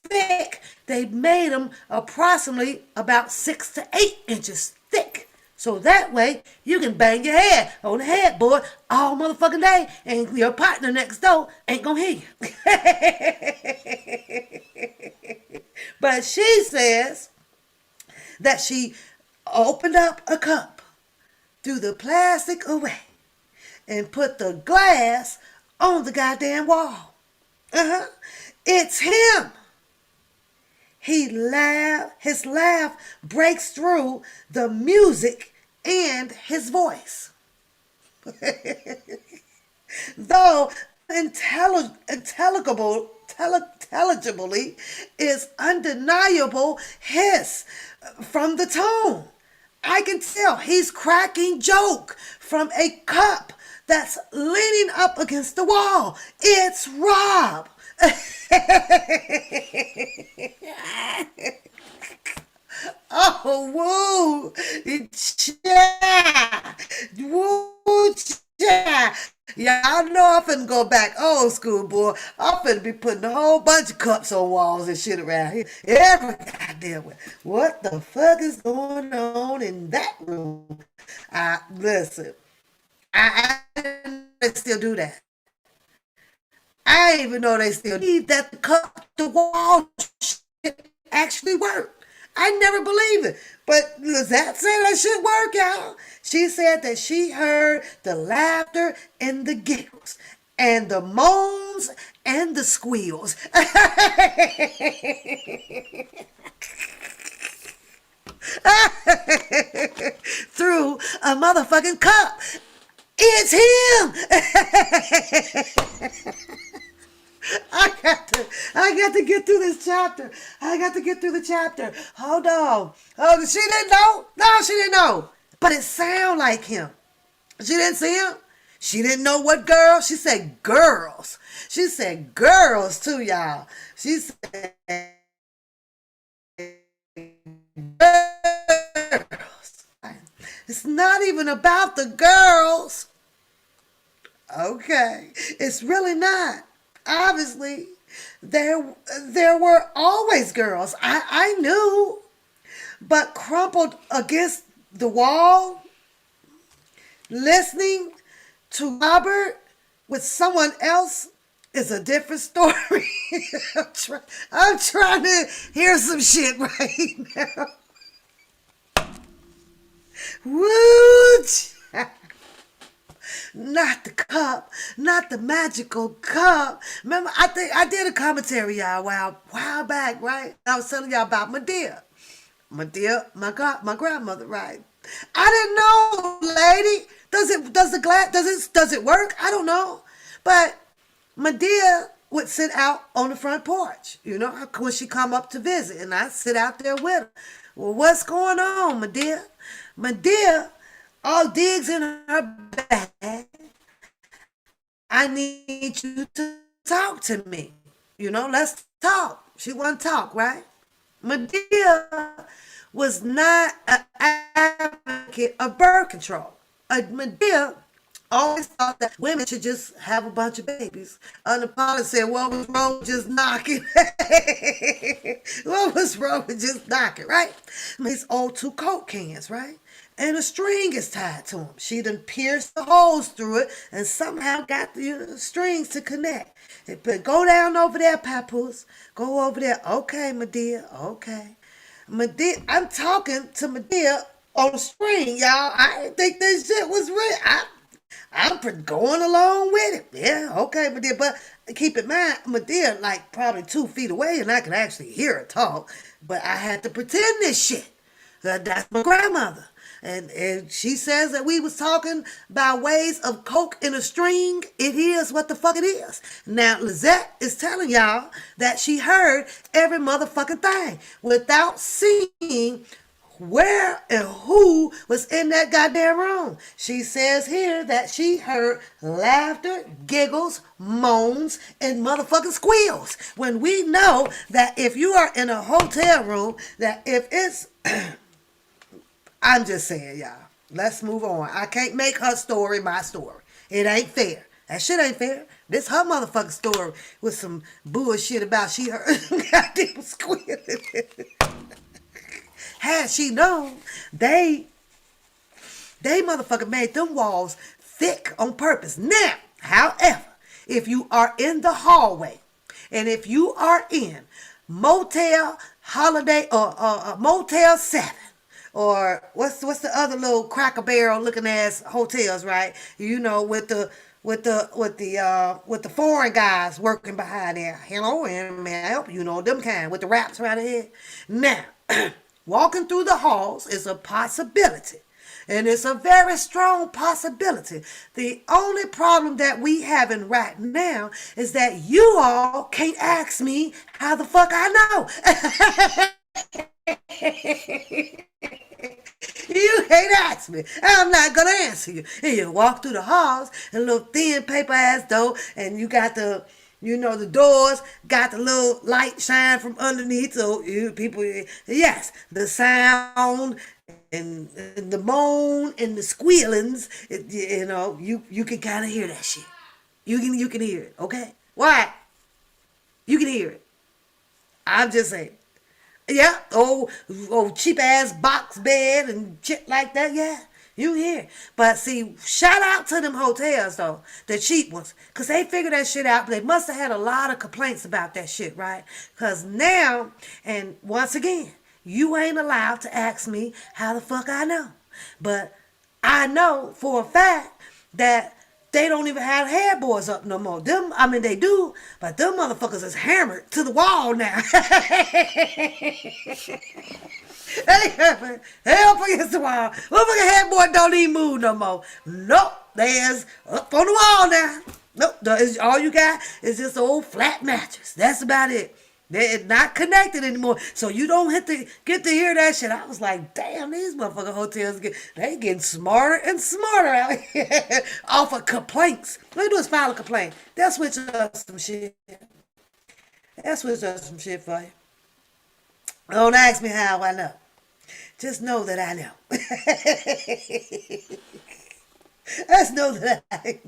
thick, they made them approximately about 6 to 8 inches thick. So that way you can bang your head on the headboard all motherfucking day and your partner next door ain't gonna hear you. But she says that she opened up a cup, threw the plastic away, and put the glass on the goddamn wall. Uh-huh. It's him. His laugh breaks through the music and his voice. Though intelligibly is undeniable hiss from the tone. I can tell he's cracking joke from a cup that's leaning up against the wall. It's Rob. Oh, woo, cha, woo, cha. Yeah, I know I'm finna go back old school, boy. I'm finna be putting a whole bunch of cups on walls and shit around here. Every goddamn way. What the fuck is going on in that room? Listen, I didn't still do that. I didn't even know they still need that the cup the wall shit actually work. I never believed it. But Lizette said that shit work, y'all. She said that she heard the laughter and the giggles and the moans and the squeals through a motherfucking cup. It's him. I got to get through this chapter. I got to get through the chapter. Hold on. Oh, she didn't know? No, she didn't know. But it sounded like him. She didn't see him. She didn't know what girl. She said girls. She said girls too, y'all. She said girls. It's not even about the girls. Okay. It's really not. Obviously, there were always girls. I knew. But crumpled against the wall, listening to Robert with someone else is a different story. I'm trying to hear some shit right now. Woo! Not the cup, not the magical cup. Remember, I think I did a commentary, y'all, while back, right? I was telling y'all about Medea. Medea, my grandmother, right? I didn't know, lady. Does it work? I don't know. But Medea would sit out on the front porch, when she come up to visit, and I sit out there with her. Well, what's going on, Medea? Medea all digs in her bag. I need you to talk to me. Let's talk. She want to talk, right? Medea was not an advocate of birth control. Medea always thought that women should just have a bunch of babies. And the policy said, what was wrong with just knocking? What was wrong with just knocking, right? These old two Coke cans, right? And a string is tied to them. She done pierced the holes through it and somehow got the strings to connect. But go down over there, Papoose. Go over there. Okay, Medea. Okay. Medea, I'm talking to Medea on a string, y'all. I didn't think this shit was real. I'm going along with it. Yeah, okay, Medea. But keep in mind, Medea like probably 2 feet away and I can actually hear her talk. But I had to pretend this shit. That's my grandmother. And she says that we was talking about ways of coke in a string. It is what the fuck it is. Now, Lizette is telling y'all that she heard every motherfucking thing without seeing where and who was in that goddamn room. She says here that she heard laughter, giggles, moans, and motherfucking squeals. When we know that if you are in a hotel room, that if it's... I'm just saying, y'all. Let's move on. I can't make her story my story. It ain't fair. That shit ain't fair. This her motherfucking story with some bullshit about she heard goddamn squealing. Had she known, they motherfucker made them walls thick on purpose. Now, however, if you are in the hallway and if you are in Motel Holiday or Motel 7, or what's the other little Cracker Barrel looking ass hotels, right? With the foreign guys working behind there. Hello, and may I help you? Them kind with the wraps around the head. Now, walking through the halls is a possibility. And it's a very strong possibility. The only problem that we having right now is that you all can't ask me how the fuck I know. You can't ask me. I'm not gonna answer you. And you walk through the halls, and a little thin paper ass door, and you got the doors got the little light shine from underneath. So people, yes, the sound and the moan and the squealings, you can kind of hear that shit. You can hear it. Okay, why? You can hear it. I'm just saying. Yeah, cheap ass box bed and shit like that. Yeah, you hear. But see, shout out to them hotels though, the cheap ones, cause they figured that shit out. But they must have had a lot of complaints about that shit, right? Cause now, and once again, You ain't allowed to ask me how the fuck I know. But I know for a fact that they don't even have headboards up no more. Them, I mean, they do, but them motherfuckers is hammered to the wall now. Hey, hey, up against the wall. Motherfucking headboard don't even move no more. Nope, there's up on the wall now. Nope, all you got is this old flat mattress. That's about it. They're not connected anymore, so you don't get to hear that shit. I was like, damn, these motherfucking hotels they getting smarter and smarter out here off of complaints. What they do is file a complaint. They'll switch up some shit. They'll switch up some shit for you. Don't ask me how I know. Just know that I know. Just know that I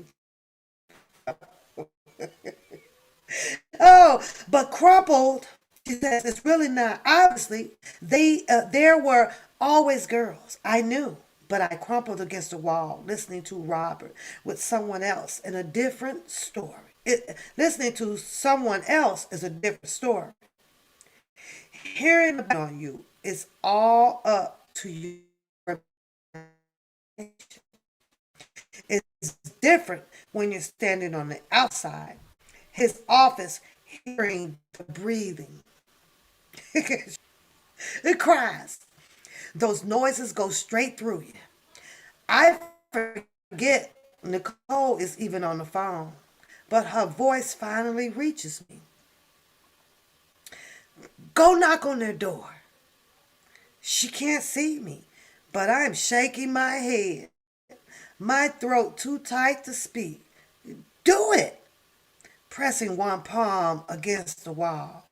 Oh, but crumpled, she says, it's really not. Obviously, there were always girls. I knew, but I crumpled against the wall, listening to Robert with someone else in a different story. Listening to someone else is a different story. Hearing about you is all up to you. It's different when you're standing on the outside. His office, hearing the breathing. It cries. Those noises go straight through you. I forget Nicole is even on the phone, but her voice finally reaches me. Go knock on their door. She can't see me, but I'm shaking my head, my throat too tight to speak. Do it! Pressing one palm against the wall.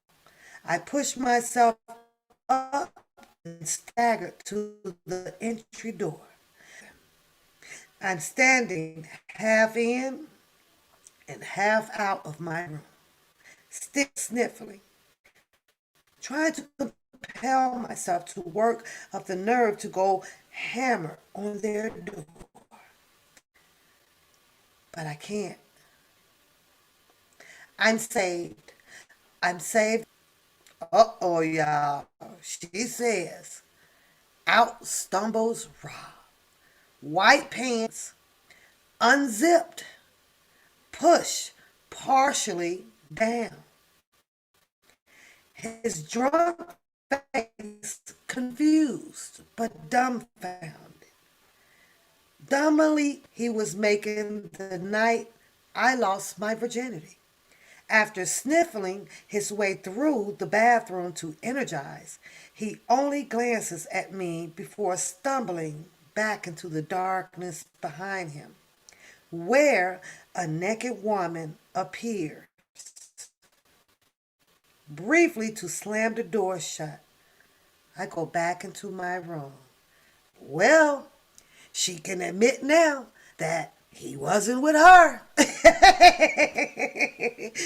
I push myself up and staggered to the entry door. I'm standing half in and half out of my room, still sniffling, trying to compel myself to work up the nerve to go hammer on their door. But I can't. I'm saved. I'm saved. Uh-oh, y'all. She says, out stumbles Rob. White pants, unzipped, pushed partially down. His drunk face confused but dumbfounded. Dumbly, he was making the night I lost my virginity. After sniffling his way through the bathroom to energize, he only glances at me before stumbling back into the darkness behind him, where a naked woman appears, briefly to slam the door shut. I go back into my room. Well, she can admit now that he wasn't with her.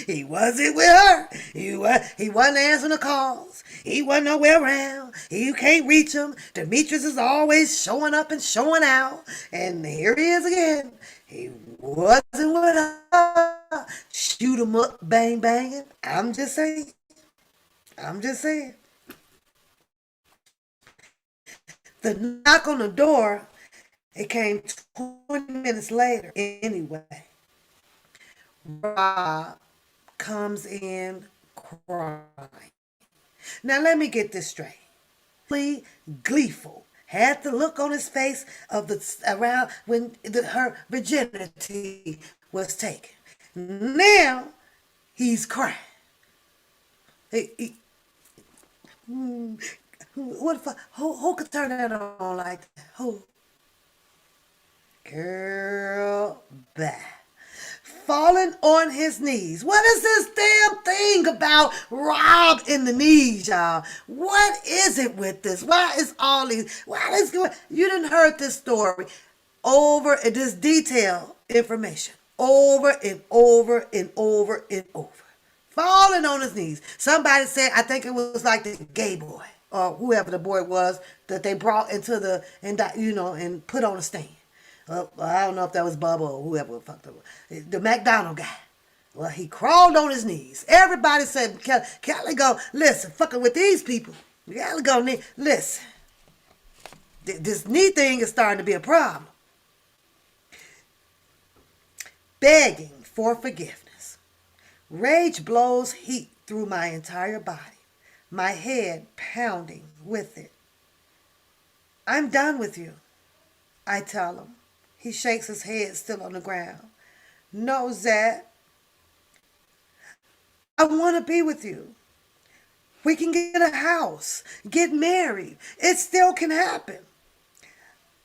He wasn't with her. He wasn't answering the calls. He wasn't nowhere around. You can't reach him. Demetrius is always showing up and showing out. And here he is again. He wasn't with her. Shoot him up, bang banging. I'm just saying. I'm just saying. The knock on the door, it came 20 minutes later anyway. Rob comes in crying. Now let me get this straight. Gleeful. Had the look on his face of the around when her virginity was taken. Now he's crying. What if who could turn that on like that? Who? Girl, bah. Falling on his knees. What is this damn thing about Rob in the knees, y'all? What is it with this? Why is all these? Why is going? You didn't heard this story over this detailed information over and over and over and over. Falling on his knees. Somebody said, I think it was like the gay boy or whoever the boy was that they brought into and put on a stand. I don't know if that was Bubba or whoever fucked up. The McDonald guy. Well, he crawled on his knees. Everybody said, Kelly go, listen, fucking with these people. You gotta go knee. Listen, this knee thing is starting to be a problem. Begging for forgiveness. Rage blows heat through my entire body, my head pounding with it. I'm done with you, I tell him. He shakes his head still on the ground. No, Zach, I want to be with you. We can get a house, get married. It still can happen.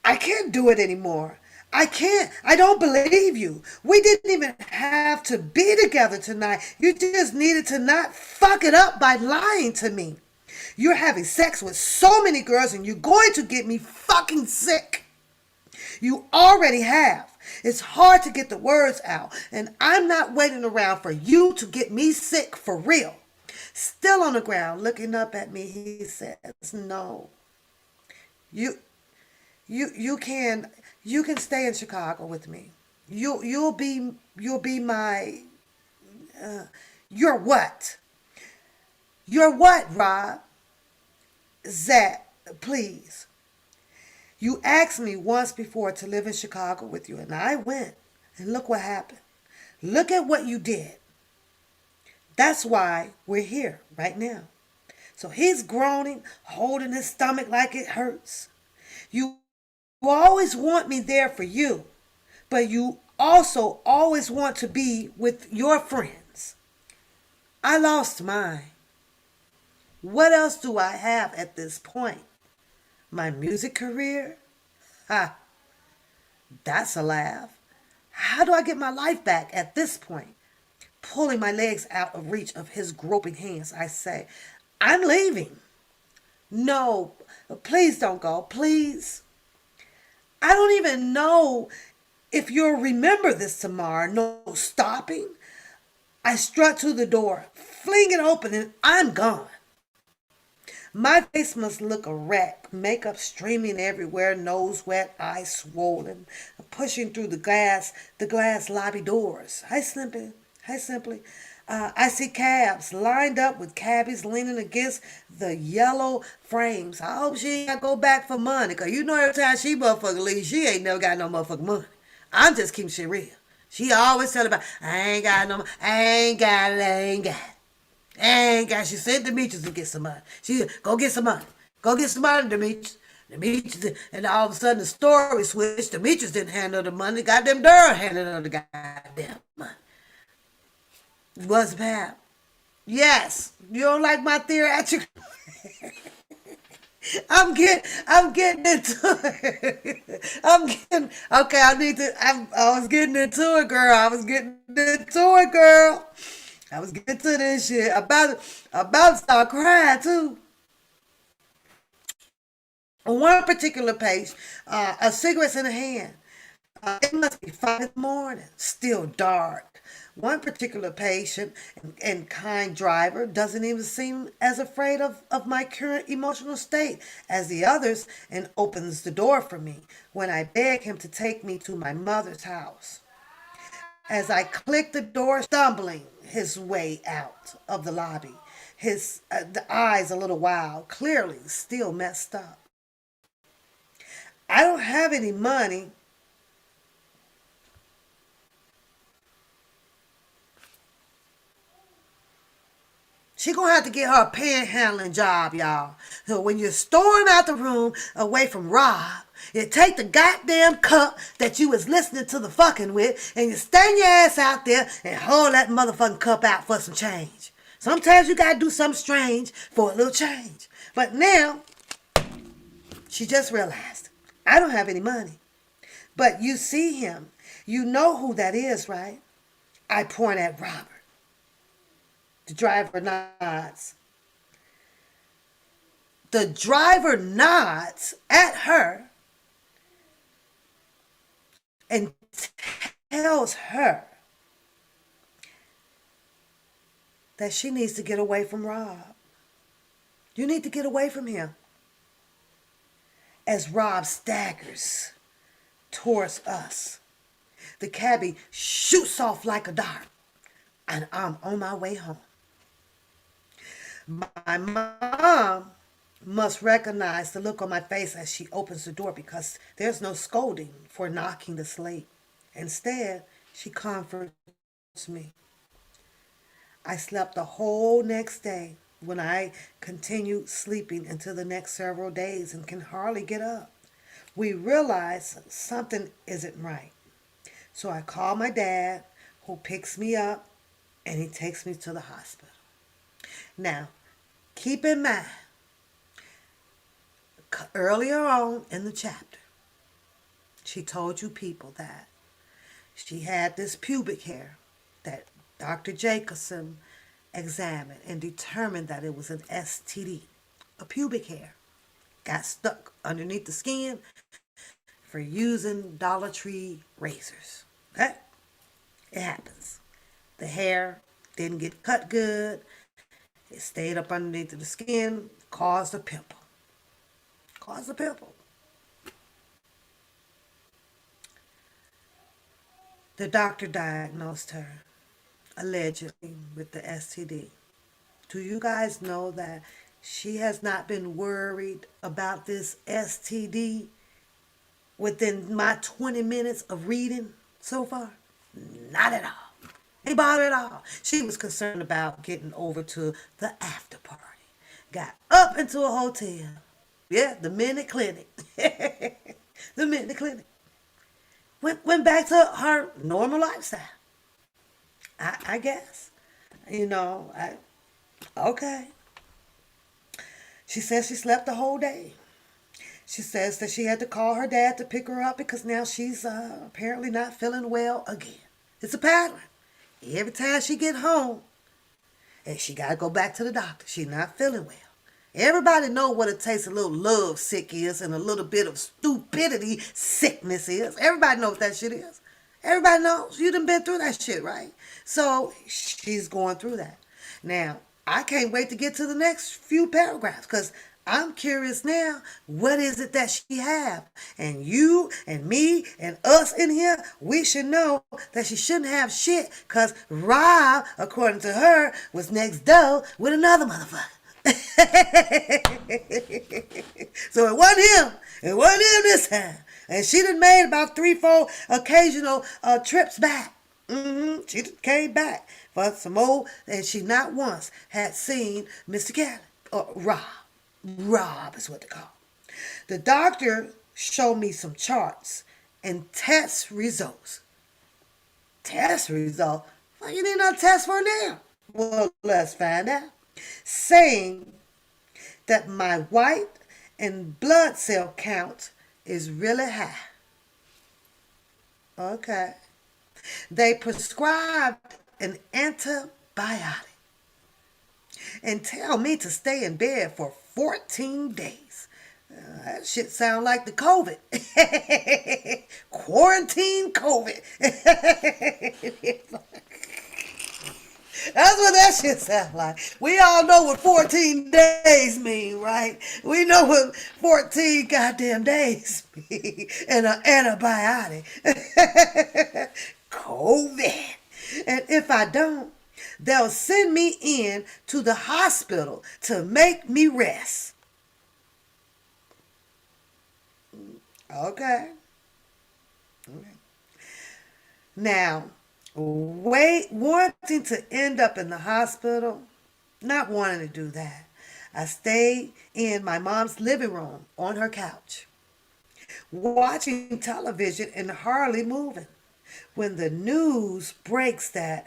I can't do it anymore. I can't. I don't believe you. We didn't even have to be together tonight. You just needed to not fuck it up by lying to me. You're having sex with so many girls and you're going to get me fucking sick. You already have. It's hard to get the words out, and I'm not waiting around for you to get me sick for real. Still on the ground, looking up at me, he says, "No, you, you can stay in Chicago with me. You'll be my, you're what? You're what, Rob? Zach, please. You asked me once before to live in Chicago with you, and I went. And look what happened. Look at what you did. That's why we're here right now." So he's groaning, holding his stomach like it hurts. You always want me there for you, but you also always want to be with your friends. I lost mine. What else do I have at this point? My music career? Ha, that's a laugh. How do I get my life back at this point? Pulling my legs out of reach of his groping hands, I say, "I'm leaving." "No, please don't go, please. I don't even know if you'll remember this tomorrow." No stopping. I strut to the door, fling it open, and I'm gone. My face must look a wreck, makeup streaming everywhere, nose wet, eyes swollen, pushing through the glass lobby doors. I see cabs lined up with cabbies leaning against the yellow frames. I hope she ain't got to go back for money, because you know every time she motherfucker leaves, she ain't never got no motherfucking money. I'm just keeping shit real. She always tell about, "I ain't got no money. I ain't got it. I ain't got it. And God, she sent Demetrius to get some money. She said, "Go get some money. Go get some money, Demetrius." And all of a sudden the story switched. Demetrius didn't handle the money. Goddamn Durr handled her the goddamn money. What's bad? Yes. You don't like my theatrical? I'm getting into it. Okay, I was getting into it, girl. I was getting into it, girl. I was getting to this shit. About to start crying too. On one particular page, a cigarette's in a hand. It must be 5 in the morning, still dark. One particular patient and kind driver doesn't even seem as afraid of my current emotional state as the others, and opens the door for me when I beg him to take me to my mother's house. As I click the door, stumbling his way out of the lobby, his the eyes a little wild, clearly still messed up. "I don't have any money." She gonna have to get her a panhandling job, y'all. So when you storm out the room away from Rob, you take the goddamn cup that you was listening to the fucking with, and you stand your ass out there and hold that motherfucking cup out for some change. Sometimes you gotta do something strange for a little change. But now, she just realized, I don't have any money. But you see him. You know who that is, right? I point at Robert. The driver nods. The driver nods at her and tells her that she needs to get away from Rob. You need to get away from him. As Rob staggers towards us, the cabbie shoots off like a dart, and I'm on my way home. My mom must recognize the look on my face as she opens the door because there's no scolding for knocking the slate. Instead, she comforts me. I slept the whole next day when I continued sleeping until the next several days and can hardly get up. We realize something isn't right. So I call my dad, who picks me up, and he takes me to the hospital. Now, keep in mind, earlier on in the chapter, she told you people that she had this pubic hair that Dr. Jacobson examined and determined that it was an STD, a pubic hair. Got stuck underneath the skin for using Dollar Tree razors. Okay? It happens. The hair didn't get cut good. It stayed up underneath the skin, caused a pimple. Caused a pimple. The doctor diagnosed her, allegedly, with the STD. Do you guys know that she has not been worried about this STD within my 20 minutes of reading so far? Not at all. Ain't bothered at all. She was concerned about getting over to the after party. Got up into a hotel. Yeah, the Minute Clinic. The Minute Clinic. Went back to her normal lifestyle. I guess. You know, okay. She says she slept the whole day. She says that she had to call her dad to pick her up because now she's apparently not feeling well again. It's a pattern. Every time she get home, and she got to go back to the doctor. She's not feeling well. Everybody know what it takes a little love sick is and a little bit of stupidity sickness is. Everybody knows what that shit is. Everybody knows. You done been through that shit, right? So she's going through that. Now, I can't wait to get to the next few paragraphs because I'm curious now, what is it that she have? And you and me and us in here, we should know that she shouldn't have shit because Rob, according to her, was next door with another motherfucker. So it wasn't him. It wasn't him this time. And she done made about 3, 4 occasional trips back. She came back for some more, and she not once had seen Mr. Kelly or Rob. Rob is what they call. The doctor showed me some charts and test results. Test result? Well, you need no test for now. Well, let's find out. Saying that my white and blood cell count is really high. Okay. They prescribed an antibiotic and tell me to stay in bed for 14 days. That shit sound like the COVID. Quarantine COVID. That's what that shit sound like. We all know what 14 days mean, right? We know what 14 goddamn days mean. And an antibiotic. COVID. And if I don't, they'll send me in to the hospital to make me rest. Okay. Now, wanting to end up in the hospital, not wanting to do that. I stayed in my mom's living room on her couch, watching television and hardly moving. When the news breaks that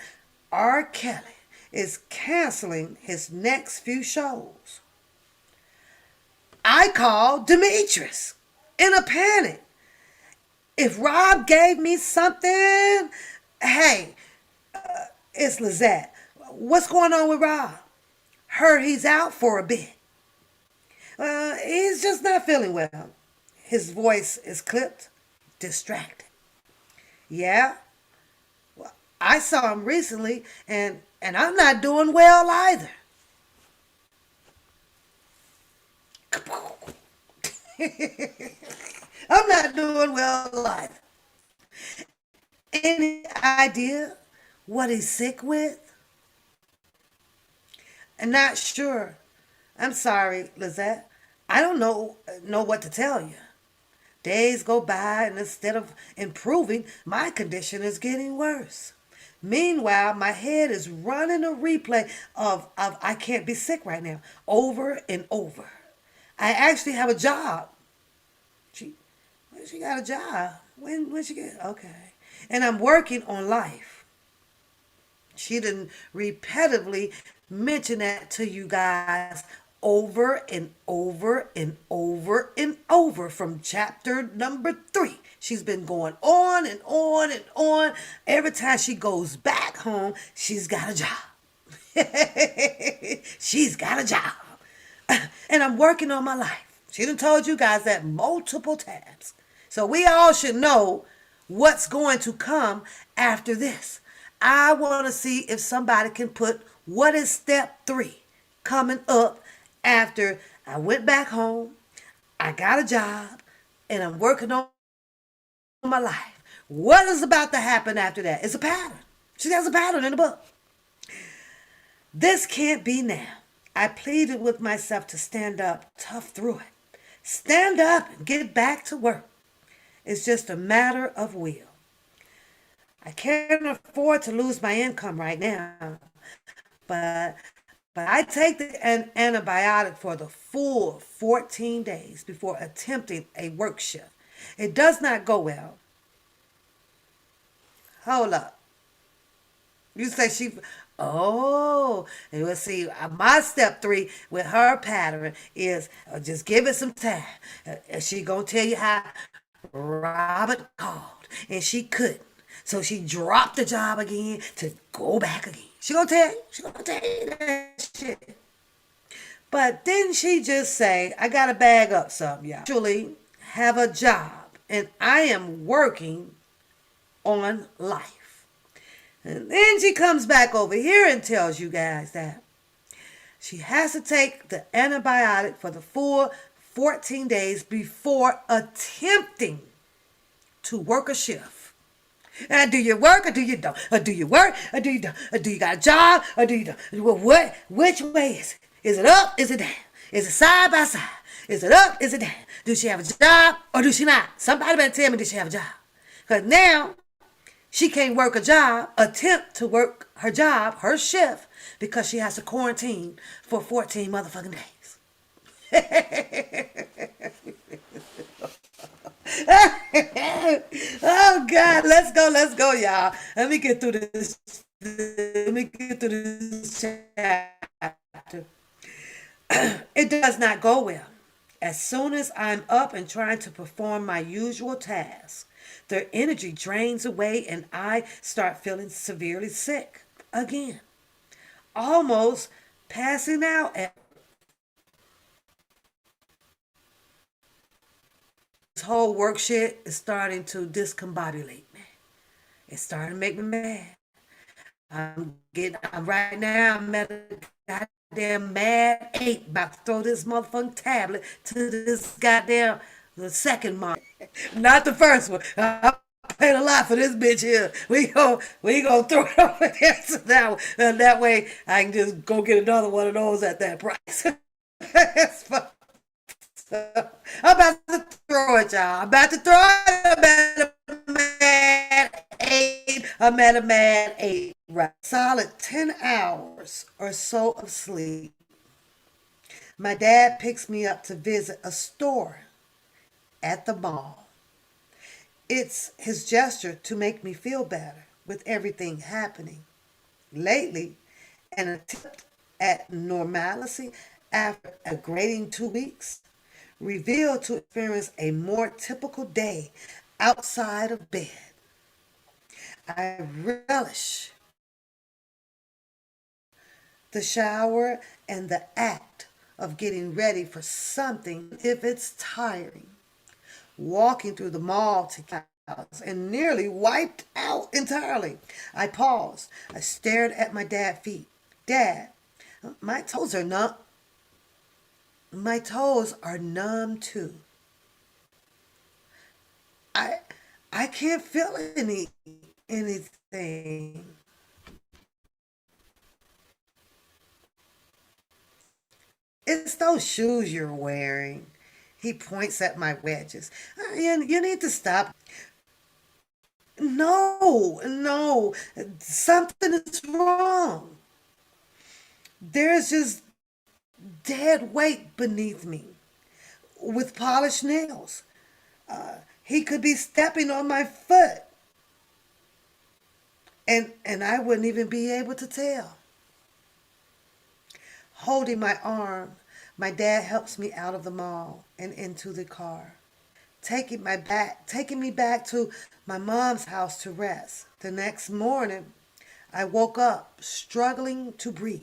R. Kelly is canceling his next few shows, I called Demetrius in a panic. If Rob gave me something, hey, it's Lizette. What's going on with Rob? Heard he's out for a bit. He's just not feeling well. His voice is clipped, distracted. Yeah, well, I saw him recently, and I'm not doing well either. I'm not doing well either. Any idea what he's sick with? I'm not sure. I'm sorry, Lizette. I don't know what to tell you. Days go by, and instead of improving, my condition is getting worse. Meanwhile, my head is running a replay of I can't be sick right now over and over. I actually have a job. She, she got a job. When she get okay, and I'm working on life. She didn't repetitively mention that to you guys over and over and over and over from chapter number 3. She's been going on and on and on. Every time she goes back home, she's got a job. She's got a job. And I'm working on my life. She done told you guys that multiple times. So we all should know what's going to come after this. I want to see if somebody can put what is step 3 coming up after I went back home, I got a job, and I'm working on my life. What is about to happen after that? It's a pattern. She has a pattern in the book. This can't be now. I pleaded with myself to stand up tough through it. Stand up and get back to work. It's just a matter of will. I can't afford to lose my income right now, but I take an antibiotic for the full 14 days before attempting a work shift. It does not go well. Hold up. You say oh, and we'll see. My step 3 with her pattern is just give it some time. She gonna tell you how Robert called and she couldn't. So she dropped the job again to go back again. She gonna tell you. She gonna tell you that shit. But didn't she just say, I gotta bag up something, y'all? Actually have a job and I am working on life. And then she comes back over here and tells you guys that she has to take the antibiotic for the full 14 days before attempting to work a shift. And do you work or do you don't? Or do you work or do you don't? Or do you got a job or do you don't? Well, what? Which way is it? Is it up? Is it down? Is it side by side? Is it up? Is it down? Does she have a job or does she not? Somebody better tell me, does she have a job? Because now she can't work a job, attempt to work her job, her shift, because she has to quarantine for 14 motherfucking days. Oh God, let's go, y'all. Let me get through this. Let me get through this chapter. It does not go well. As soon as I'm up and trying to perform my usual tasks, their energy drains away and I start feeling severely sick again. Almost passing out. This whole work shit is starting to discombobulate me. It's starting to make me mad. Right now, I'm at a goddamn mad 8 about to throw this motherfucking tablet to this goddamn the second month. Not the first one. I paid a lot for this bitch here. We gonna throw it over there to that one. And that way I can just go get another one of those at that price. That's fun. I'm about to throw it, y'all. I'm about to throw it. I'm at a mad 8. I'm at a mad 8. Right. Solid 10 hours or so of sleep. My dad picks me up to visit a store at the mall. It's his gesture to make me feel better with everything happening. Lately, an attempt at normalcy after a grading 2 weeks revealed to experience a more typical day outside of bed. I relish the shower and the act of getting ready for something if it's tiring. Walking through the mall to house and nearly wiped out entirely. I paused. I stared at my dad's feet. Dad, my toes are numb. My toes are numb too. I I can't feel anything. It's those shoes you're wearing. He points at my wedges. You need to stop. No, no, something is wrong. There's just dead weight beneath me with polished nails. He could be stepping on my foot, and I wouldn't even be able to tell. Holding my arm, my dad helps me out of the mall and into the car, taking me back to my mom's house to rest. The next morning, I woke up struggling to breathe.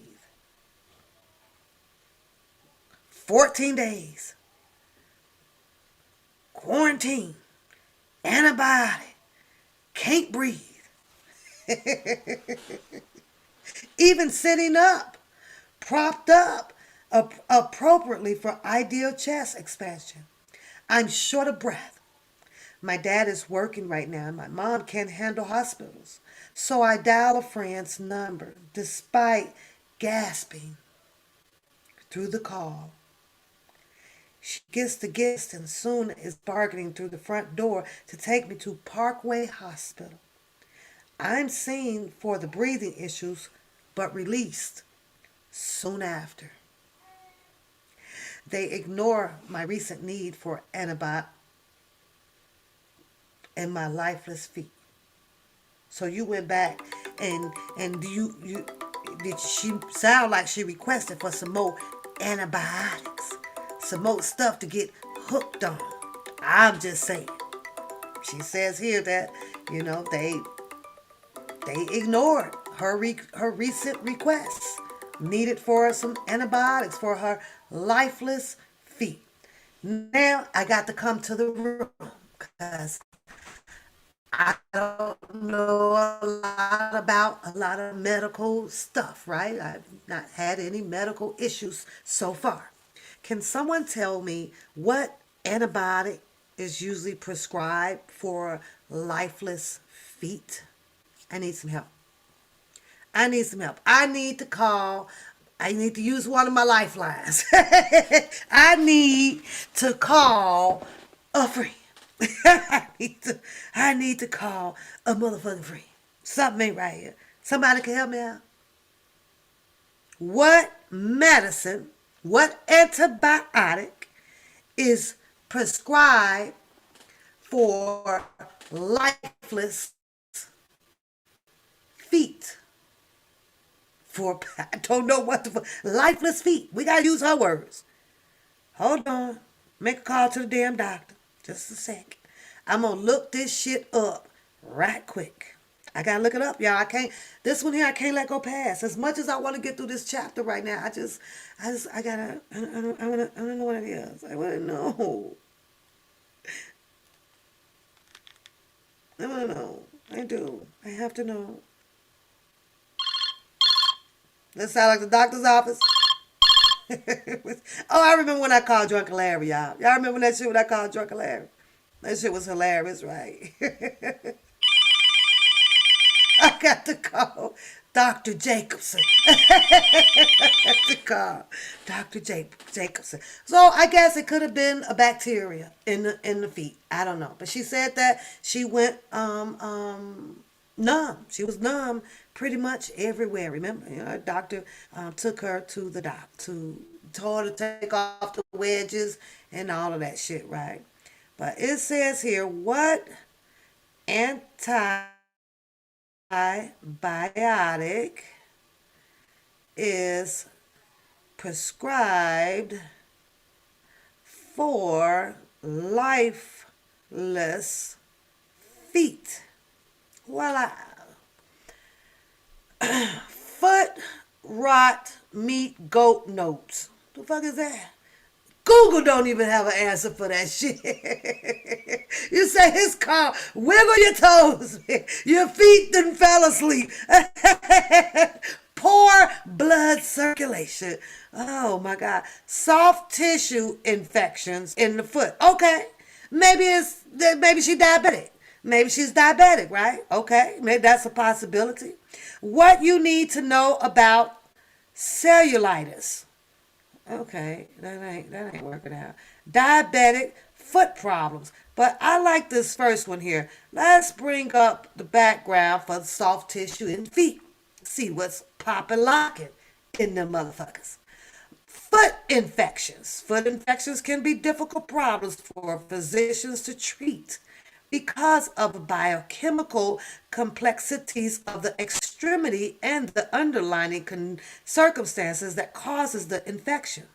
14 days, quarantine, antibiotic, can't breathe. Even sitting up, propped up appropriately for ideal chest expansion. I'm short of breath. My dad is working right now and my mom can't handle hospitals. So I dial a friend's number despite gasping through the call. She gets the gist and soon is bargaining through the front door to take me to Parkway Hospital. I'm seen for the breathing issues but released soon after. They ignore my recent need for antibiotic and my lifeless feet. So you went back and you did she sound like she requested for some more antibiotics, some more stuff to get hooked on. I'm just saying. She says here that they ignored her recent requests needed for some antibiotics for her lifeless feet. Now I got to come to the room because I don't know a lot about a lot of medical stuff, right? I've not had any medical issues so far. Can someone tell me what antibiotic is usually prescribed for lifeless feet? I need some help. I need some help. I need to use one of my lifelines. I need to call a friend. I need to call a motherfucking friend. Something ain't right here. Somebody can help me out. What medicine, what antibiotic is prescribed for lifeless feet? I don't know what the lifeless feet. We gotta use her words. Hold on. Make a call to the damn doctor. Just a sec. I'm gonna look this shit up right quick. I gotta look it up, y'all. I can't. This one here, I can't let go past. As much as I want to get through this chapter right now, I gotta. I don't know what it is. I want to know. I want to know. I do. I have to know. That sound like the doctor's office. Oh, I remember when I called Drunken Larry, y'all. Y'all remember that shit when I called Drunken Larry? That shit was hilarious, right? I got to call Dr. Jacobson. I got to call Dr. Jacobson. So I guess it could have been a bacteria in the feet. I don't know. But she said that she went numb. She was numb pretty much everywhere. Remember, her doctor took her to the doc to told her to take off the wedges and all of that shit, right? But it says here, what antibiotic is prescribed for lifeless feet? Well, foot rot meat goat notes. The fuck is that? Google don't even have an answer for that shit. You say it's called wiggle your toes. Your feet done fell asleep. Poor blood circulation. Oh my God. Soft tissue infections in the foot. Okay. Maybe she's diabetic. Maybe she's diabetic, right? Okay. Maybe that's a possibility. What you need to know about cellulitis. Okay, that ain't working out. Diabetic foot problems. But I like this first one here. Let's bring up the background for soft tissue in feet. See what's popping locking in them motherfuckers. Foot infections. Foot infections can be difficult problems for physicians to treat because of biochemical complexities of the extremity and the underlying circumstances that causes the infection.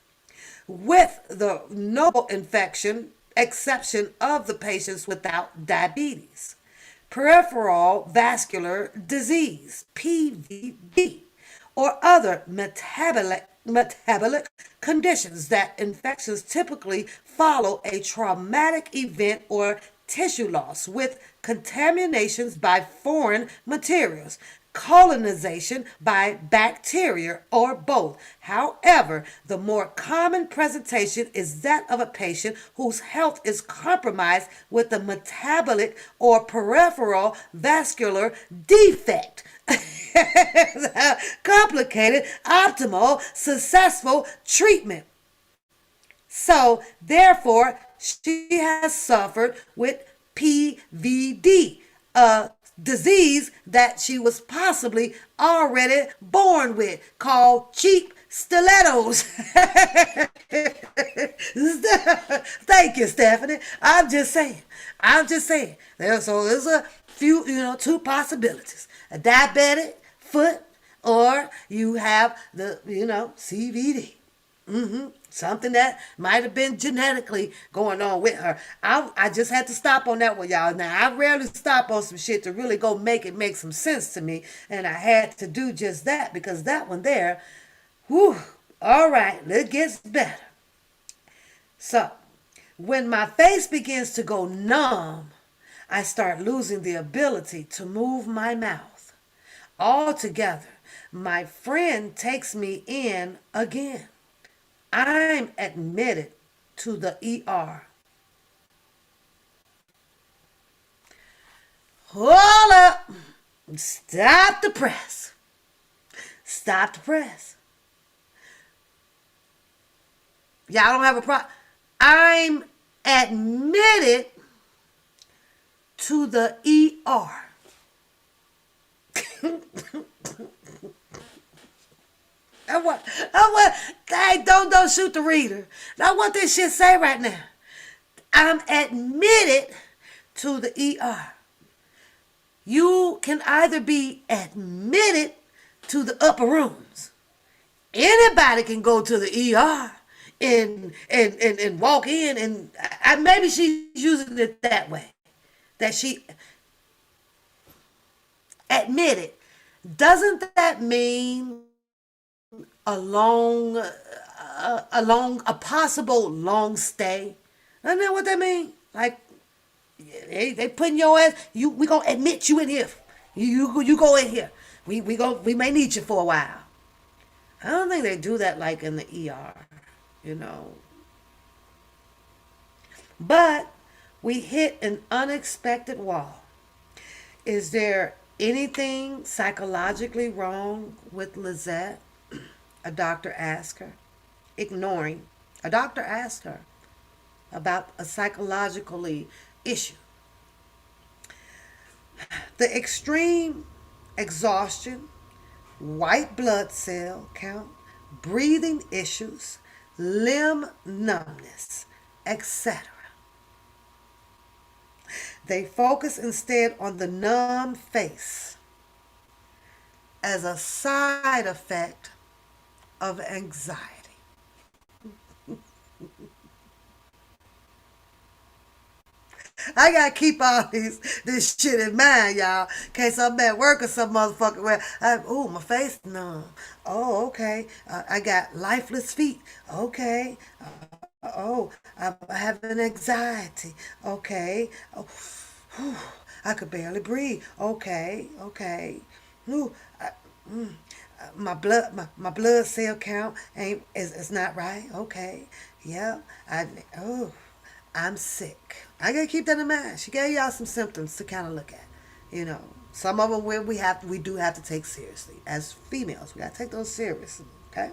With the no infection exception of the patients without diabetes. Peripheral vascular disease, PVD, or other metabolic conditions that infections typically follow a traumatic event or tissue loss with contaminations by foreign materials, colonization by bacteria, or both. However, the more common presentation is that of a patient whose health is compromised with a metabolic or peripheral vascular defect. Complicated, optimal, successful treatment. So, therefore, she has suffered with PVD, a disease that she was possibly already born with, called cheap stilettos. Thank you, Stephanie. I'm just saying. I'm just saying. There's a few, two possibilities: a diabetic foot, or you have the, CVD. Something that might have been genetically going on with her. I just had to stop on that one, y'all. Now, I rarely stop on some shit to really go make it make some sense to me. And I had to do just that because that one there, whew, all right, it gets better. So, when my face begins to go numb, I start losing the ability to move my mouth. Altogether, my friend takes me in again. I'm admitted to the ER. Hold up. Stop the press. Stop the press. Y'all don't have a problem. I'm admitted to the ER. Hey, don't shoot the reader. I want this shit say right now. I'm admitted to the ER. You can either be admitted to the upper rooms. Anybody can go to the ER and walk in, and maybe she's using it that way. That she admitted. Doesn't that mean a possible long stay? Isn't that what that mean? Like they putting your ass. We gonna admit you in here. You go in here. We may need you for a while. I don't think they do that like in the ER, you know. But we hit an unexpected wall. Is there anything psychologically wrong with Lizette? A doctor asked her. Ignoring. A doctor asked her about a psychologically issue. The extreme exhaustion, white blood cell count, breathing issues, limb numbness, etc. They focus instead on the numb face as a side effect of anxiety. I gotta keep all this shit in mind, y'all. In case I'm at work or some motherfucker where my face numb. Oh, okay. I got lifeless feet. Okay. I'm having anxiety. Okay. Oh, whew, I could barely breathe. Okay. Okay. Ooh, my blood cell count ain't is not right. Okay. Yeah. I'm sick. I gotta keep that in mind. She gave y'all some symptoms to kind of look at. You know, some of them we do have to take seriously as females. We gotta take those seriously. Okay.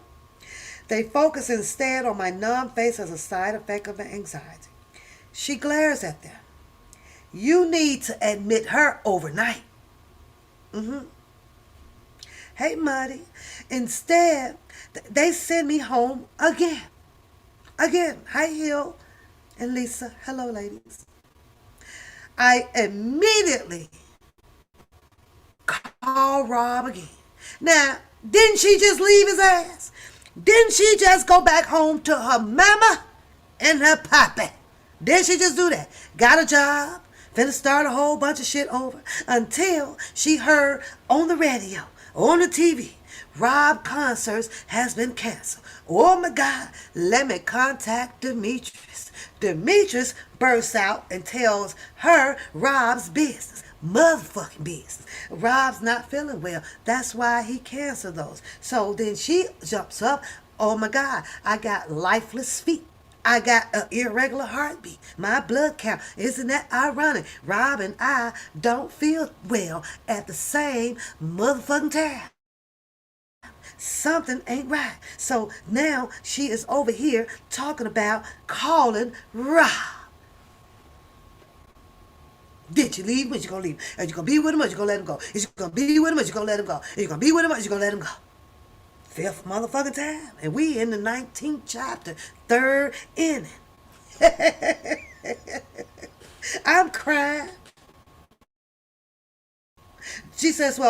They focus instead on my numb face as a side effect of anxiety. She glares at them. You need to admit her overnight. Mm-hmm. Hey, Muddy. Instead, they send me home again. Again. Hi, Hill and Lisa. Hello, ladies. I immediately call Rob again. Now, didn't she just leave his ass? Didn't she just go back home to her mama and her pappy? Didn't she just do that? Got a job, finna start a whole bunch of shit over until she heard on the radio, on the TV, Rob concerts has been canceled. Oh my God, let me contact Demetrius. Demetrius bursts out and tells her Rob's business. Motherfucking business. Rob's not feeling well. That's why he canceled those. So then she jumps up. Oh my God, I got lifeless feet. I got an irregular heartbeat. My blood count. Isn't that ironic? Rob and I don't feel well at the same motherfucking time. Something ain't right. So now she is over here talking about calling Rob. Did you leave him? Or you gonna leave him? Are you gonna be with him or you gonna let him go? Is you gonna be with him or you gonna let him go? Are you gonna be with him or you gonna let him go? Fifth motherfucking time. And we in the 19th chapter, third inning. I'm crying. She says,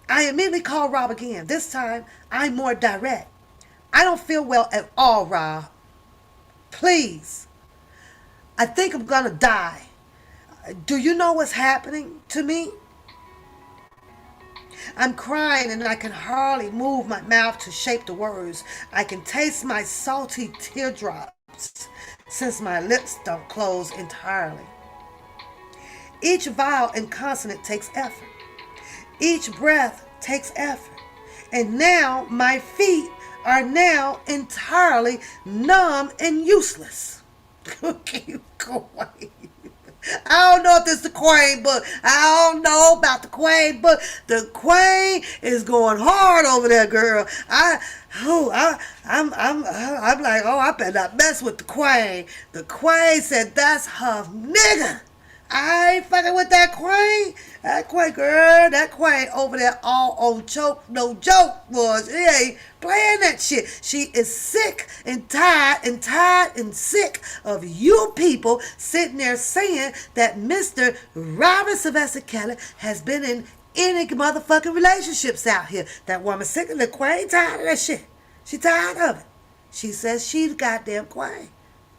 I immediately call Rob again. This time, I'm more direct. I don't feel well at all, Rob. Please. I think I'm gonna die. Do you know what's happening to me? I'm crying and I can hardly move my mouth to shape the words. I can taste my salty teardrops since my lips don't close entirely. Each vowel and consonant takes effort. Each breath takes effort. And now my feet are now entirely numb and useless. Keep going. I don't know if this is the Queen book. I don't know about the Queen book. The Queen is going hard over there, girl. I'm like, oh, I better not mess with the Queen. The Queen said that's her nigga. I ain't fucking with that Queen. That Queen, girl, that Queen over there all on choke, no joke, was. She ain't playing that shit. She is sick and tired and sick of you people sitting there saying that Mr. Robert Sylvester Kelly has been in any motherfucking relationships out here. That woman sick of the Queen, tired of that shit. She tired of it. She says she's goddamn Queen.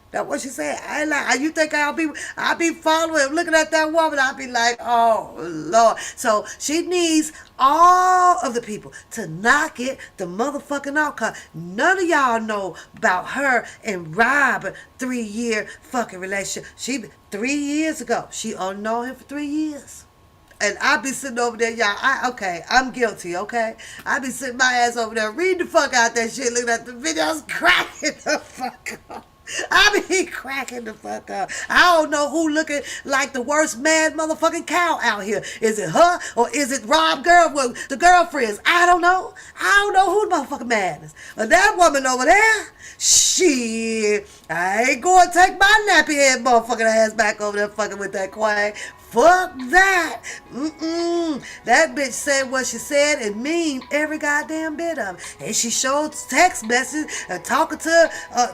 That's what she said. I ain't like, you think I'll be following, looking at that woman, I'll be like, oh Lord. So she needs all of the people to knock it the motherfucking off. Cause none of y'all know about her and Rob 3-year fucking relationship. 3 years ago. She only known him for 3 years. And I be sitting over there, y'all. I'm guilty, okay? I be sitting my ass over there, reading the fuck out that shit, looking at the videos, cracking the fuck up. I be cracking the fuck up. I don't know who looking like the worst mad motherfucking cow out here. Is it her or is it Rob girl with the girlfriends? I don't know. I don't know who the motherfucking madness. But that woman over there, shit, I ain't going to take my nappy head motherfucking ass back over there fucking with that Queen. Fuck that. That bitch said what she said and mean every goddamn bit of it. And she showed text message talking to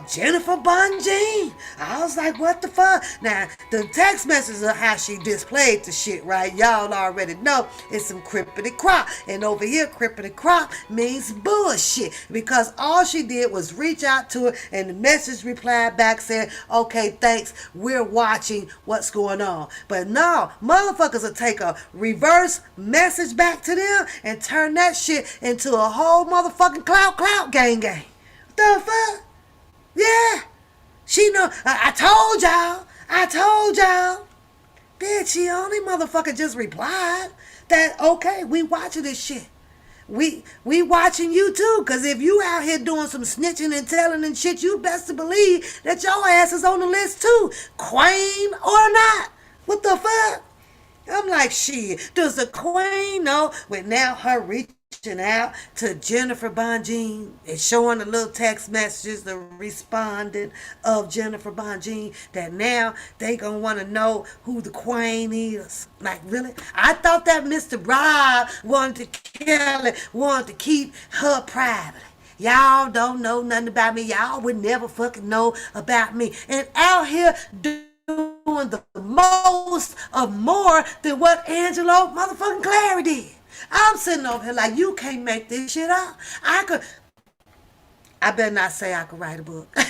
Jennifer Bunjean. I was like, what the fuck? Now, the text messages are how she displayed the shit, right? Y'all already know it's some crippity crop. And over here, crippity crop means bullshit. Because all she did was reach out to her and the message replied back saying, okay, thanks, we're watching what's going on. But no, motherfuckers will take a reverse message back to them and turn that shit into a whole motherfucking clout gang. What the fuck? Yeah. She know. I told y'all. Bitch, she only motherfucker just replied that, okay, we watching this shit. We watching you too, cause if you out here doing some snitching and telling and shit, you best to believe that your ass is on the list too, Queen or not. What the fuck? I'm like, shit, does the Queen know with now her reaching reaching out to Jennifer Bonjean and showing the little text messages, the responding of Jennifer Bonjean, that now they gonna want to know who the queen is. Like, really? I thought that Mr. Rob wanted to kill it, wanted to keep her private. Y'all don't know nothing about me. Y'all would never fucking know about me. And out here doing the most of more than what Angelo motherfucking Clary did. I'm sitting over here like, you can't make this shit up. I better not say I could write a book. I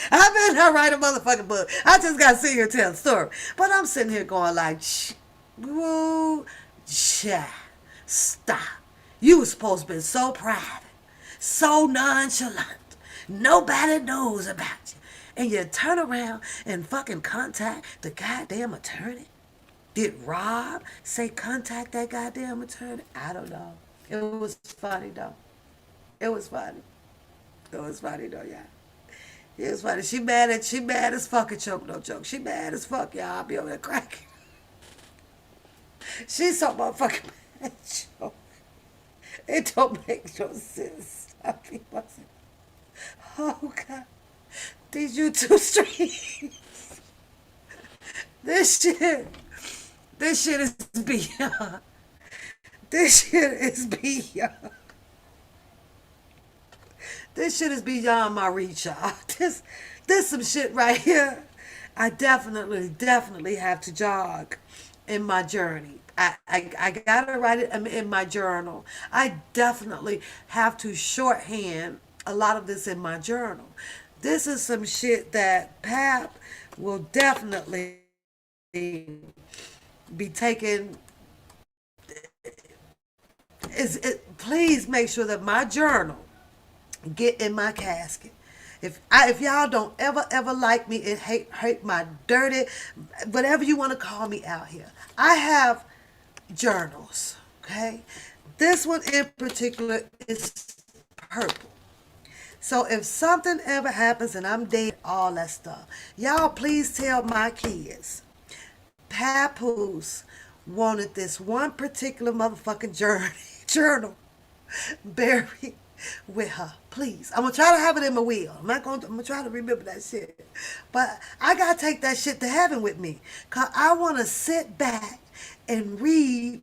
better not write a motherfucking book. I just got to sit here and tell the story. But I'm sitting here going like, woo, stop. You were supposed to be so private, so nonchalant. Nobody knows about you. And you turn around and fucking contact the goddamn attorney. Did Rob say contact that goddamn attorney? I don't know. It was funny though. It was funny. It was funny though, yeah. It was funny. She mad as fucking choke, no joke. She mad as fuck, y'all. I'll be over there cracking. She's so motherfucking mad, choke. It don't make no sense. I be buzzing. Oh God. These YouTube streams. This shit is beyond. This shit is beyond. This shit is beyond my reach, y'all. This some shit right here. I definitely have to jog in my journey. I gotta write it in my journal. I definitely have to shorthand a lot of this in my journal. This is some shit that Pap will definitely be taking. Please make sure that my journal get in my casket. If y'all don't ever like me and hate my dirty, whatever you want to call me out here, I have journals. Okay, this one in particular is purple. So if something ever happens and I'm dead, all that stuff, y'all please tell my kids, Papoose wanted this one particular motherfucking journal buried with her. Please. I'm gonna try to have it in my will. I'm gonna try to remember that shit. But I gotta take that shit to heaven with me. Cause I wanna sit back and read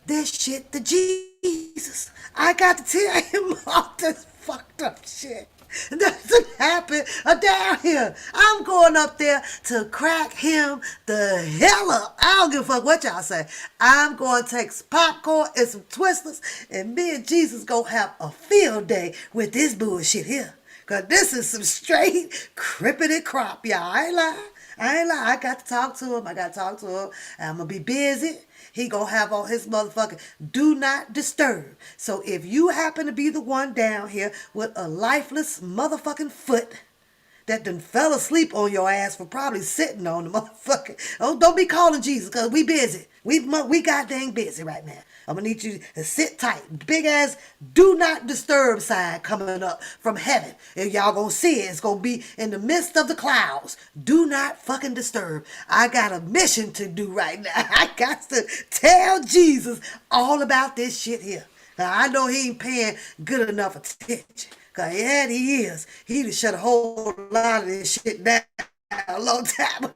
this shit to Jesus. I got to tell him all this fucked up shit doesn't happen down here. I'm going up there to crack him the hell up. I don't give a fuck what y'all say. I'm going to take some popcorn and some twisters, and me and Jesus gonna have a field day with this bullshit here. Cause this is some straight crippity crop, y'all. I ain't lying. I got to talk to him. I'm gonna be busy. He gonna have on his motherfucking do not disturb. So if you happen to be the one down here with a lifeless motherfucking foot that done fell asleep on your ass for probably sitting on the motherfucker, don't be calling Jesus, because we busy. We goddamn busy right now. I'm gonna need you to sit tight. Big ass do not disturb sign coming up from heaven. And y'all gonna see it. It's gonna be in the midst of the clouds. Do not fucking disturb. I got a mission to do right now. I got to tell Jesus all about this shit here. Now, I know he ain't paying good enough attention. Cause yeah, he is. He done shut a whole lot of this shit down a long time ago.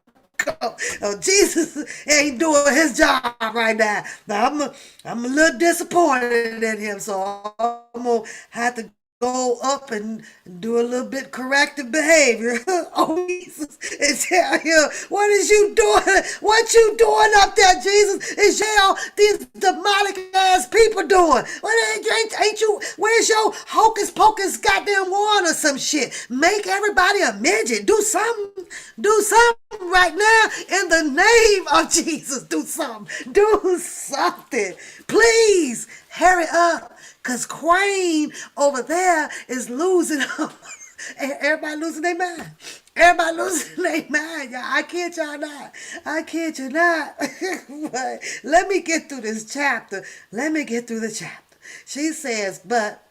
Jesus ain't doing his job right now. Now I'm a little disappointed in him, so I'm gonna have to go up and do a little bit corrective behavior. Oh, Jesus, and tell him, what is you doing? What you doing up there, Jesus? Is y'all these demonic ass people doing? What ain't you? Where's your hocus pocus goddamn wand or some shit? Make everybody a midget. Do something. Do something right now in the name of Jesus. Do something. Do something. Please hurry up. Because Queen over there is losing them. Everybody losing their mind. Everybody losing their mind, y'all. I kid y'all not. I kid you not. But let me get through this chapter. Let me get through the chapter. She says, but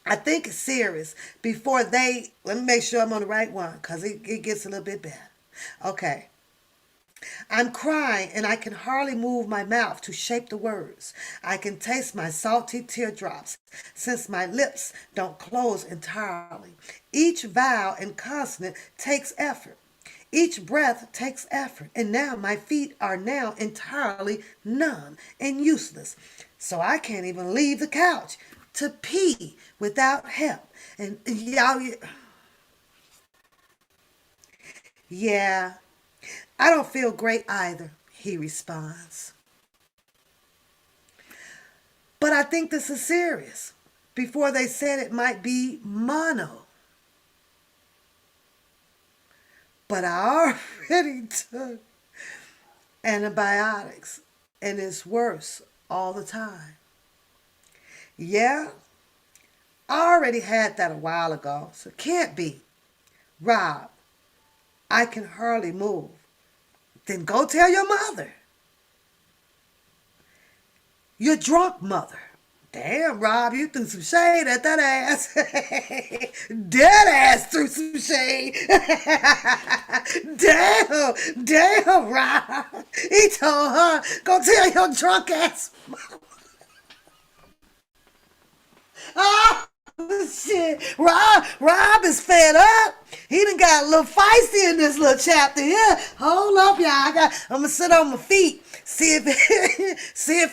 I think it's serious. Before they, let me make sure I'm on the right one, because it gets a little bit better. Okay. I'm crying and I can hardly move my mouth to shape the words. I can taste my salty teardrops since my lips don't close entirely. Each vowel and consonant takes effort. Each breath takes effort, and now my feet are now entirely numb and useless. So I can't even leave the couch to pee without help. And y'all, yeah, I don't feel great either, he responds. But I think this is serious. Before they said it might be mono. But I already took antibiotics and it's worse all the time. Yeah, I already had that a while ago, so it can't be. Rob, I can hardly move. Then go tell your mother. Your drunk mother. Damn, Rob, you threw some shade at that ass. Dead ass threw some shade. Damn, Rob. He told her, go tell your drunk ass. Oh, shit. Rob is fed up. He done got a little feisty in this little chapter here. Hold up, y'all. I'm gonna sit on my feet. See if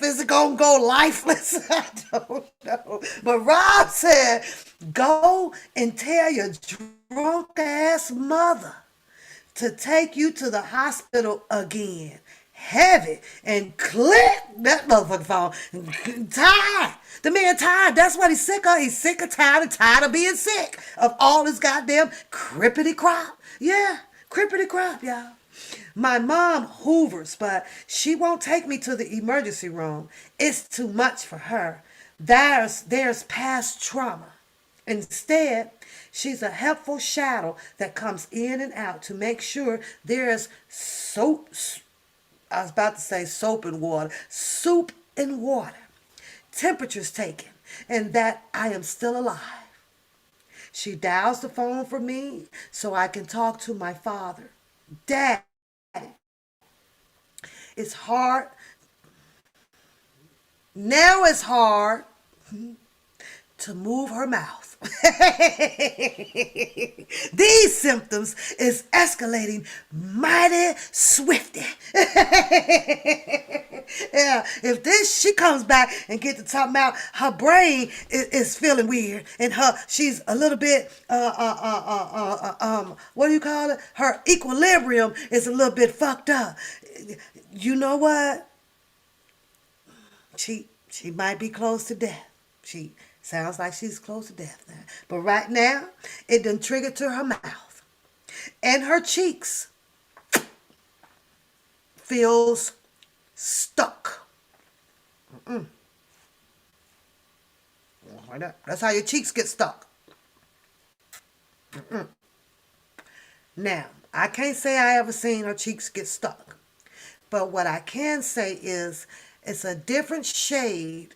it's gonna go lifeless. I don't know. But Rob said, go and tell your drunk ass mother to take you to the hospital again. Have it and click that motherfucking phone. Tired. The man tired. That's what he's sick of. He's sick of tired of being sick of all this goddamn crippity crop. Yeah, crippity crop, y'all. My mom hoovers, but she won't take me to the emergency room. It's too much for her. There's past trauma. Instead, she's a helpful shadow that comes in and out to make sure there's soap. I was about to say soap and water. Soup and water. Temperatures taken, and that I am still alive. She dials the phone for me so I can talk to my father. Dad, it's hard. Now it's hard to move her mouth. These symptoms is escalating mighty swifty. Yeah, if this she comes back and get to talking about her brain is feeling weird and she's a little bit what do you call it? Her equilibrium is a little bit fucked up. You know what? She might be close to death. She sounds like she's close to death now. But right now, it done triggered to her mouth. And her cheeks feels stuck. That's how your cheeks get stuck. Now, I can't say I ever seen her cheeks get stuck. But what I can say is it's a different shade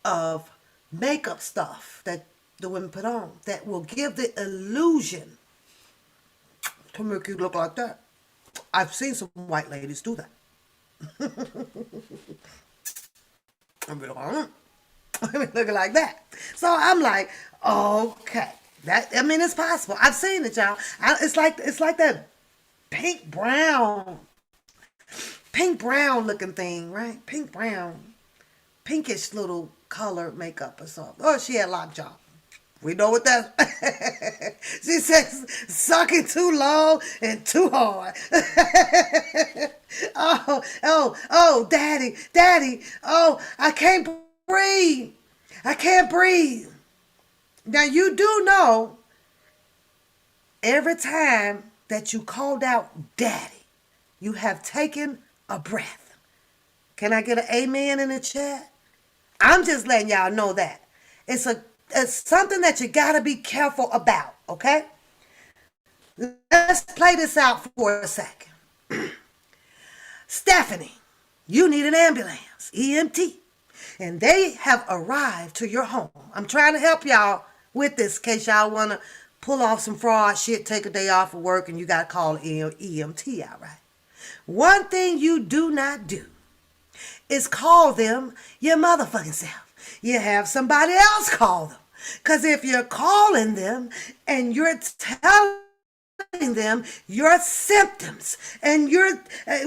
of makeup stuff that the women put on that will give the illusion to make you look like that. I've seen some white ladies do that. I mean, looking like that. So I'm like, okay, it's possible. I've seen it, y'all. It's like that pink brown looking thing, right? Pink brown, pinkish little color makeup or something. Oh, she had lockjaw. We know what that. She says, sucking too long and too hard. Daddy. Oh, I can't breathe. I can't breathe. Now you do know every time that you called out daddy, you have taken a breath. Can I get an amen in the chat? I'm just letting y'all know that. It's something that you gotta be careful about, okay? Let's play this out for a second. Stephanie, you need an ambulance, EMT. And they have arrived to your home. I'm trying to help y'all with this in case y'all want to pull off some fraud shit, take a day off of work, and you got to call EMT out, right? One thing you do not do is call them your motherfucking self. You have somebody else call them. Because if you're calling them and you're telling them your symptoms and your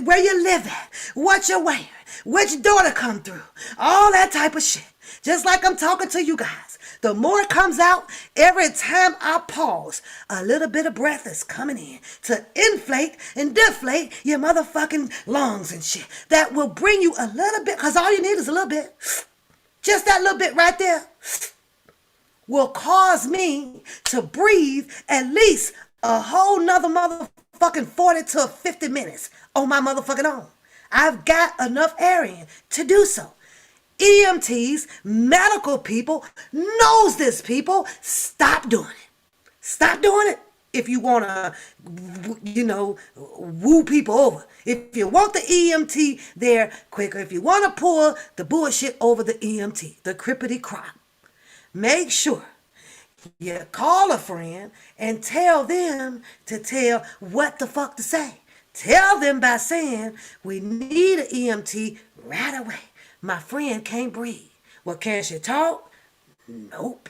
where you live at, what you're wearing, which door to come through, all that type of shit. Just like I'm talking to you guys. The more it comes out, every time I pause, a little bit of breath is coming in to inflate and deflate your motherfucking lungs and shit. That will bring you a little bit, because all you need is a little bit. Just that little bit right there will cause me to breathe at least a whole nother motherfucking 40 to 50 minutes on my motherfucking own. I've got enough air in to do so. EMTs, medical people, knows this, people. Stop doing it. Stop doing it if you want to, woo people over. If you want the EMT there quicker, if you want to pull the bullshit over the EMT, the crippity crop, make sure you call a friend and tell them to tell what the fuck to say. Tell them by saying, we need an EMT right away. My friend can't breathe. Well, can she talk? Nope.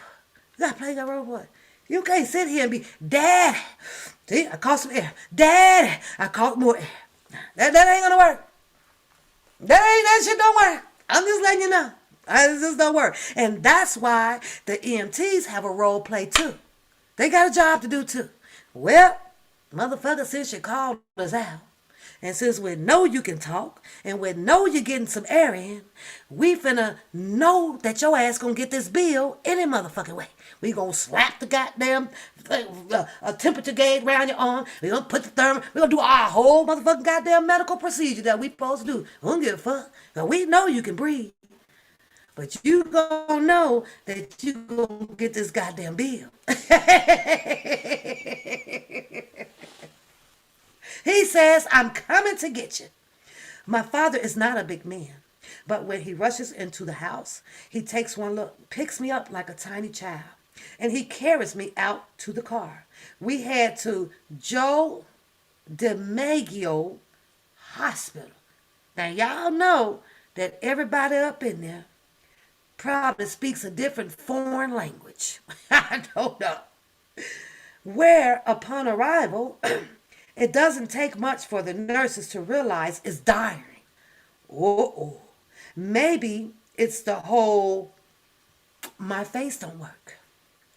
You gotta play that role, boy. You can't sit here and be, Daddy. See, I caught some air. Daddy, I caught more air. That ain't gonna work. That shit don't work. I'm just letting you know. It just don't work. And that's why the EMTs have a role play too. They got a job to do too. Well, motherfucker, since you called us out, and since we know you can talk, and we know you're getting some air in, we finna know that your ass gonna get this bill any motherfucking way. We gonna slap the goddamn a temperature gauge around your arm. We gonna put the thermal. We gonna do our whole motherfucking goddamn medical procedure that we supposed to do. We don't give a fuck. Cause we know you can breathe. But you gonna know that you gonna get this goddamn bill. He says, I'm coming to get you. My father is not a big man, but when he rushes into the house, he takes one look, picks me up like a tiny child, and he carries me out to the car. We head to Joe DiMaggio Hospital. Now, y'all know that everybody up in there probably speaks a different foreign language. I don't know. Where, upon arrival, it doesn't take much for the nurses to realize it's dying. Uh-oh. Maybe it's the whole my face don't work.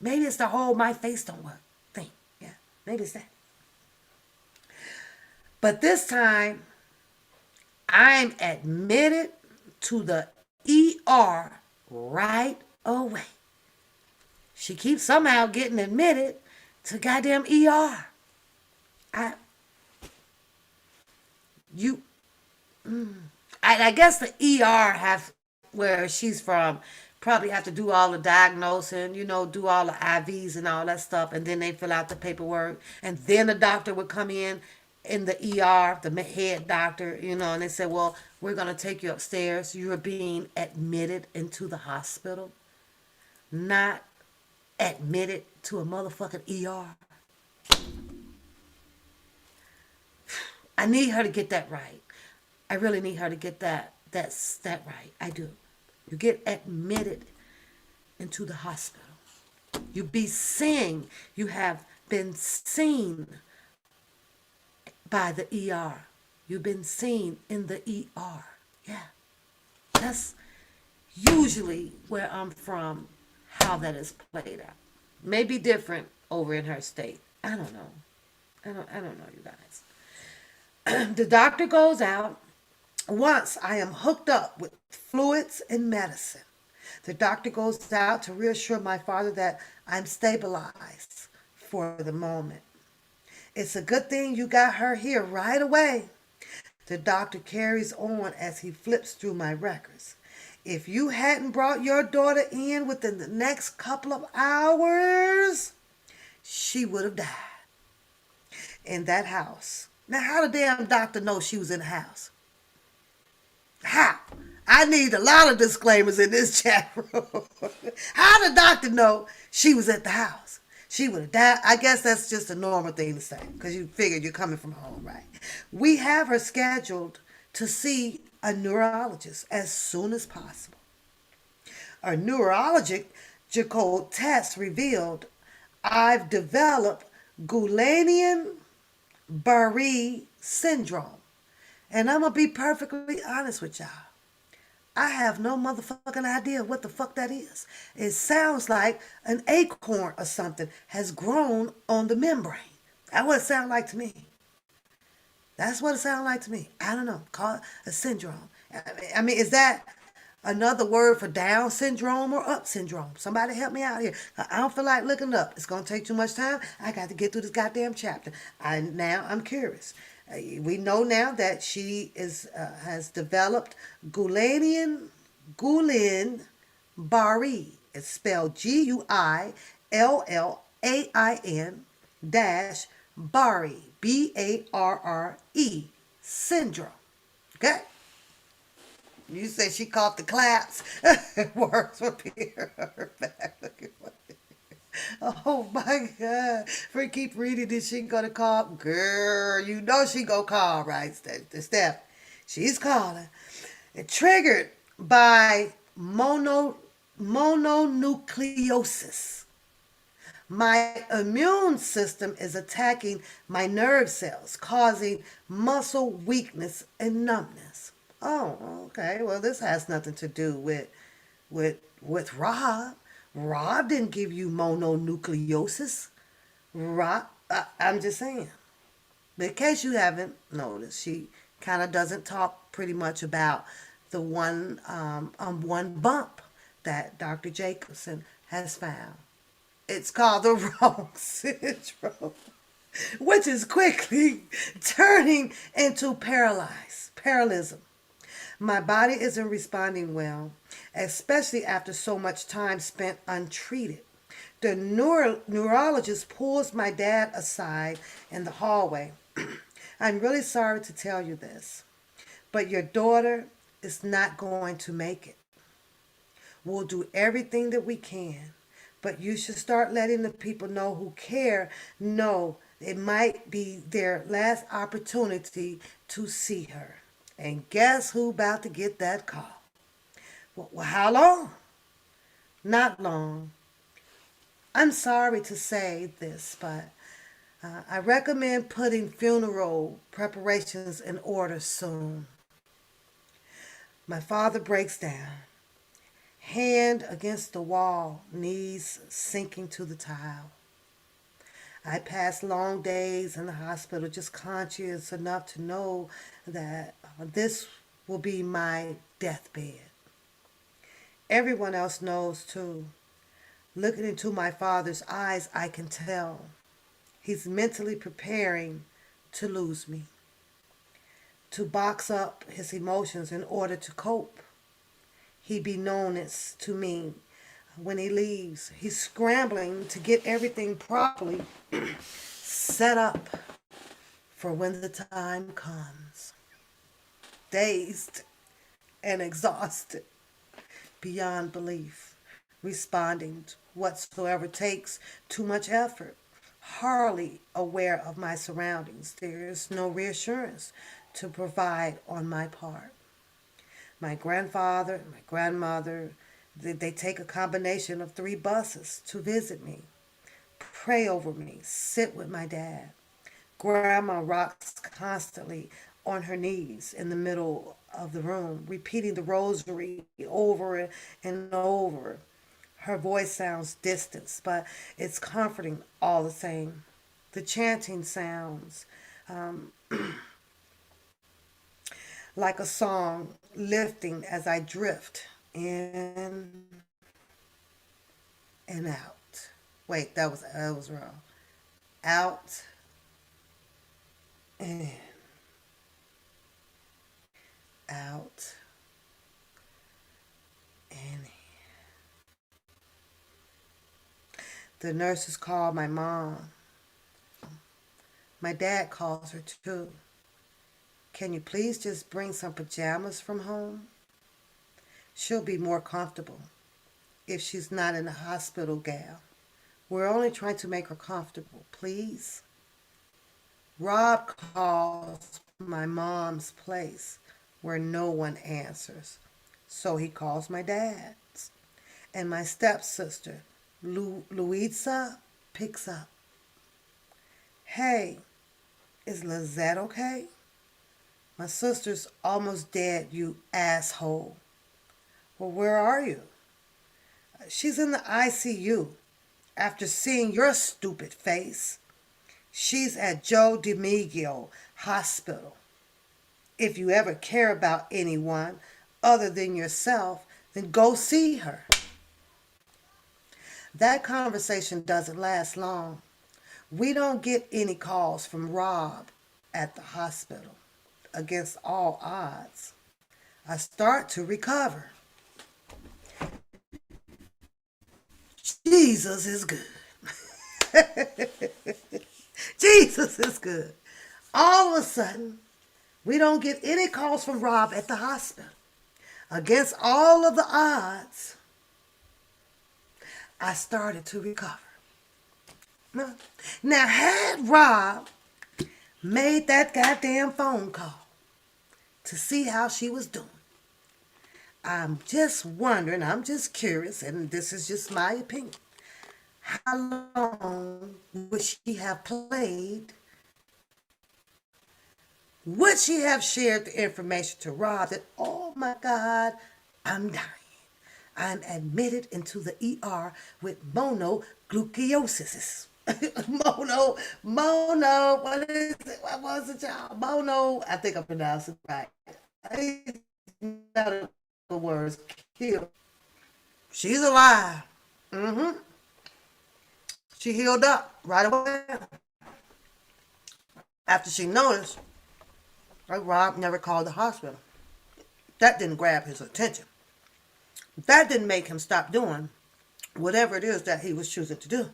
Maybe it's the whole my face don't work thing. Yeah, maybe it's that. But this time, I'm admitted to the ER right away. She keeps somehow getting admitted to goddamn ER. I guess the ER have where she's from probably have to do all the diagnosing, do all the IVs and all that stuff, and then they fill out the paperwork, and then the doctor would come in the ER, the head doctor, and they said, well, we're going to take you upstairs. You're being admitted into the hospital, not admitted to a motherfucking ER. I need her to get that right. I really need her to get that right. I do. You get admitted into the hospital. You have been seen by the ER. You've been seen in the ER. Yeah. That's usually where I'm from, how that is played out. Maybe different over in her state. I don't know. I don't know, you guys. The doctor goes out. Once I am hooked up with fluids and medicine, the doctor goes out to reassure my father that I'm stabilized for the moment. It's a good thing you got her here right away. The doctor carries on as he flips through my records. If you hadn't brought your daughter in within the next couple of hours, she would have died in that house. Now, how the damn doctor know she was in the house? How? I need a lot of disclaimers in this chat room. How the doctor know she was at the house? She would have died. I guess that's just a normal thing to say because you figured you're coming from home, right? We have her scheduled to see a neurologist as soon as possible. A neurological test revealed I've developed Guillain-Barré syndrome. And I'm going to be perfectly honest with y'all. I have no motherfucking idea what the fuck that is. It sounds like an acorn or something has grown on the membrane. That's what it sounds like to me. That's what it sounds like to me. I don't know. Call it a syndrome. I mean, is that another word for Down syndrome or up syndrome? Somebody help me out here. I don't feel like looking up. It's gonna take too much time. I got to get through this goddamn chapter. I'm curious. We know now that she is has developed Guillain-Barré. It's spelled Guillain dash Barré, Barre syndrome. Okay. You say she caught the claps. It works for Pierre. Oh my God. For keep reading this, she gonna call. Girl, you know she gonna call, right? Steph. She's calling. It triggered by mononucleosis. My immune system is attacking my nerve cells, causing muscle weakness and numbness. Oh, okay. Well, this has nothing to do with Rob. Rob didn't give you mononucleosis. Rob, I'm just saying. But in case you haven't noticed, she kind of doesn't talk pretty much about the one bump that Dr. Jacobson has found. It's called the wrong syndrome, which is quickly turning into paralysis. My body isn't responding well, especially after so much time spent untreated. The neurologist pulls my dad aside in the hallway. I'm really sorry to tell you this, but your daughter is not going to make it. We'll do everything that we can, but you should start letting the people know who care know it might be their last opportunity to see her. And guess who about to get that call? Well, how long? Not long. I'm sorry to say this, but I recommend putting funeral preparations in order soon. My father breaks down, hand against the wall, knees sinking to the tile. I pass long days in the hospital just conscious enough to know that this will be my deathbed. Everyone else knows too. Looking into my father's eyes, I can tell. He's mentally preparing to lose me, to box up his emotions in order to cope. He be known as to me when he leaves. He's scrambling to get everything properly set up for when the time comes. Dazed and exhausted beyond belief, responding to whatsoever takes too much effort, hardly aware of my surroundings. There is no reassurance to provide on my part. My grandfather and my grandmother, they take a combination of 3 buses to visit me, pray over me, sit with my dad. Grandma rocks constantly on her knees in the middle of the room, repeating the rosary over and over. Her voice sounds distant, but it's comforting all the same. The chanting sounds like a song lifting as I drift in and out. Wait, that was wrong. Out and in, out and in. The nurses call my mom. My dad calls her too. Can you please just bring some pajamas from home? She'll be more comfortable if she's not in the hospital, gal. We're only trying to make her comfortable, please. Rob calls my mom's place where no one answers. So he calls my dad's. And my stepsister, Louisa, picks up. Hey, is Lizette okay? My sister's almost dead, you asshole. Well, where are you? She's in the ICU after seeing your stupid face. She's at Joe DiMeggio Hospital. If you ever care about anyone other than yourself, then go see her. That conversation doesn't last long. We don't get any calls from Rob at the hospital. Against all odds, I start to recover. Jesus is good. Jesus is good. All of a sudden, we don't get any calls from Rob at the hospital. Against all of the odds, I started to recover. Now, had Rob made that goddamn phone call to see how she was doing, I'm just wondering, I'm just curious, and this is just my opinion. How long would she have played? Would she have shared the information to Rob that, oh my God, I'm dying. I'm admitted into the ER with monoglucosis. What is it? What was it, y'all? I think I pronounced it right. I know the words. Kill. She's alive. Mm-hmm. She healed up right away. After she noticed, like Rob never called the hospital. That didn't grab his attention. That didn't make him stop doing whatever it is that he was choosing to do.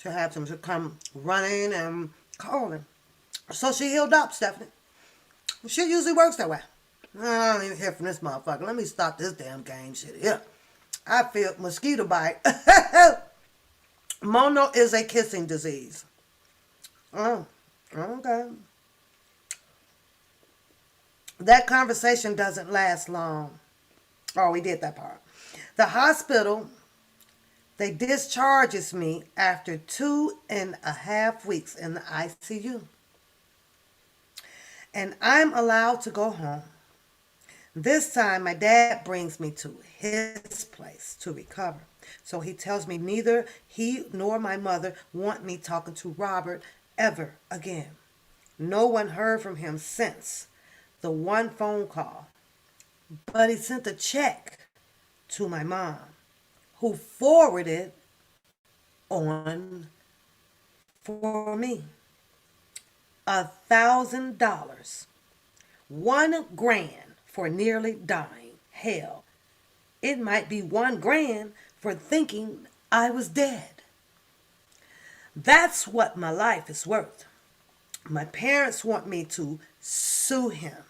To have him to come running and calling. So she healed up, Stephanie. She usually works that way. I don't even hear from this motherfucker. Let me stop this damn game shit here. I feel mosquito bite. Mono is a kissing disease. Oh, okay. That conversation doesn't last long. Oh, we did that part. The hospital, they discharges me after 2.5 weeks in the ICU. And I'm allowed to go home. This time, my dad brings me to his place to recover. So he tells me neither he nor my mother want me talking to Robert ever again. No one heard from him since the one phone call. But he sent a check to my mom, who forwarded on for me $1,000, $1,000 for nearly dying. Hell, it might be $1,000 for thinking I was dead. That's what my life is worth. My parents want me to sue him,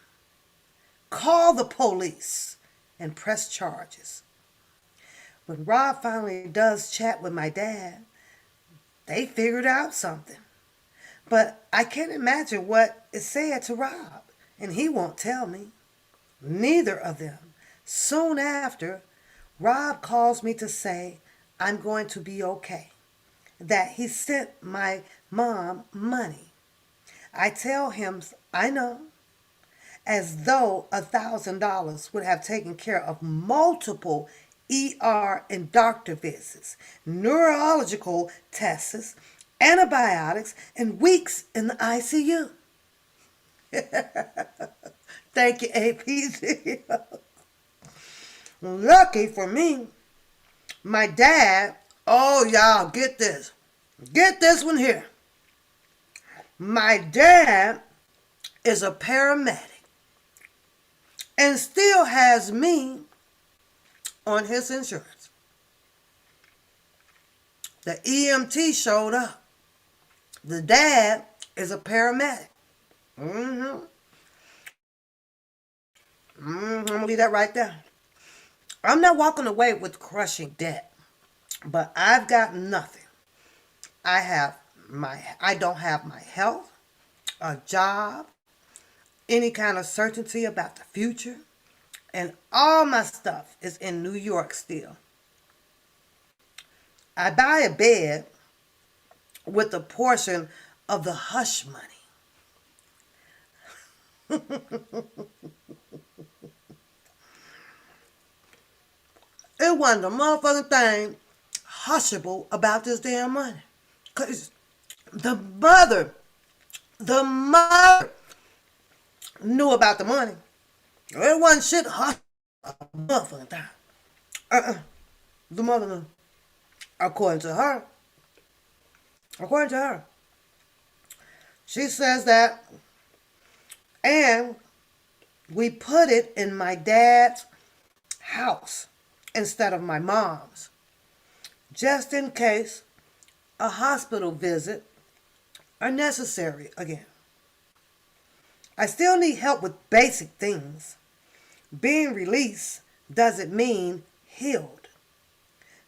call the police, and press charges. When Rob finally does chat with my dad, they figured out something. But I can't imagine what is said to Rob, and he won't tell me. Neither of them. Soon after, Rob calls me to say I'm going to be okay, that he sent my mom money. I tell him I know, as though $1,000 would have taken care of multiple ER and doctor visits, neurological tests, antibiotics, and weeks in the ICU. Thank you, APC. Lucky for me, my dad, oh y'all, get this. Get this one here. My dad is a paramedic and still has me on his insurance. The EMT showed up. The dad is a paramedic. I'm going to leave that right there. I'm not walking away with crushing debt, but I've got nothing. I don't have my health, a job, any kind of certainty about the future, and all my stuff is in New York still. I buy a bed with a portion of the hush money. It wasn't a motherfucking thing hushable about this damn money. Because the mother, the mother knew about the money. It wasn't shit hush a motherfucking thing. Uh-uh. The mother knew. According to her. According to her. She says that, and we put it in my dad's house instead of my mom's, just in case a hospital visit are necessary again. I still need help with basic things. Being released doesn't mean healed.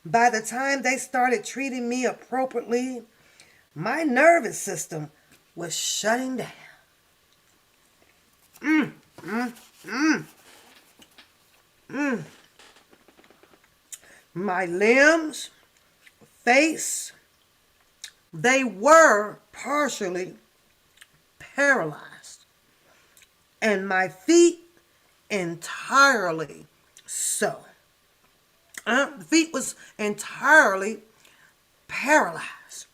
By the time they started treating me appropriately, my nervous system was shutting down. Mm, mm, mm, mm. My limbs, face, they were partially paralyzed, and my feet entirely so. The feet was entirely paralyzed.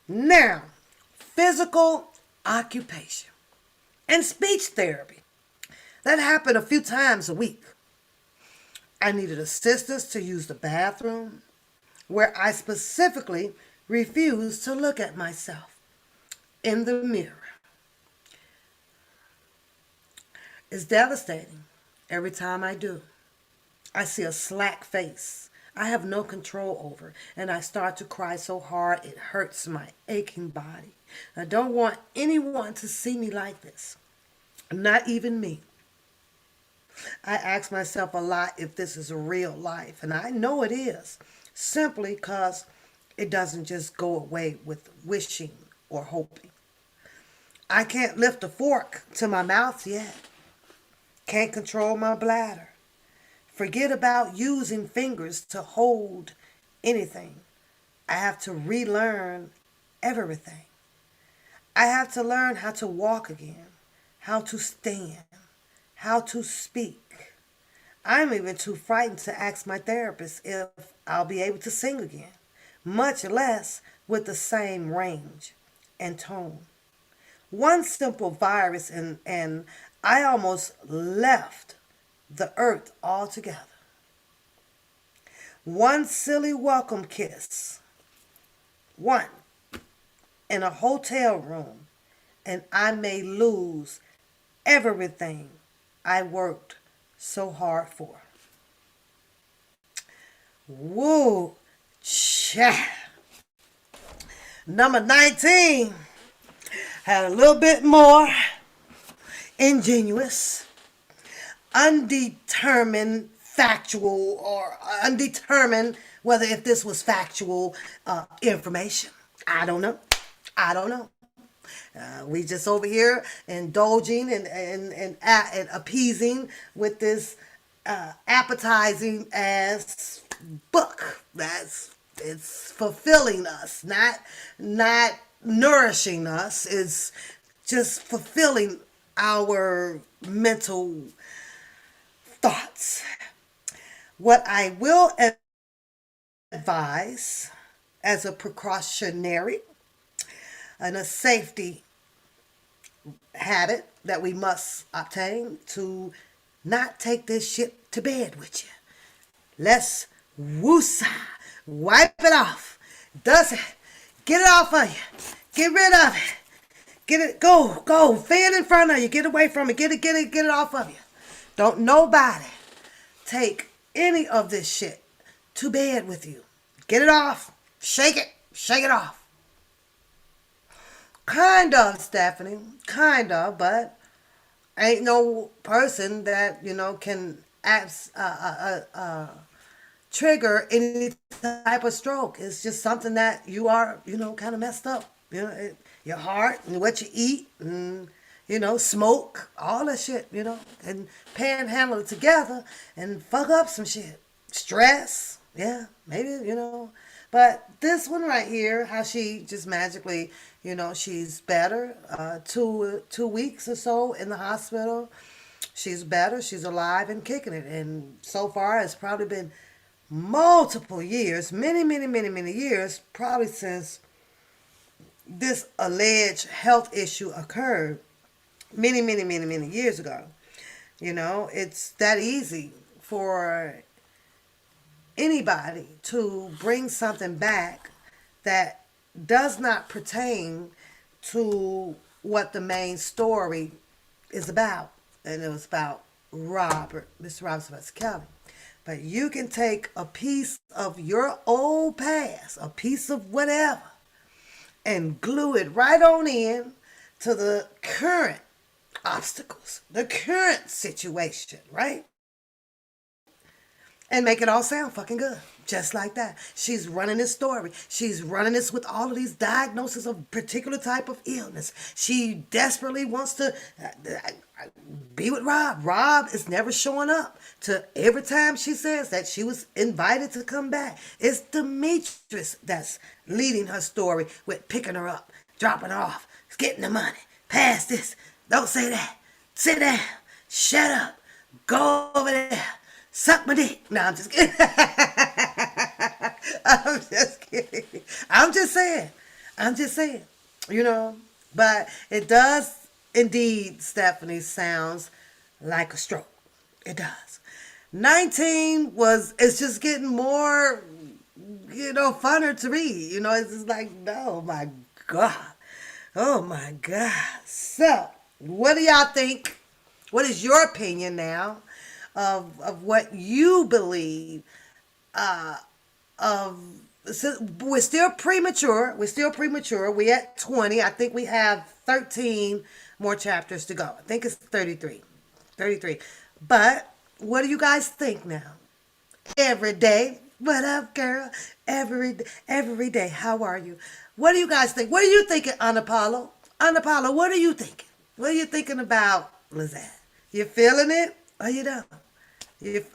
Now, physical occupation and speech therapy. That happened a few times a week. I needed assistance to use the bathroom, where I specifically refused to look at myself in the mirror. It's devastating every time I do. I see a slack face I have no control over, and I start to cry so hard it hurts my aching body. I don't want anyone to see me like this, not even me. I ask myself a lot if this is real life, and I know it is, simply because it doesn't just go away with wishing or hoping. I can't lift a fork to my mouth yet. Can't control my bladder. Forget about using fingers to hold anything. I have to relearn everything. I have to learn how to walk again, how to stand, how to speak. I'm even too frightened to ask my therapist if I'll be able to sing again, much less with the same range and tone. One simple virus and I almost left the earth altogether. One silly welcome kiss, one, in a hotel room, and I may lose everything I worked so hard for. Woo, cha. Number 19 had a little bit more ingenuous, undetermined factual or undetermined whether if this was factual information. I don't know. I don't know. We just over here indulging and appeasing with this appetizing ass book. It's fulfilling us, not nourishing us. It's just fulfilling our mental thoughts. What I will advise as a precautionary and a safety habit that we must obtain to not take this shit to bed with you. Let's woosah, wipe it off. Does it? Get it off of you. Get rid of it. Get it, go, fan in front of you. Get away from it. Get it off of you. Don't nobody take any of this shit to bed with you. Get it off. Shake it off. Kind of, Stephanie. Kind of, but Ain't no person that can trigger any type of stroke. It's just something that you are kind of messed up. Your heart and what you eat and smoke, all that shit. And panhandle it together and fuck up some shit. Stress, yeah, maybe But this one right here, how she just magically, she's better. 2 weeks or so in the hospital. She's better. She's alive and kicking it. And so far, it's probably been multiple years, many, many, many, many years, probably since this alleged health issue occurred many, many, many, many years ago. It's that easy for anybody to bring something back that does not pertain to what the main story is about. And it was about Mr. Robert Kelly. But you can take a piece of your old past, a piece of whatever, and glue it right on in to the current obstacles, the current situation, right? And make it all sound fucking good. Just like that. She's running this story. She's running this with all of these diagnoses of particular type of illness. She desperately wants to be with Rob. Rob is never showing up to every time she says that she was invited to come back. It's Demetrius that's leading her story with picking her up, dropping her off, getting the money, pass this, don't say that, sit down, shut up, go over there, suck my dick. No, I'm just kidding. I'm just kidding. I'm just saying. I'm just saying. But it does indeed, Stephanie, sounds like a stroke. It does. 19 it's just getting more, funner to read. It's just like, oh my God. Oh my God. So, what do y'all think? What is your opinion now of what you believe of so we're still premature. We're still premature. We at 20. I think we have 13 more chapters to go. I think it's 33. 33. But what do you guys think now? Every day. What up, girl? Every day. How are you? What do you guys think? What are you thinking, Anapollo? Anapollo, what are you thinking? What are you thinking about Lizette? You feeling it or you don't?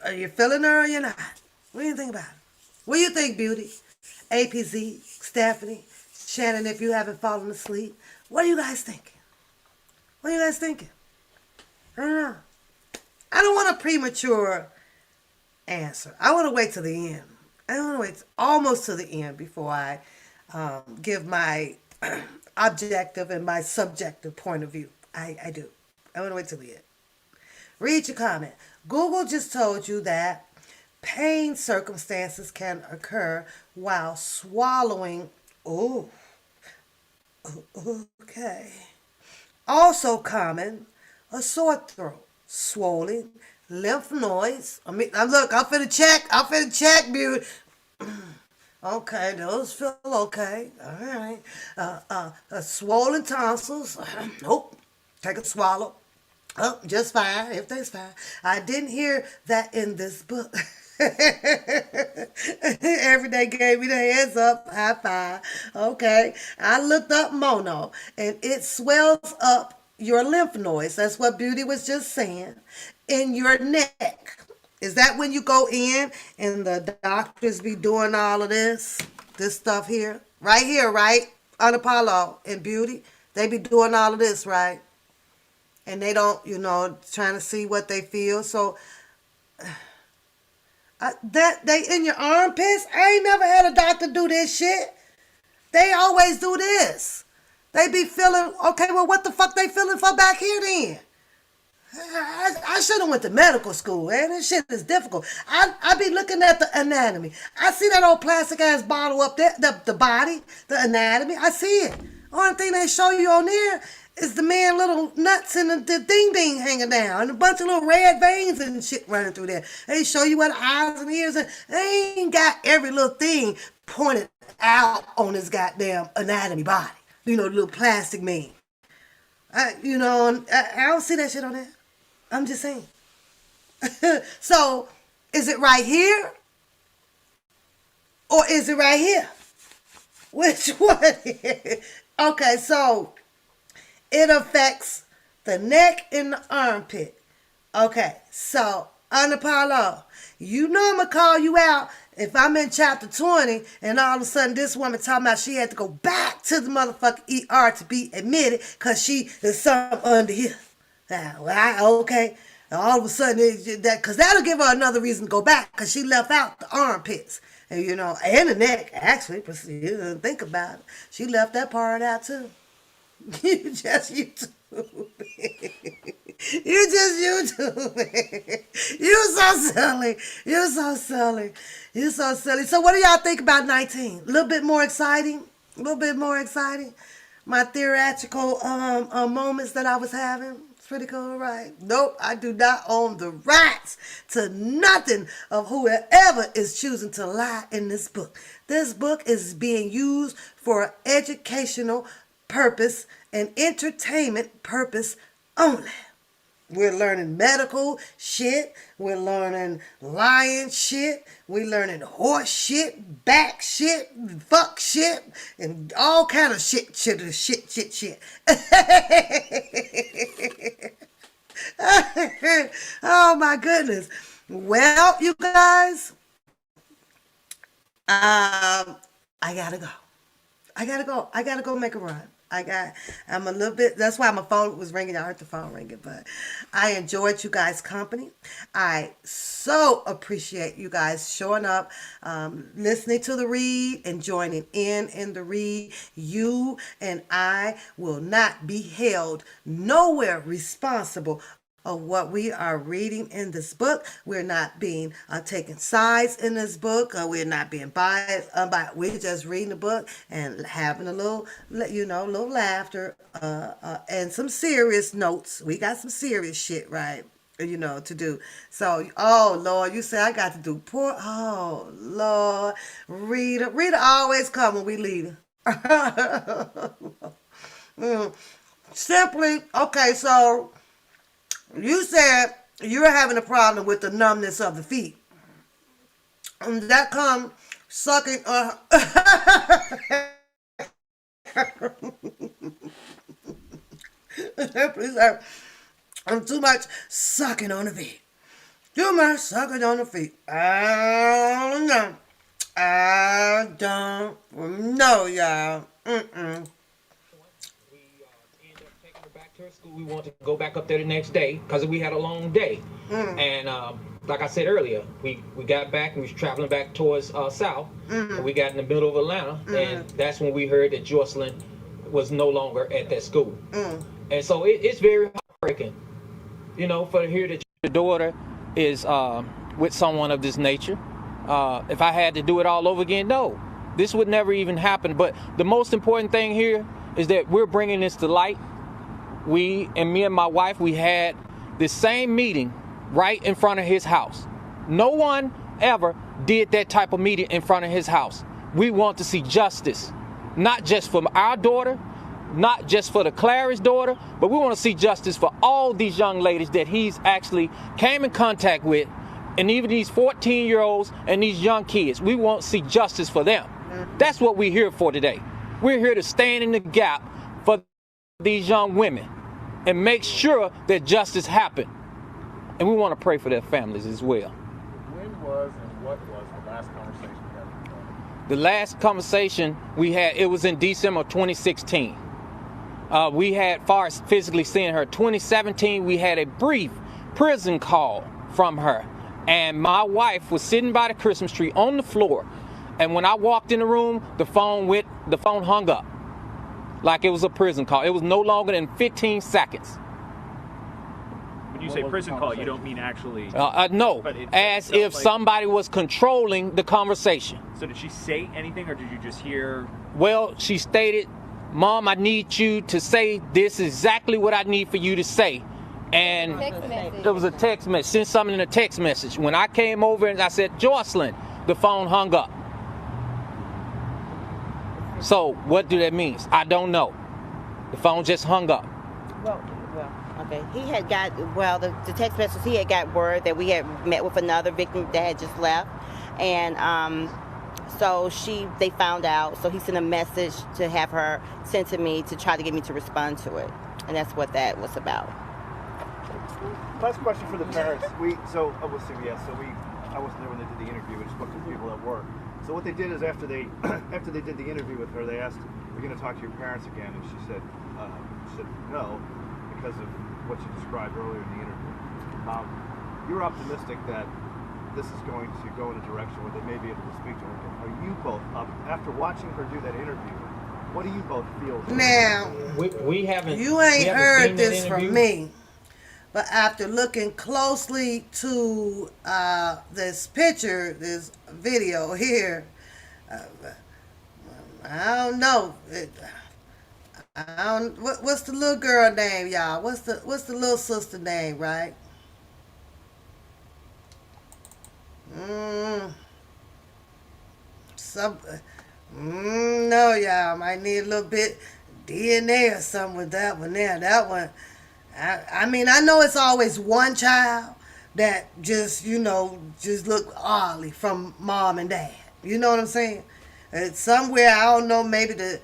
Are you feeling her or you're not? What do you think about it? What do you think, Beauty? APZ, Stephanie, Shannon, if you haven't fallen asleep. What are you guys thinking? What are you guys thinking? I don't know. I don't want a premature answer. I want to wait till the end. I want to wait almost to the end before I give my objective and my subjective point of view. I do. I want to wait till the end. Read your comment. Google just told you that pain circumstances can occur while swallowing. Oh, okay. Also common, a sore throat, swollen, lymph nodes. Look, I'm finna check. Beauty. Okay, those feel okay. All right. Swollen tonsils. Nope. Take a swallow. Oh, just fine. Everything's fine. I didn't hear that in this book. Every day gave me the heads up, high five. Okay. I looked up mono and it swells up your lymph nodes. That's what Beauty was just saying. In your neck. Is that when you go in and the doctors be doing all of this stuff here? Right here, right? On Apollo and Beauty. They be doing all of this, right? And they don't, trying to see what they feel. So that they in your armpits. I ain't never had a doctor do this shit. They always do this. They be feeling okay. Well, what the fuck they feeling for back here then? I should have went to medical school, man. This shit is difficult. I be looking at the anatomy. I see that old plastic ass bottle up there, the body, the anatomy. I see it. Only thing they show you on there is the man little nuts and the ding ding hanging down and a bunch of little red veins and shit running through there. They show you what eyes and ears and they ain't got every little thing pointed out on his goddamn anatomy body. The little plastic man. I don't see that shit on there. I'm just saying. So, is it right here or is it right here? Which one? Okay, so it affects the neck and the armpit. Okay, so under Paulo, you know I'm gonna call you out if I'm in chapter 20 and all of a sudden this woman talking about she had to go back to the motherfucking ER to be admitted because she is something under here. Okay. All of a sudden, because that'll give her another reason to go back because she left out the armpits. And, and the neck, actually, you didn't think about it. She left that part out, too. You just YouTube. You just YouTube. You so silly. You so silly. You so silly. So what do y'all think about 19? A little bit more exciting? A little bit more exciting? My theoretical moments that I was having? It's pretty cool, right? Nope, I do not own the rights to nothing of whoever is choosing to lie in this book. This book is being used for educational purpose and entertainment purpose only. We're learning medical shit. We're learning lion shit. We're learning horse shit, back shit, fuck shit, and all kind of shit. Oh my goodness. Well, you guys, I gotta go. I gotta go make a run. I'm a little bit, that's why my phone was ringing. I heard the phone ringing, but I enjoyed you guys' company. I so appreciate you guys showing up, listening to the read and joining in the read. You and I will not be held nowhere responsible of what we are reading in this book. We're not being taking sides in this book. We're not being biased. We're just reading the book and having a little, little laughter and some serious notes. We got some serious shit, right? To do. So, oh Lord, you say I got to do poor. Oh Lord, Rita always come when we leave. Simply, okay, so you said you're having a problem with the numbness of the feet. And that comes sucking. Please, I'm too much sucking on the feet. Too much sucking on the feet. I don't know. I don't know, y'all. School, we wanted to go back up there the next day because we had a long day. And like I said earlier, we got back and we was traveling back towards south. And we got in the middle of Atlanta, and that's when we heard that Jocelyn was no longer at that school. And so it's very heartbreaking, for to hear that your daughter is with someone of this nature. If I had to do it all over again, no, this would never even happen. But the most important thing here is that we're bringing this to light. Me and my wife, we had the same meeting right in front of his house. No one ever did that type of meeting in front of his house. We want to see justice, not just for our daughter, not just for the Clary's daughter, but we want to see justice for all these young ladies that he's actually came in contact with, and even these 14-year-olds and these young kids. We want to see justice for them. That's what we're here for today. We're here to stand in the gap for these young women and make sure that justice happen. And we want to pray for their families as well. When was and what was the last conversation you had with them? The last conversation we had, it was in December 2016. We had, far as physically seeing her, 2017, we had a brief prison call from her. And my wife was sitting by the Christmas tree on the floor. And when I walked in the room, the phone hung up. Like it was a prison call. It was no longer than 15 seconds. When you say prison call, you don't mean actually... No, as if somebody was controlling the conversation. So did she say anything, or did you just hear... Well, she stated, Mom, I need you to say this exactly what I need for you to say. And there was a text message, sent something in a text message. When I came over and I said, Jocelyn, the phone hung up. So what do that mean? I don't know. The phone just hung up. Well, okay. He had got, the text message, he had got word that we had met with another victim that had just left. And so they found out. So he sent a message to have her sent to me to try to get me to respond to it. And that's what that was about. Last question for the parents. I was CBS, I wasn't there when they did the interview. We spoke to people at work. So what they did is after they did the interview with her, they asked, "Are you going to talk to your parents again?" And she said no, because of what you described earlier in the interview. You're optimistic that this is going to go in a direction where they may be able to speak to her. Are you both, after watching her do that interview, what do you both feel? Now, we haven't. You ain't heard this interview. from me. But after looking closely to this picture, this video here, I don't know. What's the little girl name, y'all? What's the little sister name, right? No, y'all. Might need a little bit DNA or something with that one there. That one. I mean, I know it's always one child that just look oddly from mom and dad. You know what I'm saying? It's somewhere, I don't know, maybe the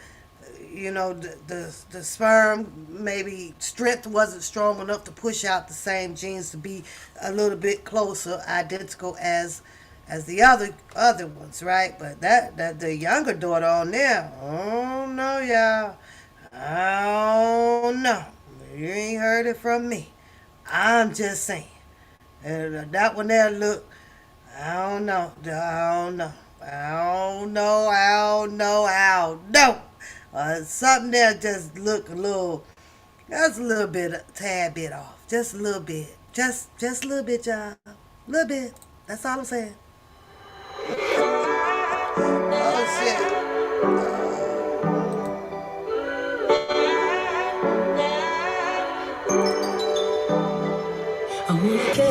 sperm, maybe strength wasn't strong enough to push out the same genes to be a little bit closer, identical as the other ones, right? But that the younger daughter on there, oh no, y'all. Oh no. You ain't heard it from me. I'm just saying. That one there look, I don't know. Something there just look just a little bit, a tad bit off. Just a little bit. Just a little bit, y'all. A little bit. That's all I'm saying. Oh, shit. I wanna get you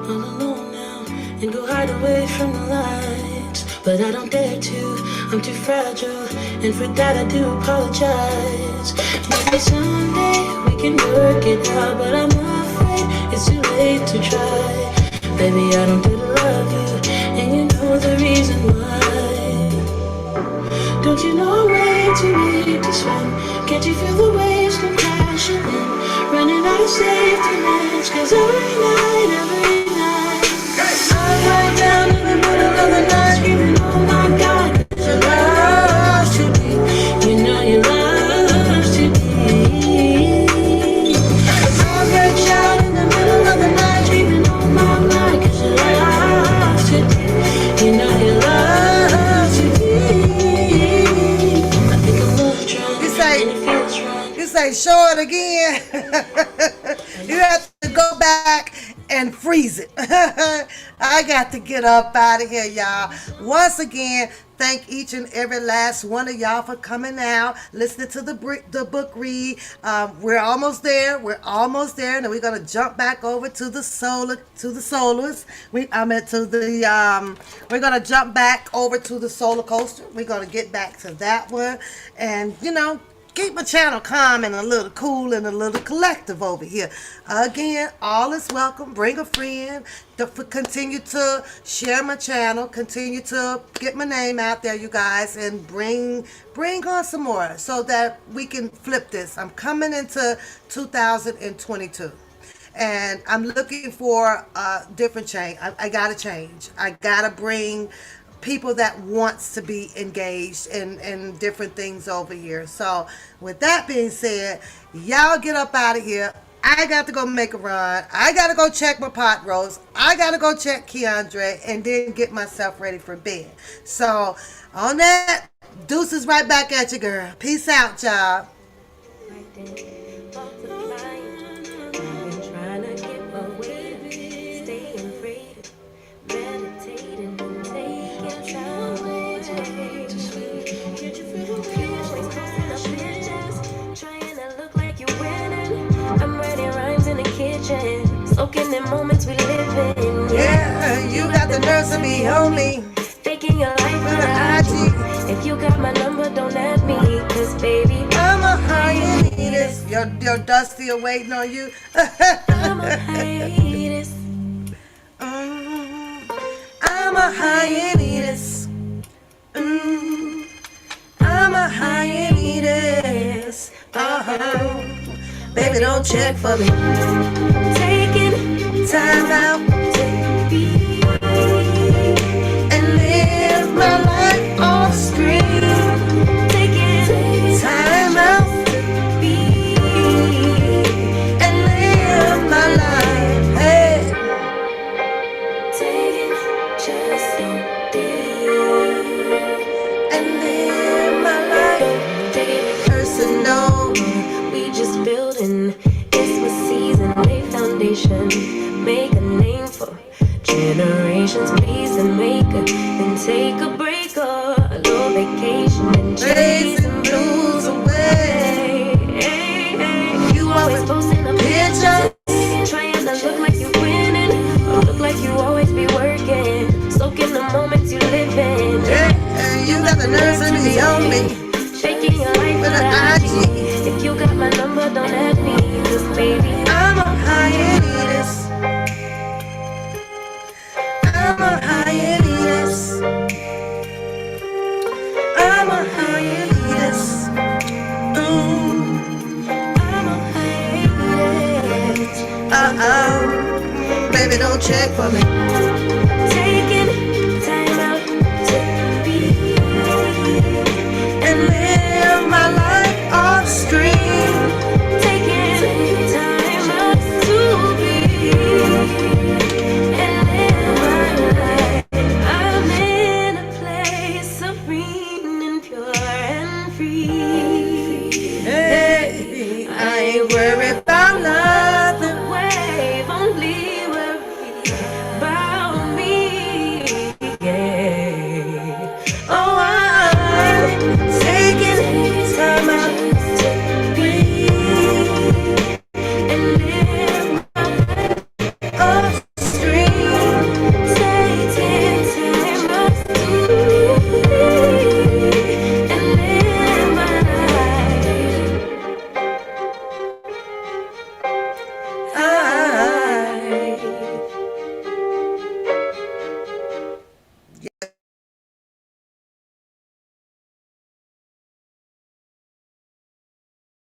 all alone now and go hide away from the lights, but I don't dare to. I'm too fragile, and for that I do apologize. Maybe someday we can work it out, but I'm afraid it's too late to try. Baby, I don't dare to love you, and you know the reason why. Don't you know I'm way too weak to swim? Can't you feel the waves come crashing in? Running out of safety nets, 'cause every night I'm right down in the middle of the night screaming, oh my God, 'cause your love's too deep. You know your love's too deep. I'm right out in the middle of the night screaming, oh my God, 'cause your love's too deep. You know your love's too deep. I think I'm love drunk and it feels wrong. You say show it again. You have to go back and freeze it. I got to get up out of here, y'all. Once again, thank each and every last one of y'all for coming out, listening to the book read. We're almost there. We're almost there. Now we're gonna jump back over to the soloists. We're gonna jump back over to the solar coaster. We're gonna get back to that one, and keep my channel calm and a little cool and a little collective over here. Again, all is welcome. Bring a friend. Continue to share my channel. Continue to get my name out there, you guys, and bring on some more so that we can flip this. I'm coming into 2022. And I'm looking for a different change. I gotta change. I gotta bring people that wants to be engaged in different things over here. So with that being said, y'all get up out of here. I got to go make a run. I got to go check my pot roast. I got to go check Keandre and then get myself ready for bed. So on that, deuces right back at you, girl. Peace out, y'all. Soaking in moments we live in. Yeah, you got the nerves to be homely. Faking your life on IG. If you got my number, don't add me. 'Cause baby, I'm a hiatus. Your dusty are waiting on you. I'm a hiatus. I'm a hiatus. I'm a hiatus. Baby, don't check for me. Taking Time out to be and live my life off screen. taking Time out to be and live my life. Hey, taking just don't and live my life. take it Personal. We just building Christmas season, lay foundation, make a name for generations. Please and make a, then take a break or a little vacation and Chasing blues away. Hey, hey. You always posting a Picture. trying to look like you winning, or look like you always be working, soaking the moments you live in. Yeah, you got the nerves to be on me. Shaking your life With with an an IG. IG. If you got my number, don't add me, 'cause baby,